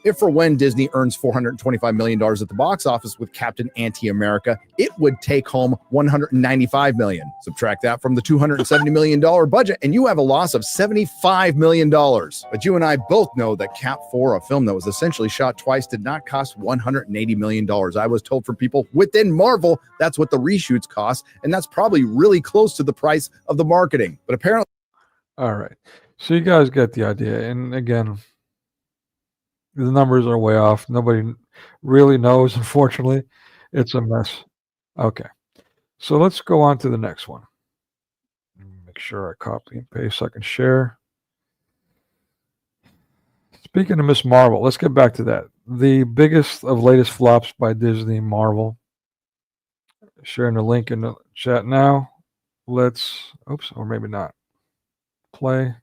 If for when Disney earns $425 million at the box office with Captain Anti-America, it would take home $195 million. Subtract that from the $270 million budget, and you have a loss of $75 million. But you and I both know that Cap 4, a film that was essentially shot twice, did not cost $180 million. I was told from people within Marvel, that's what the reshoots cost, and that's probably really close to the price of the marketing. But apparently... All right. So you guys get the idea. And again, the numbers are way off. Nobody really knows, unfortunately. It's a mess. Okay. So let's go on to the next one. Make sure I copy and paste so I can share. Speaking of Miss Marvel, let's get back to that. The biggest of latest flops by Disney Marvel. Sharing the link in the chat now. Let's, oops, or maybe not. Play.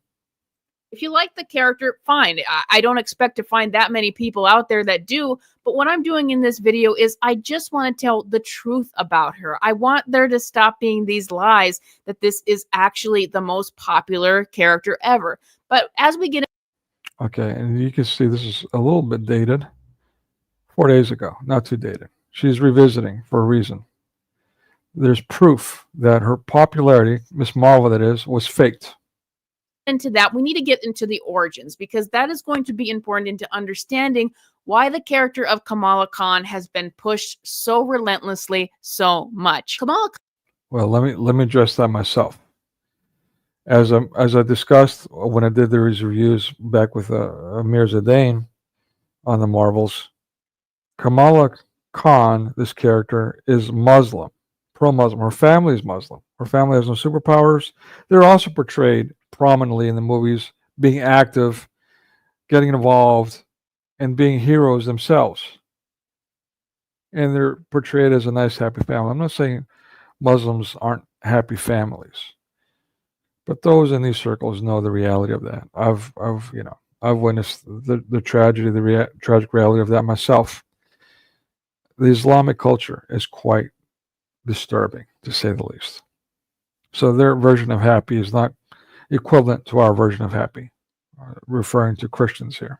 If you like the character, fine. I don't expect to find that many people out there that do, but what I'm doing in this video is I just want to tell the truth about her. I want there to stop being these lies that this is actually the most popular character ever. But as we get... Okay, and you can see this is a little bit dated. 4 days ago, not too dated. She's revisiting for a reason. There's proof that her popularity, Miss Marvel that is, was faked. Into that, we need to get into the origins, because that is going to be important into understanding why the character of Kamala Khan has been pushed so relentlessly so much. Well, let me address that myself. As I discussed when I did these reviews back with Amir Zadain on the Marvels, Kamala Khan, this character, is Muslim, pro-Muslim. Her family is Muslim. Her family has no superpowers. They're also portrayed prominently in the movies, being active, getting involved, and being heroes themselves. And they're portrayed as a nice, happy family. I'm not saying Muslims aren't happy families, but those in these circles know the reality of that. I've witnessed the tragedy, tragic reality of that myself. The Islamic culture is quite disturbing, to say the least. So their version of happy is not equivalent to our version of happy, referring to Christians here.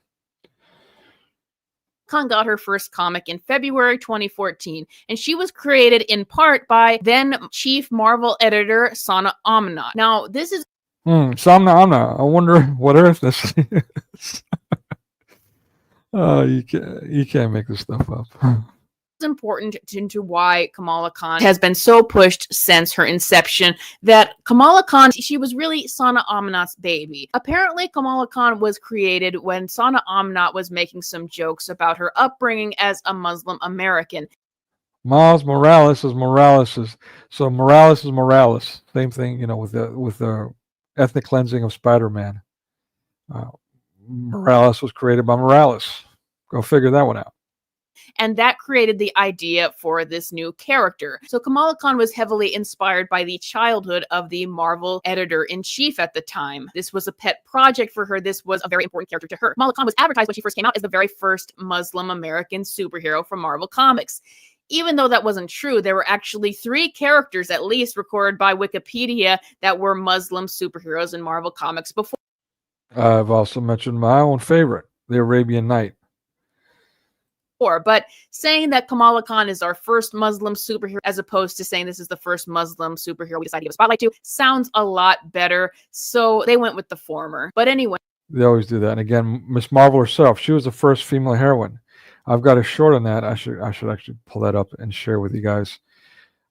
Khan got her first comic in February 2014, and she was created in part by then chief Marvel editor Sana Amanat. Now, this is... Sana Amna. I wonder what her ethnicity is. You can't make this stuff up. important into why Kamala Khan has been so pushed since her inception, that Kamala Khan, she was really Sana Amanat's baby. Apparently, Kamala Khan was created when Sana Amanat was making some jokes about her upbringing as a Muslim American. Miles Morales is Morales. So Morales is Morales. Same thing, with the ethnic cleansing of Spider-Man. Morales was created by Morales. Go figure that one out. And that created the idea for this new character. So Kamala Khan was heavily inspired by the childhood of the Marvel editor-in-chief at the time. This was a pet project for her. This was a very important character to her. Kamala Khan was advertised when she first came out as the very first Muslim American superhero from Marvel Comics. Even though that wasn't true, there were actually 3 characters, at least recorded by Wikipedia, that were Muslim superheroes in Marvel Comics before. I've also mentioned my own favorite, the Arabian Night. But saying that Kamala Khan is our first Muslim superhero, as opposed to saying this is the first Muslim superhero we decided to give a spotlight to, sounds a lot better. So they went with the former. But anyway. They always do that. And again, Miss Marvel herself, she was the first female heroine. I've got a short on that. I should actually pull that up and share with you guys.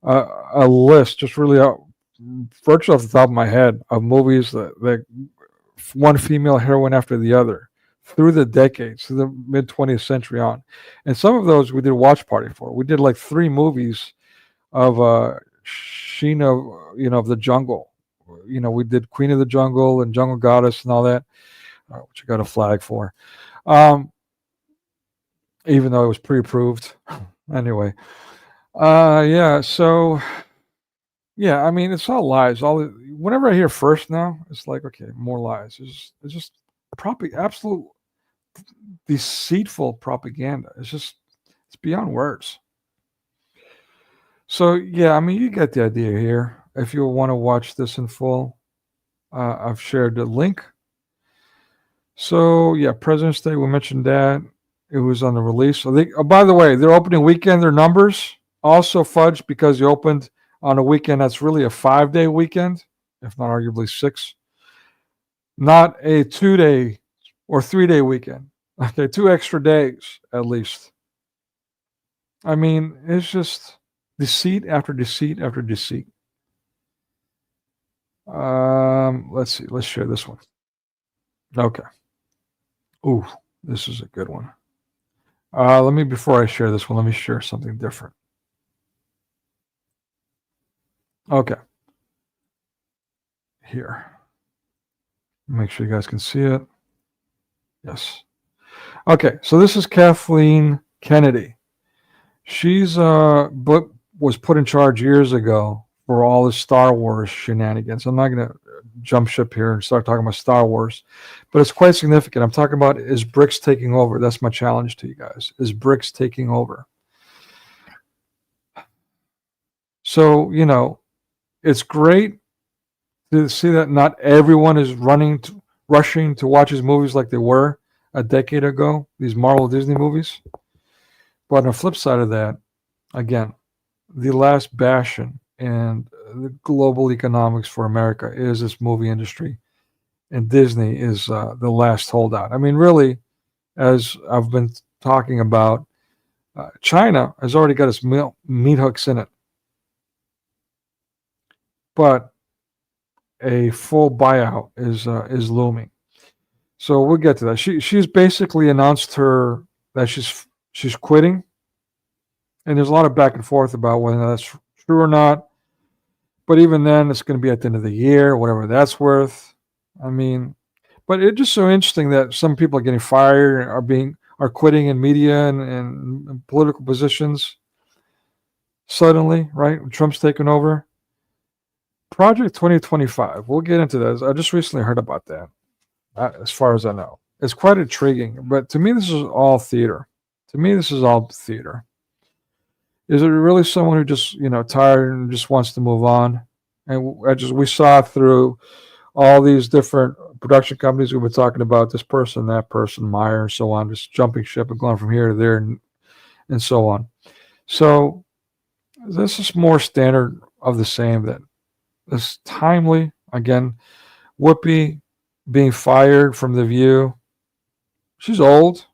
A list, just really virtually off the top of my head, of movies that one female heroine after the other, through the decades, to the mid-20th century on. And some of those we did a watch party for. We did like 3 movies of Sheena, of the Jungle. We did Queen of the Jungle and Jungle Goddess and all that, which I got a flag for. Even though it was pre-approved. Anyway. So, yeah, I mean, it's all lies. Whenever I hear first now, it's like, okay, more lies. It's just absolute deceitful propaganda. It's just It's beyond words. So yeah, I mean, you get the idea here. If you want to watch this in full, I've shared the link. So yeah, President's Day, we mentioned that. It was on the release. So they, oh, by the way, their opening weekend, their numbers also fudged because they opened on a weekend that's really a 5-day weekend, if not arguably 6. Not a 2-day or 3-day weekend. Okay, 2 extra days at least. I mean, it's just deceit after deceit after deceit. Let's see. Let's share this one. Okay. Ooh, this is a good one. Before I share this one, let me share something different. Okay. Here. Make sure you guys can see it. Yes. Okay, so this is Kathleen Kennedy. She's was put in charge years ago for all the Star Wars shenanigans. I'm not going to jump ship here and start talking about Star Wars, but it's quite significant. I'm talking about, is BRICS taking over? That's my challenge to you guys. Is BRICS taking over? So, you know, it's great to see that not everyone is rushing to watch these movies like they were a decade ago, these Marvel Disney movies. But on the flip side of that, again, the last bastion and the global economics for America is this movie industry. And Disney is the last holdout. I mean, really, as I've been talking about, China has already got its meat hooks in it. But a full buyout is looming. So we'll get to that. She's basically announced that she's quitting. And there's a lot of back and forth about whether that's true or not. But even then, it's going to be at the end of the year, whatever that's worth. I mean, but it's just so interesting that some people are getting fired, are quitting in media and political positions suddenly, right? Trump's taken over. Project 2025. We'll get into that. I just recently heard about that, as far as I know. It's quite intriguing. But to me, this is all theater. Is it really someone who just, tired and just wants to move on? And we saw through all these different production companies we've been talking about, this person, that person, Meyer, and so on, just jumping ship and going from here to there and so on. So this is more standard of the same. That is timely. Again, Whoopi being fired from The View. She's old.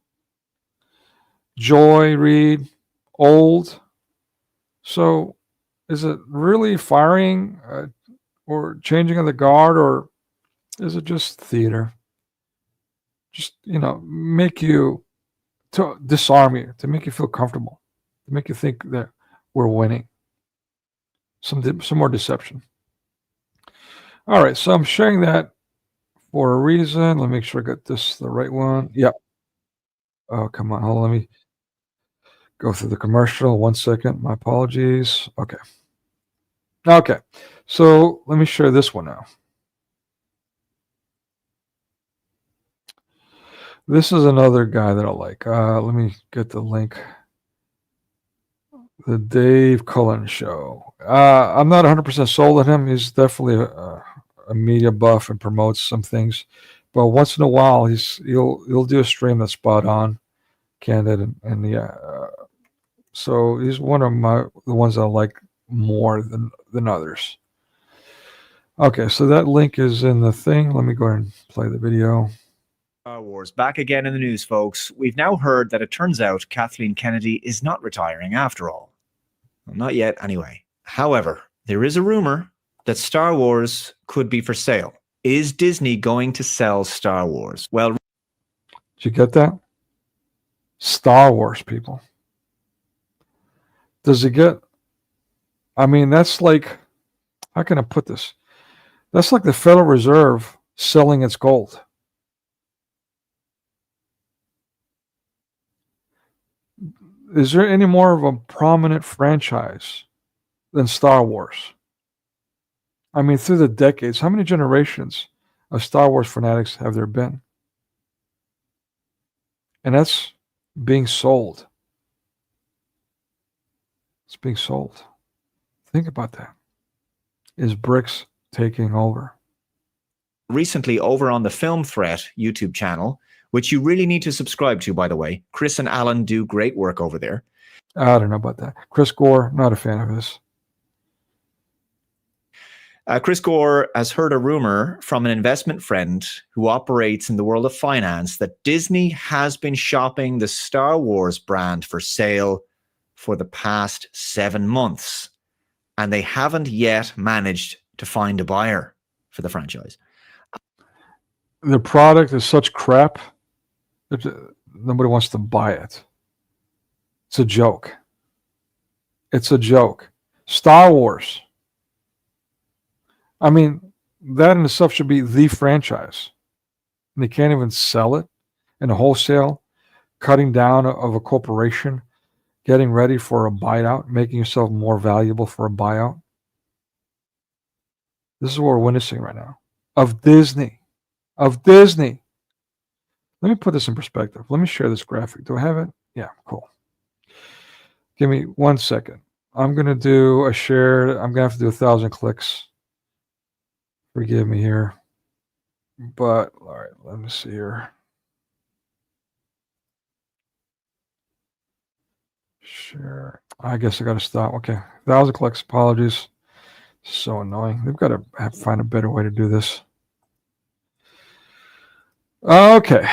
Joy Reid, old. So is it really firing or changing of the guard, or is it just theater? Just, make you, to disarm you, to make you feel comfortable, to make you think that we're winning. Some more deception. All right, so I'm sharing that for a reason. Let me make sure I got this the right one. Yep. Oh, come on. Hold on. Let me go through the commercial. 1 second. My apologies. Okay. Okay. So let me share this one now. This is another guy that I like. Let me get the link. The Dave Cullen Show. I'm not 100% sold on him. He's definitely a media buff and promotes some things, but once in a while he'll do a stream that's spot on, candid, and yeah. So he's one of the ones I like more than others. Okay, so that link is in the thing. Let me go ahead and play the video. Star Wars back again in the news, folks. We've now heard that it turns out Kathleen Kennedy is not retiring after all. Well, not yet, anyway. However, there is a rumor that Star Wars could be for sale. Is Disney going to sell Star Wars? Well, did you get that? Star Wars, people. Does it get? I mean, that's like, how can I put this? That's like the Federal Reserve selling its gold. Is there any more of a prominent franchise than Star Wars? I mean, through the decades, how many generations of Star Wars fanatics have there been? And that's being sold. It's being sold. Think about that. Is BRICS taking over? Recently, over on the Film Threat YouTube channel, which you really need to subscribe to, by the way. Chris and Alan do great work over there. I don't know about that. Chris Gore, not a fan of his. Chris Gore has heard a rumor from an investment friend who operates in the world of finance that Disney has been shopping the Star Wars brand for sale for the past 7 months, and they haven't yet managed to find a buyer for the franchise. The product is such crap that nobody wants to buy it. It's a joke. It's a joke. Star Wars. I mean, that in itself should be the franchise. And they can't even sell it in a wholesale, cutting down of a corporation, getting ready for a buyout, making yourself more valuable for a buyout. This is what we're witnessing right now. Of Disney. Of Disney. Let me put this in perspective. Let me share this graphic. Do I have it? Yeah, cool. Give me 1 second. I'm going to do a share. I'm going to have to do 1,000 clicks. Forgive me here. But, all right, let me see here. Share. I guess I got to stop. Okay, 1,000 clicks. Apologies. So annoying. They've got to find a better way to do this. Okay.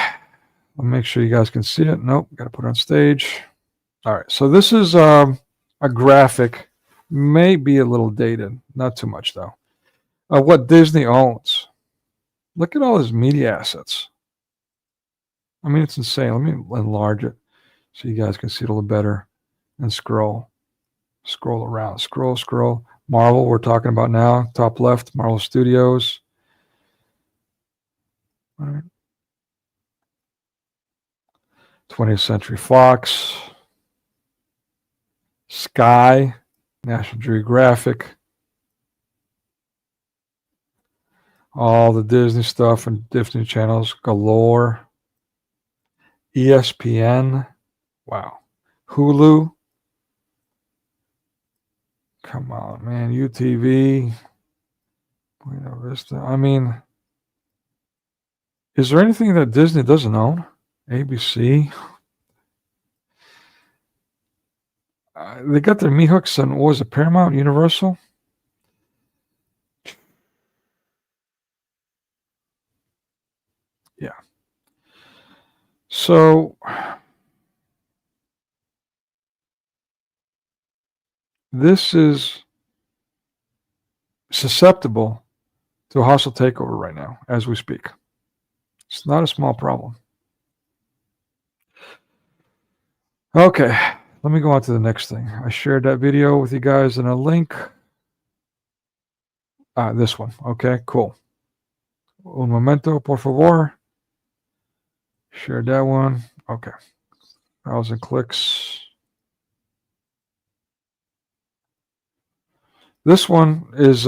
I'll make sure you guys can see it. Nope, got to put it on stage. All right, so this is a graphic. May be a little dated. Not too much, though. Of what Disney owns. Look at all his media assets. I mean, it's insane. Let me enlarge it so you guys can see it a little better. And scroll. Scroll around. Scroll, scroll. Marvel, we're talking about now. Top left, Marvel Studios. All right. 20th Century Fox. Sky. National Geographic. All the Disney stuff and Disney channels galore. ESPN. Wow. Hulu. Come on, man. UTV. Buena Vista. I mean, is there anything that Disney doesn't own? ABC. They got their meat hooks on, what was it, Paramount, Universal? Yeah. So this is susceptible to a hostile takeover right now as we speak. It's not a small problem. Okay, let me go on to the next thing. I shared that video with you guys in a link. This one. Okay, cool. Un momento, por favor. Shared that one. Okay. 1,000 clicks. This one is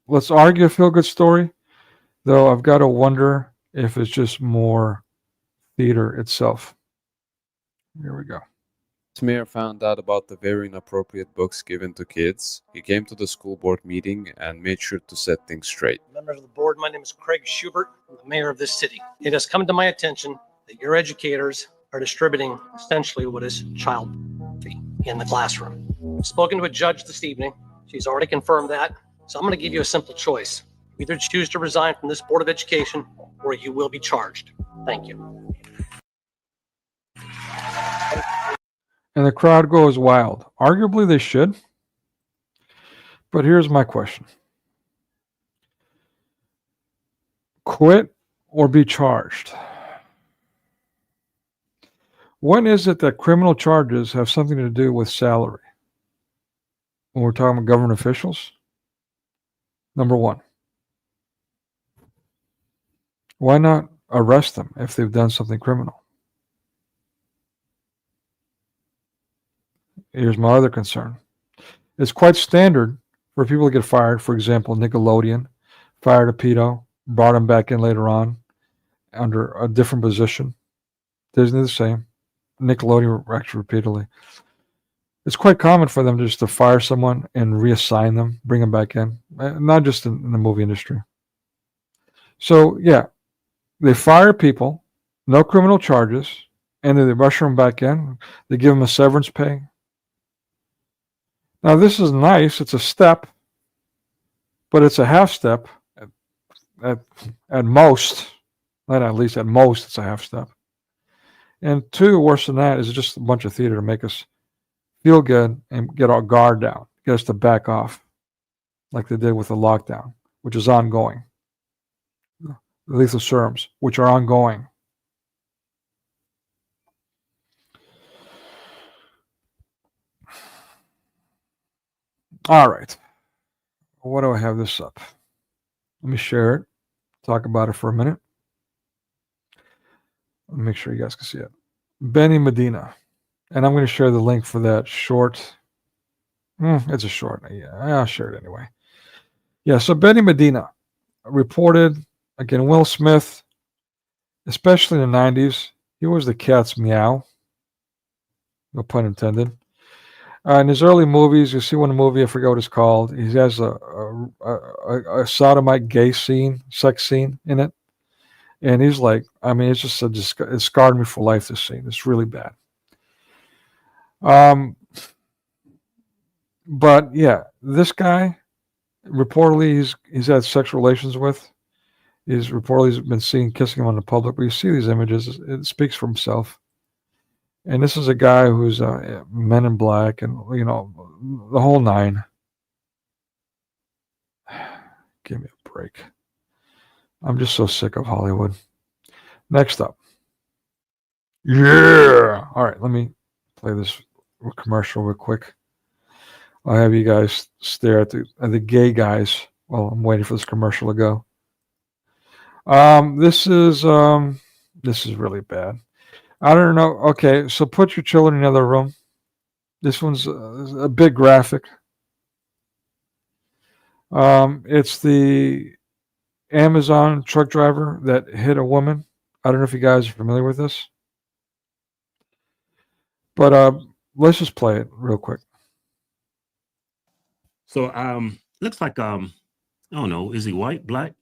let's argue a feel-good story, though I've got to wonder if it's just more theater itself. Here we go. Mayor found out about the very inappropriate books given to kids. He came to the school board meeting and made sure to set things straight. Members of the board, my name is Craig Schubert. I'm the mayor of this city. It has come to my attention that your educators are distributing essentially what is child pornography in the classroom. I've spoken to a judge this evening. She's already confirmed that. So I'm going to give you a simple choice. Either choose to resign from this Board of Education or you will be charged. Thank you. And the crowd goes wild. Arguably they should. But here's my question. Quit or be charged? When is it that criminal charges have something to do with salary? When we're talking about government officials? Number one. Why not arrest them if they've done something criminal? Here's my other concern. It's quite standard for people to get fired. For example, Nickelodeon fired a pedo, brought him back in later on under a different position. Disney the same. Nickelodeon actually repeatedly. It's quite common for them just to fire someone and reassign them, bring them back in, not just in the movie industry. So, yeah, they fire people, no criminal charges, and then they rush them back in. They give them a severance pay. Now, this is nice. It's a step, but it's a half step at most. Not at least, at most, it's a half step. And two, worse than that, is just a bunch of theater to make us feel good and get our guard down, get us to back off, like they did with the lockdown, which is ongoing. The lethal serums, which are ongoing. All right. What do I have this up? Let me share it. Talk about it for a minute. Let me make sure you guys can see it. Benny Medina. And I'm going to share the link for that short. It's a short. Yeah, I'll share it anyway. Yeah, so Benny Medina reported, again, Will Smith, especially in the 90s, he was the cat's meow. No pun intended. In his early movies, you see one movie, I forget what it's called. He has a sodomite gay scene, sex scene in it. And he's like, I mean, it's just it scarred me for life, this scene. It's really bad. But yeah, this guy, reportedly he's had sexual relations with. He's reportedly been seen kissing him on the public. But you see these images, it speaks for himself. And this is a guy who's Men in Black and, you know, the whole nine. Give me a break. I'm just so sick of Hollywood. Next up. Yeah. All right, let me play this commercial real quick. I'll have you guys stare at the gay guys while I'm waiting for this commercial to go. This is really bad. I don't know. Okay, so put your children in another room. This one's a big graphic. It's the Amazon truck driver that hit a woman. I don't know if you guys are familiar with this. But let's just play it real quick. So looks like I don't know, is he white, black?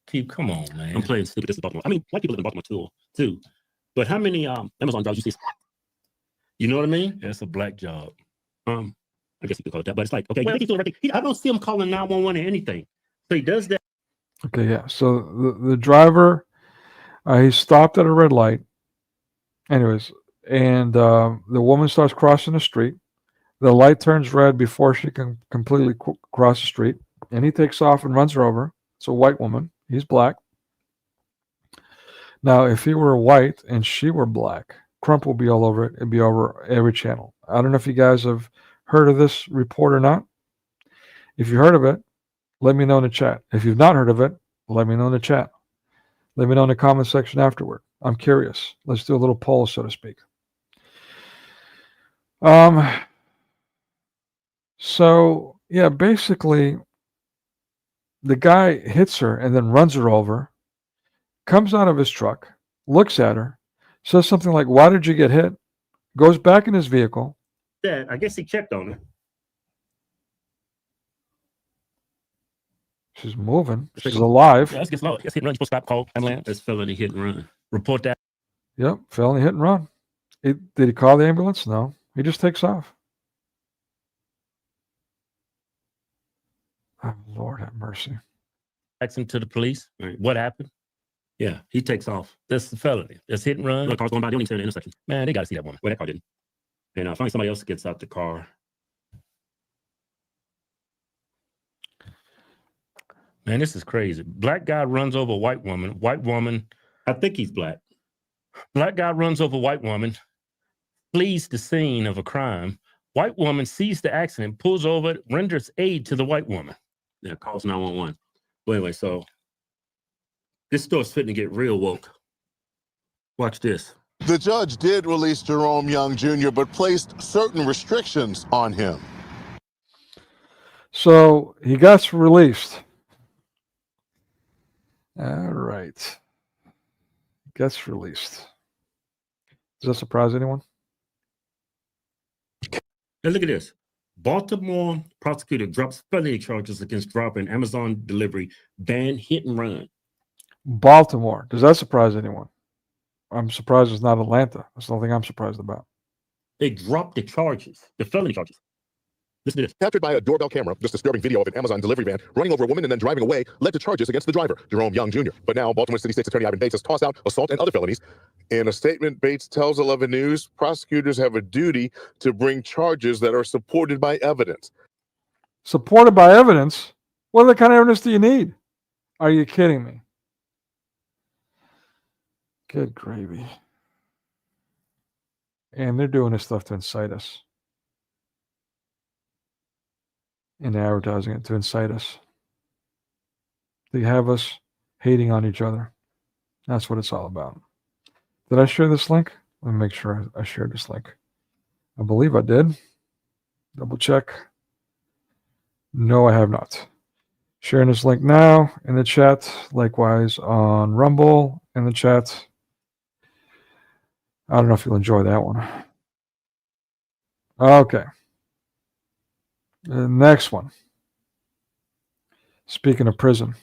Keep, come on, man. I'm playing stupid. This is Baltimore. I mean, white people live in Baltimore too. But how many Amazon jobs you see? You know what I mean? Yeah, it's a black job. I guess you could call it that. But it's like, okay, I don't see him calling 911 or anything. So he does that. Okay, yeah. So the driver, he stopped at a red light. Anyways, and the woman starts crossing the street. The light turns red before she can completely cross the street. And he takes off and runs her over. It's a white woman. He's black. Now, if he were white and she were black, Crump will be all over it. It'd be over every channel. I don't know if you guys have heard of this report or not. If you heard of it, let me know in the chat. If you've not heard of it, let me know in the chat. Let me know in the comment section afterward. I'm curious. Let's do a little poll, so to speak. So, yeah, basically, the guy hits her and then runs her over, comes out of his truck, looks at her, says something like, "Why did you get hit?" Goes back in his vehicle. Yeah, I guess he checked on her. She's moving. She's alive. Yeah, let's get slow. Let's hit and run. You're supposed to stop, call ambulance. That's felony hit and run. Report that. Yep, felony hit and run. Did he call the ambulance? No. He just takes off. Oh, Lord have mercy. Takes him to the police. Right. What happened? Yeah, he takes off. That's the felony. That's hit and run. Look, cars going by. They don't even stay in the intersection. Man, they got to see that woman. Well, that car didn't. And finally somebody else gets out the car. Man, this is crazy. Black guy runs over a white woman. White woman, I think he's black. Black guy runs over white woman, flees the scene of a crime. White woman sees the accident, pulls over, renders aid to the white woman. Yeah, calls 911. But anyway, so this store's fitting to get real woke. Watch this. The judge did release Jerome Young Jr., but placed certain restrictions on him. So he gets released. All right. Gets released. Does that surprise anyone? And look at this. Baltimore prosecutor drops felony charges against driver in Amazon delivery van hit and run. Baltimore. Does that surprise anyone? I'm surprised it's not Atlanta. That's the only thing I'm surprised about. They dropped the charges, the felony charges. Listen to this. Captured by a doorbell camera, this disturbing video of an Amazon delivery van running over a woman and then driving away led to charges against the driver, Jerome Young Jr. But now, Baltimore City State's Attorney Ivan Bates has tossed out assault and other felonies. In a statement, Bates tells 11 News, prosecutors have a duty to bring charges that are supported by evidence. Supported by evidence? What other kind of evidence do you need? Are you kidding me? Good gravy. And they're doing this stuff to incite us. And advertising it to incite us. They have us hating on each other. That's what it's all about. Did I share this link? Let me make sure I shared this link. I believe I did. Double check. No, I have not. Sharing this link now in the chat. Likewise on Rumble in the chat. I don't know if you'll enjoy that one. Okay. The next one. Speaking of prison.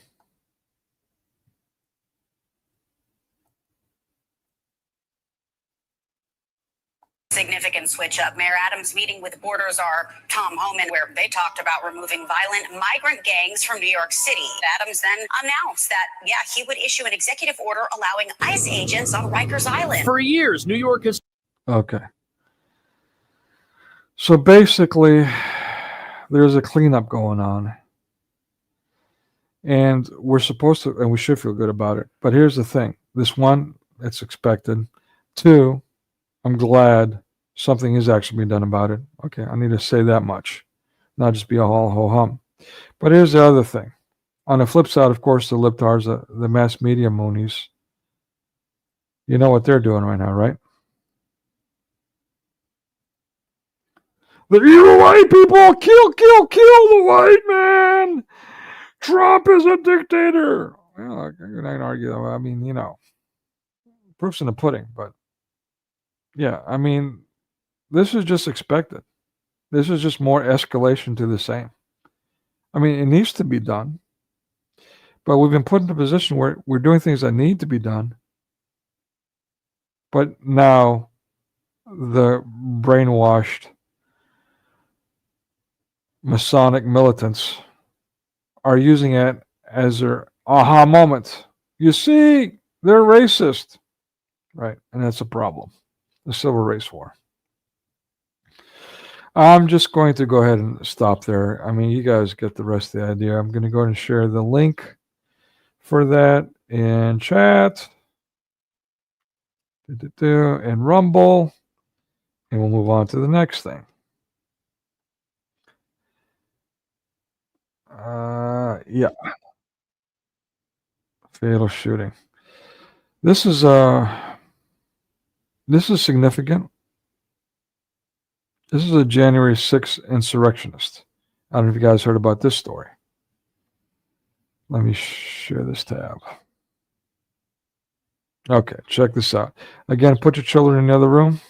Significant switch up. Mayor Adams meeting with border czar Tom Homan, where they talked about removing violent migrant gangs from New York City. Adams then announced that, he would issue an executive order allowing ICE agents on Rikers Island. For years, New York has... Okay. So basically, there's a cleanup going on. And we're supposed to, and we should feel good about it. But here's the thing. This one, it's expected. Two, I'm glad something is actually being done about it. Okay, I need to say that much. Not just be a ho-hum. But here's the other thing. On the flip side, of course, the libtards, the mass media moonies, you know what they're doing right now, right? The evil white people, kill the white man. Trump is a dictator. Well, I can argue. I mean, proof's in the pudding. But yeah, I mean, this is just expected. This is just more escalation to the same. I mean, it needs to be done. But we've been put in a position where we're doing things that need to be done. But now the brainwashed Masonic militants are using it as their aha moment. You see, they're racist. Right, and that's a problem. The Civil Race War. I'm just going to go ahead and stop there. I mean, you guys get the rest of the idea. I'm going to go ahead and share the link for that in chat. And Rumble. And we'll move on to the next thing. Yeah. Fatal shooting. This is significant. This is a January 6th insurrectionist. I don't know if you guys heard about this story. Let me share this tab. Okay, check this out. Again, put your children in the other room.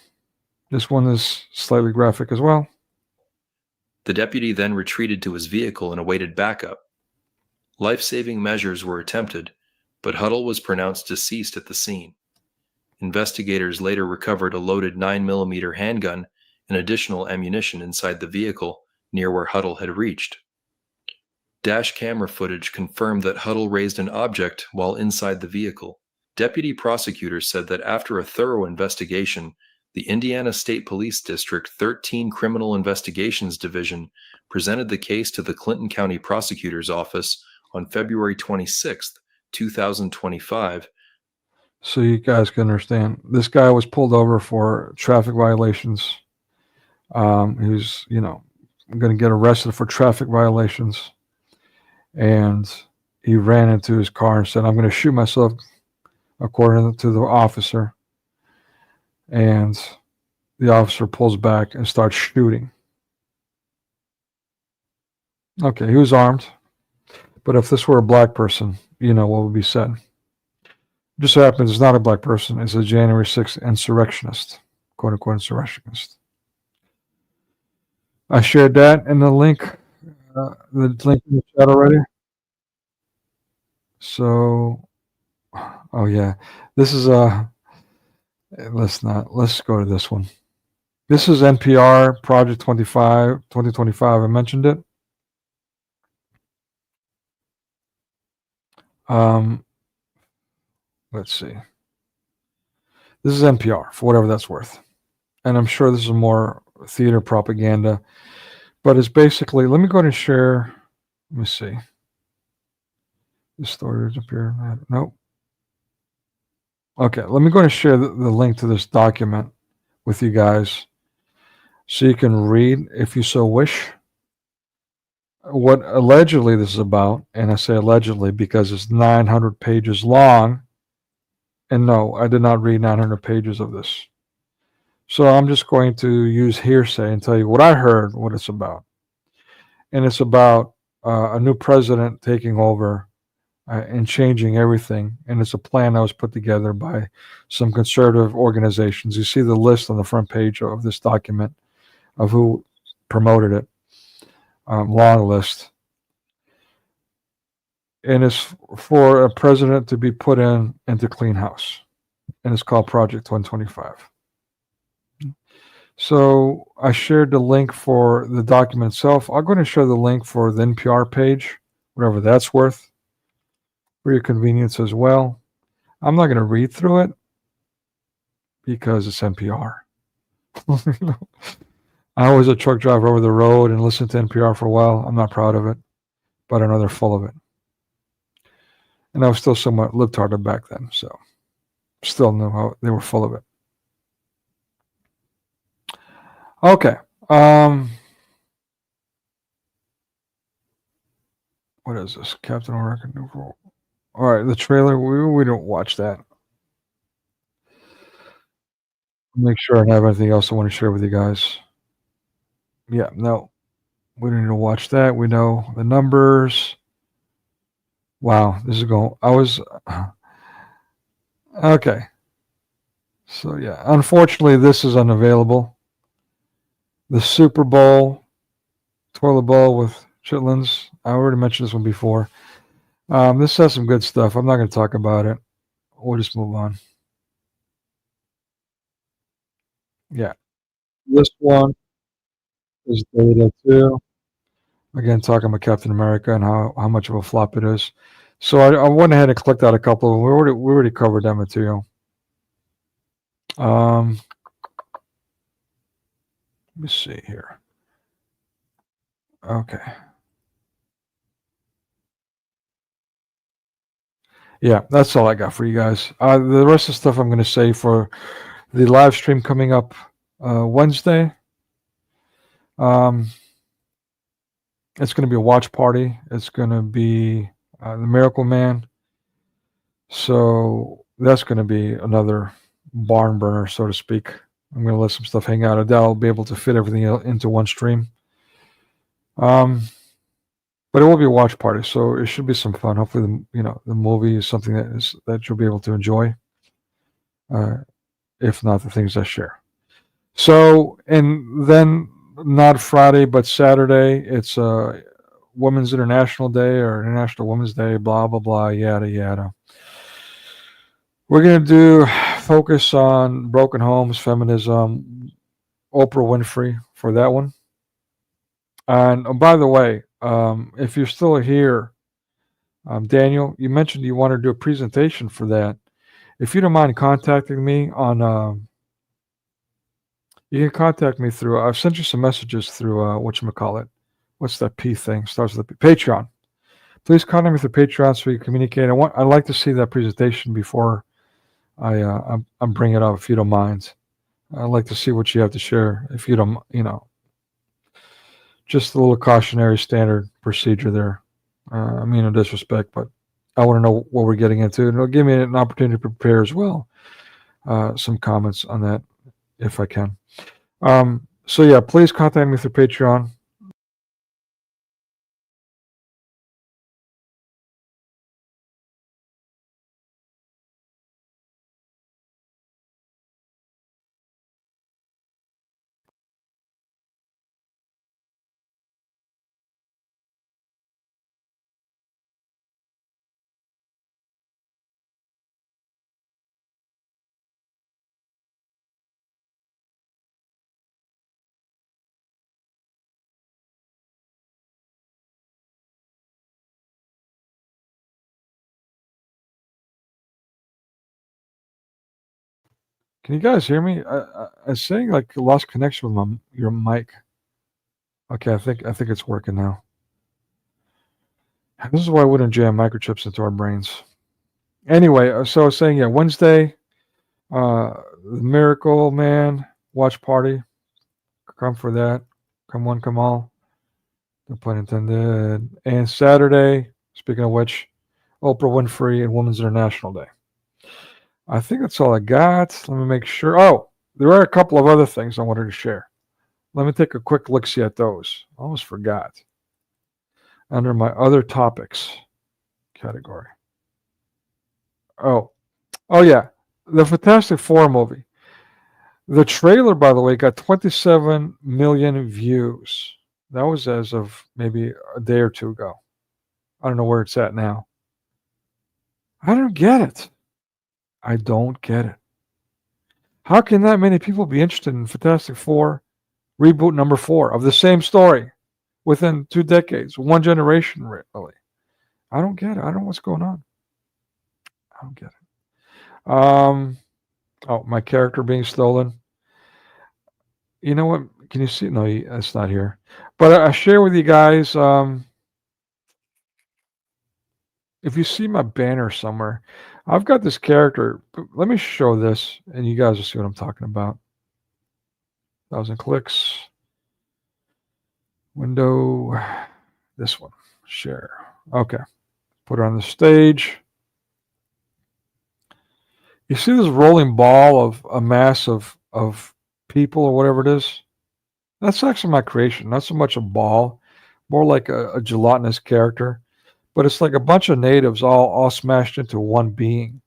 This one is slightly graphic as well. The deputy then retreated to his vehicle and awaited backup. Life-saving measures were attempted, but Huddle was pronounced deceased at the scene. Investigators later recovered a loaded 9mm handgun and additional ammunition inside the vehicle near where Huddle had reached. Dash camera footage confirmed that Huddle raised an object while inside the vehicle. Deputy prosecutors said that after a thorough investigation, the Indiana State Police District 13 Criminal Investigations Division presented the case to the Clinton County Prosecutor's Office on February 26, 2025. So you guys can understand. This guy was pulled over for traffic violations. He was, going to get arrested for traffic violations. And he ran into his car and said, I'm going to shoot myself, according to the officer. And the officer pulls back and starts shooting. Okay, he was armed. But if this were a black person, what would be said. Just so happens it's not a black person. It's a January 6th insurrectionist, quote-unquote insurrectionist. I shared that in the link in the chat already. So, oh yeah, this is let's go to this one. This is NPR Project 2025. I mentioned it. Let's see. This is NPR for whatever that's worth, and I'm sure this is more theater propaganda, but it's basically. Let me go ahead and share. Let me see. This story is up here. Nope. Okay, let me go ahead and share the link to this document with you guys so you can read, if you so wish, what allegedly this is about. And I say allegedly because it's 900 pages long. And no, I did not read 900 pages of this. So I'm just going to use hearsay and tell you what I heard, what it's about. And it's about a new president taking over and changing everything. And it's a plan that was put together by some conservative organizations. You see the list on the front page of this document of who promoted it. Long list. And it's for a president to be put into clean house. And it's called Project 2025. So I shared the link for the document itself. I'm going to share the link for the NPR page, whatever that's worth, for your convenience as well. I'm not going to read through it because it's NPR. I was a truck driver over the road and listened to NPR for a while. I'm not proud of it, but I know they're full of it. And I was still somewhat libtarded back then, so still knew how they were full of it. Okay. What is this? Captain America New World. All right, the trailer. We don't watch that. Make sure I have anything else I want to share with you guys. Yeah, no, we don't need to watch that. We know the numbers. Wow, this is going. I was okay. So yeah, unfortunately, this is unavailable. The Super Bowl, toilet bowl with chitlins. I already mentioned this one before. This has some good stuff. I'm not going to talk about it. We'll just move on. Yeah, this one is data too. Again, talking about Captain America and how much of a flop it is. So I went ahead and clicked out a couple of them. We already covered that material. Let me see here. Okay. Yeah, that's all I got for you guys. The rest of the stuff I'm going to say for the live stream coming up Wednesday. It's going to be a watch party. It's going to be the Miracle Man. So that's going to be another barn burner, so to speak. I'm going to let some stuff hang out. I doubt I'll be able to fit everything into one stream. But it will be a watch party, so it should be some fun. Hopefully, the movie is something that you'll be able to enjoy. If not, the things I share. So, and then not Friday, but Saturday, it's Women's International Day or International Women's Day, blah, blah, blah, yada, yada. We're going to focus on broken homes, feminism, Oprah Winfrey for that one. And by the way, if you're still here, Daniel, you mentioned you want to do a presentation for that. If you don't mind contacting me on, you can contact me through, I've sent you some messages through, whatchamacallit. What's that P thing? Starts with the Patreon. Please contact me through Patreon so we can communicate. I'd like to see that presentation before I bring it up, if you don't mind. I'd like to see what you have to share. If you don't, just a little cautionary standard procedure there. I mean, no disrespect, but I want to know what we're getting into. And it'll give me an opportunity to prepare as well. Some comments on that, if I can. So yeah, please contact me through Patreon. Can you guys hear me? I'm saying like lost connection with your mic. Okay, I think it's working now. This is why I wouldn't jam microchips into our brains. Anyway, so I was saying, yeah, Wednesday, the Miracle Man watch party. Come for that. Come one, come all. No pun intended. And Saturday, speaking of which, Oprah Winfrey and Women's International Day. I think that's all I got. Let me make sure. Oh, there are a couple of other things I wanted to share. Let me take a quick look-see at those. I almost forgot. Under my other topics category. Oh yeah, the Fantastic Four movie. The trailer, by the way, got 27 million views. That was as of maybe a day or two ago. I don't know where it's at now. I don't get it. I don't get it. How can that many people be interested in Fantastic Four reboot number 4 of the same story within 2 decades, 1 generation, really? I don't get it. I don't know what's going on. I don't get it. Oh, my character being stolen. You know what? Can you see? No, it's not here. But I share with you guys. If you see my banner somewhere, I've got this character. Let me show this, and you guys will see what I'm talking about. 1,000 clicks. Window. This one. Share. Okay. Put it on the stage. You see this rolling ball of a mass of people or whatever it is? That's actually my creation. Not so much a ball, more like a gelatinous character. But it's like a bunch of natives all smashed into one being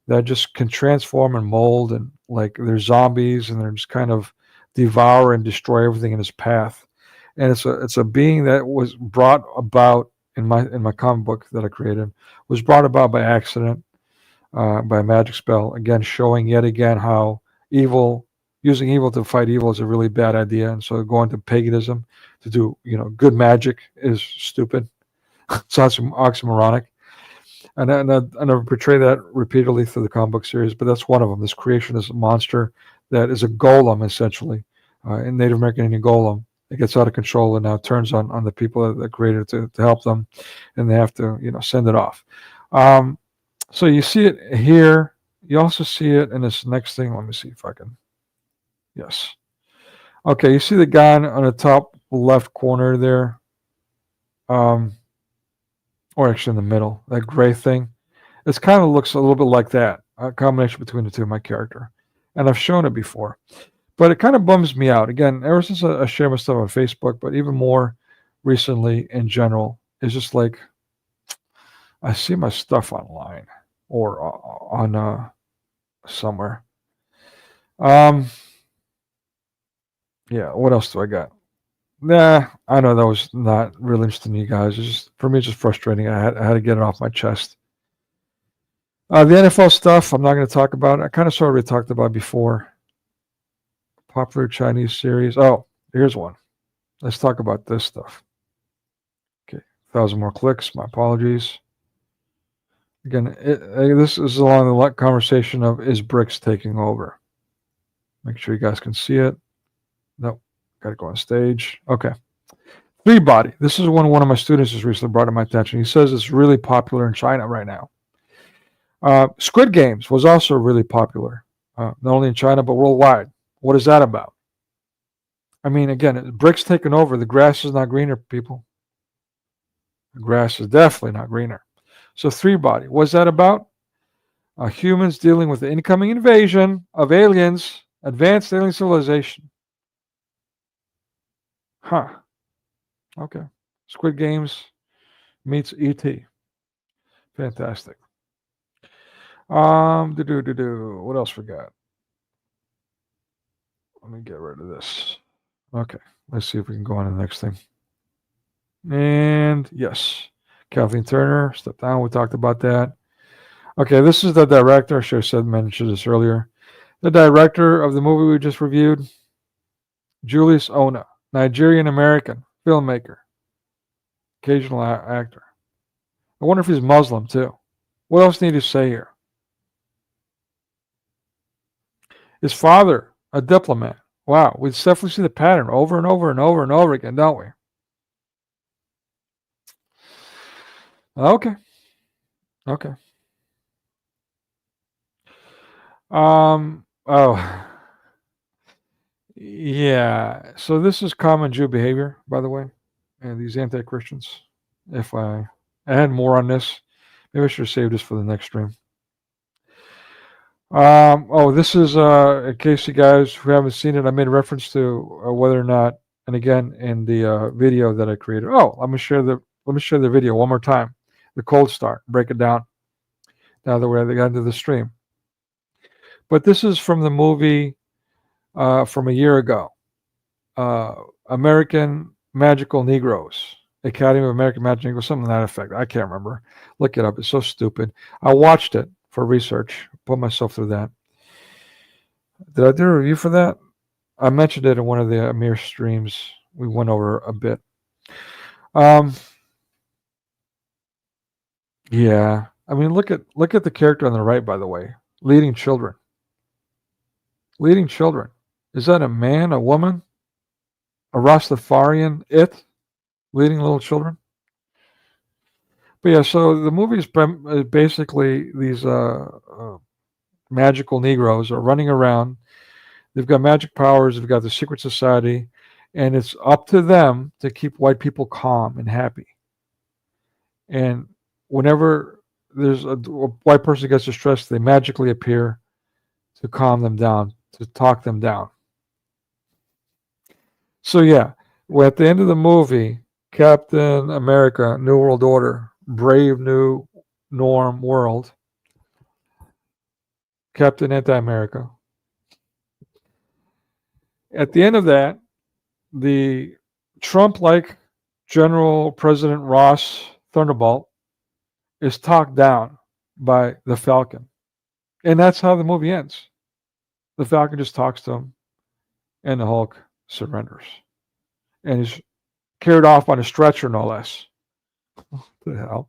that just can transform and mold, and like they're zombies, and they're just kind of devour and destroy everything in its path. And it's a being that was brought about in my comic book that I created, was brought about by accident, by a magic spell. Again, showing yet again how using evil to fight evil is a really bad idea. And so going to paganism to do good magic is stupid. It's oxymoronic. And I portray that repeatedly through the comic book series, but that's one of them. This creation is a monster that is a golem, essentially, in Native American Indian golem. It gets out of control and now turns on the people that created it to help them, and they have to send it off. So you see it here. You also see it in this next thing. Let me see if I can. Yes. Okay, you see the guy on the top left corner there. Or actually in the middle, that gray thing. It kind of looks a little bit like that, a combination between the two of my character. And I've shown it before. But it kind of bums me out. Again, ever since I share my stuff on Facebook, but even more recently in general, it's just like I see my stuff online or on somewhere. Yeah, what else do I got? Nah, I know that was not really interesting to you guys. It's just, for me, it's just frustrating. I had to get it off my chest. The NFL stuff, I'm not going to talk about. I kind of sort of talked about before. Popular Chinese series. Oh, here's one. Let's talk about this stuff. Okay, 1,000 more clicks. My apologies. Again, this is along the conversation of, is BRICS taking over? Make sure you guys can see it. Nope. Got to go on stage. Okay. 3-body. This is one of my students has recently brought to my attention. He says it's really popular in China right now. Squid Games was also really popular, not only in China, but worldwide. What is that about? I mean, again, BRICS taking over. The grass is not greener, people. The grass is definitely not greener. So 3-body. What's that about? Humans dealing with the incoming invasion of aliens, advanced alien civilization. Huh. Okay. Squid Games meets E.T. Fantastic. What else we got? Let me get rid of this. Okay. Let's see if we can go on to the next thing. And yes. Kathleen Turner, step down. We talked about that. Okay, this is the director. I should have mentioned this earlier. The director of the movie we just reviewed, Julius Ona. Nigerian-American filmmaker, occasional actor. I wonder if he's Muslim too. What else need to say here? His father, a diplomat. Wow, we definitely see the pattern over and over and over and over again, don't we? Okay. Okay. Oh. Yeah. So this is common Jew behavior, by the way. And these anti-Christians. If I had more on this, maybe I should have saved this for the next stream. Oh, this is in case you guys who haven't seen it, I made reference to whether or not, and again in the video that I created. Oh, let me share the video one more time. The cold start, break it down. Now that we're at the end of the stream. But this is from the movie from a year ago. American Magical Negroes. Academy of American Magical Negroes, something to that effect. I can't remember. Look it up. It's so stupid. I watched it for research. Put myself through that. Did I do a review for that? I mentioned it in one of the Amir streams. We went over a bit. Yeah. I mean, look at the character on the right, by the way. Leading children. Leading children. Is that a man, a woman? A Rastafarian? Leading little children? But yeah, so the movie is basically these magical Negroes are running around. They've got magic powers. They've got the secret society. And it's up to them to keep white people calm and happy. And whenever there's a white person gets distressed, they magically appear to calm them down, to talk them down. So yeah, at the end of the movie, Captain America, New World Order, Brave New Norm World, Captain Anti-America. At the end of that, the Trump-like General President Ross Thunderbolt is talked down by the Falcon. And that's how the movie ends. The Falcon just talks to him, and the Hulk surrenders. And he's carried off on a stretcher, no less. What the hell?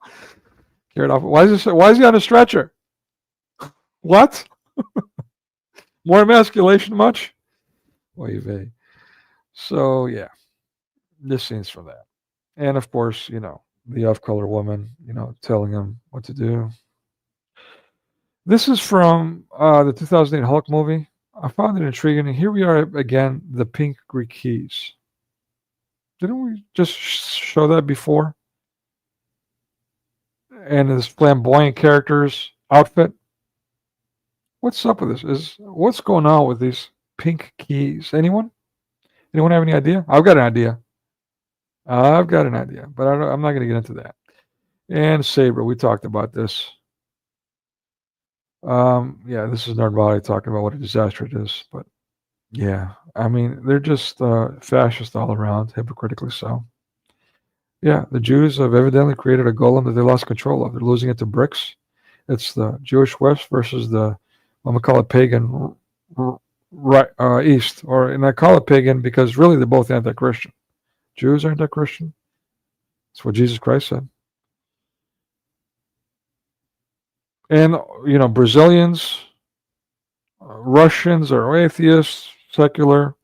Carried off. Why is he on a stretcher? What? More emasculation much? Oy vey. So, yeah. This scene's from that. And, of course, the off-color woman, telling him what to do. This is from the 2008 Hulk movie. I found it intriguing. And here we are again, the pink Greek keys. Didn't we just show that before? And this flamboyant character's outfit. What's up with this? What's going on with these pink keys? Anyone have any idea? I've got an idea. But I'm not going to get into that. And Saber, we talked about this. Yeah, this is Nerdbody talking about what a disaster it is. But yeah, I mean, they're just fascist all around, hypocritically so. Yeah, the Jews have evidently created a golem that they lost control of. They're losing it to BRICS. It's the Jewish West versus the, I'm going to call it pagan East. And I call it pagan because really they're both anti-Christian. Jews are anti-Christian. That's what Jesus Christ said. And, Brazilians, Russians are atheists, secular.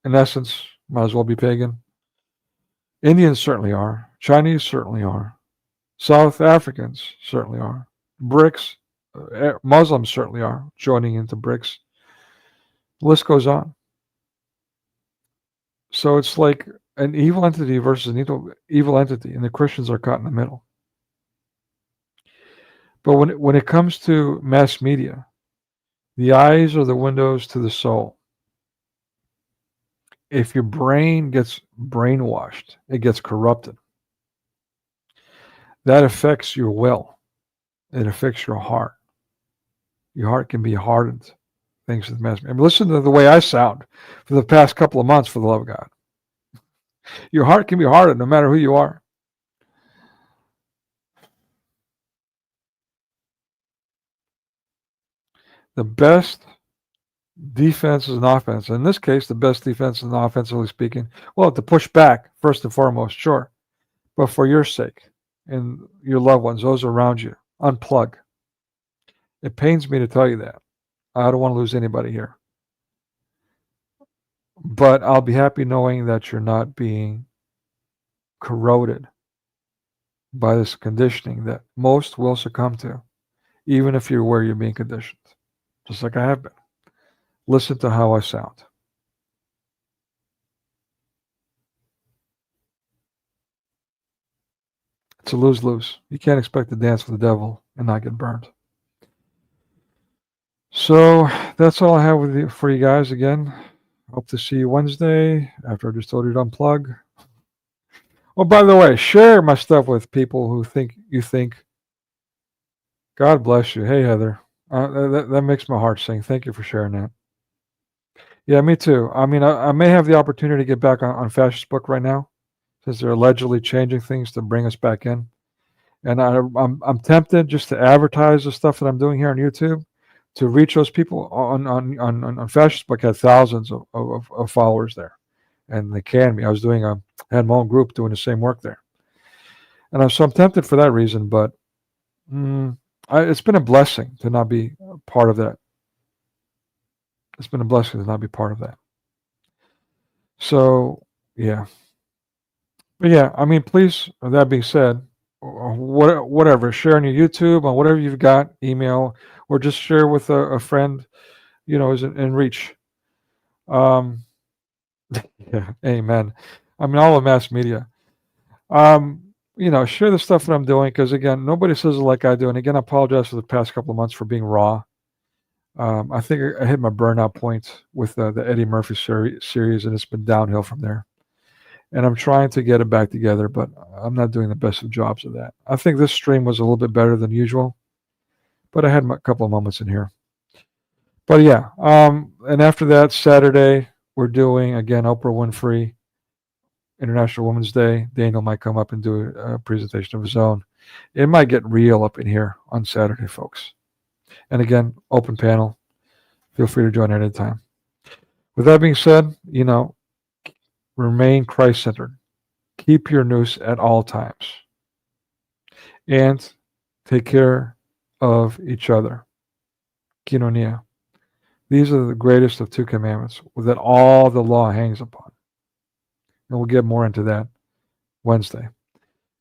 In essence, might as well be pagan. Indians certainly are. Chinese certainly are. South Africans certainly are. BRICS, Muslims certainly are joining into BRICS. The list goes on. So it's like an evil entity versus an evil entity, and the Christians are caught in the middle. But when it comes to mass media, the eyes are the windows to the soul. If your brain gets brainwashed, it gets corrupted. That affects your will. It affects your heart. Your heart can be hardened thanks to the mass media. I mean, listen to the way I sound for the past couple of months, for the love of God. Your heart can be hardened no matter who you are. The best defense is an offense. In this case, the best defense is an offensively speaking. Well, to push back, first and foremost, sure. But for your sake and your loved ones, those around you, unplug. It pains me to tell you that. I don't want to lose anybody here. But I'll be happy knowing that you're not being corroded by this conditioning that most will succumb to, even if you're where you're being conditioned, just like I have been. Listen to how I sound. It's a lose-lose. You can't expect to dance with the devil and not get burned. So that's all I have with you, for you guys. Again, hope to see you Wednesday after I just told you to unplug. Oh, by the way, share my stuff with people who think you think. God bless you. Hey, Heather. That makes my heart sing. Thank you for sharing that. Yeah, me too. I mean, I may have the opportunity to get back on Fascist Book right now, since they're allegedly changing things to bring us back in. And I'm tempted just to advertise the stuff that I'm doing here on YouTube to reach those people. On Fascist Book had thousands of followers there, and they canned me. I had my own group doing the same work there, and so I'm tempted for that reason. But it's been a blessing to not be part of that. It's been a blessing to not be part of that. So yeah, but yeah, I mean, please. With that being said, whatever, share on your YouTube, on whatever you've got, email, or just share with a friend, is in reach. Yeah, amen. I mean, all of mass media. Share the stuff that I'm doing, because again, nobody says it like I do. And again, I apologize for the past couple of months for being raw. I think I hit my burnout point with the Eddie Murphy series, and it's been downhill from there. And I'm trying to get it back together, but I'm not doing the best of jobs of that. I think this stream was a little bit better than usual, but I had a couple of moments in here. But yeah, and after that, Saturday, we're doing, again, Oprah Winfrey, International Women's Day. Daniel might come up and do a presentation of his own. It might get real up in here on Saturday, folks. And again, open panel. Feel free to join at any time. With that being said, remain Christ-centered. Keep your noose at all times. And take care of each other. Koinonia. These are the greatest of two commandments that all the law hangs upon. And we'll get more into that Wednesday.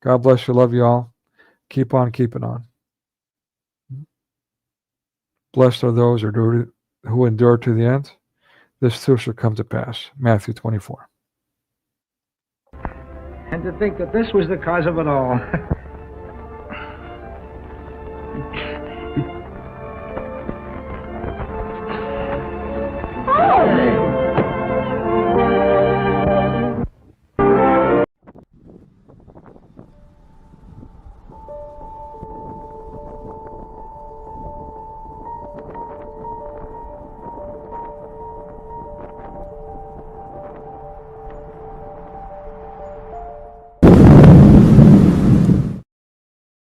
God bless you. Love you all. Keep on keeping on. Blessed are those who endure to the end. This too shall come to pass. Matthew 24. And to think that this was the cause of it all.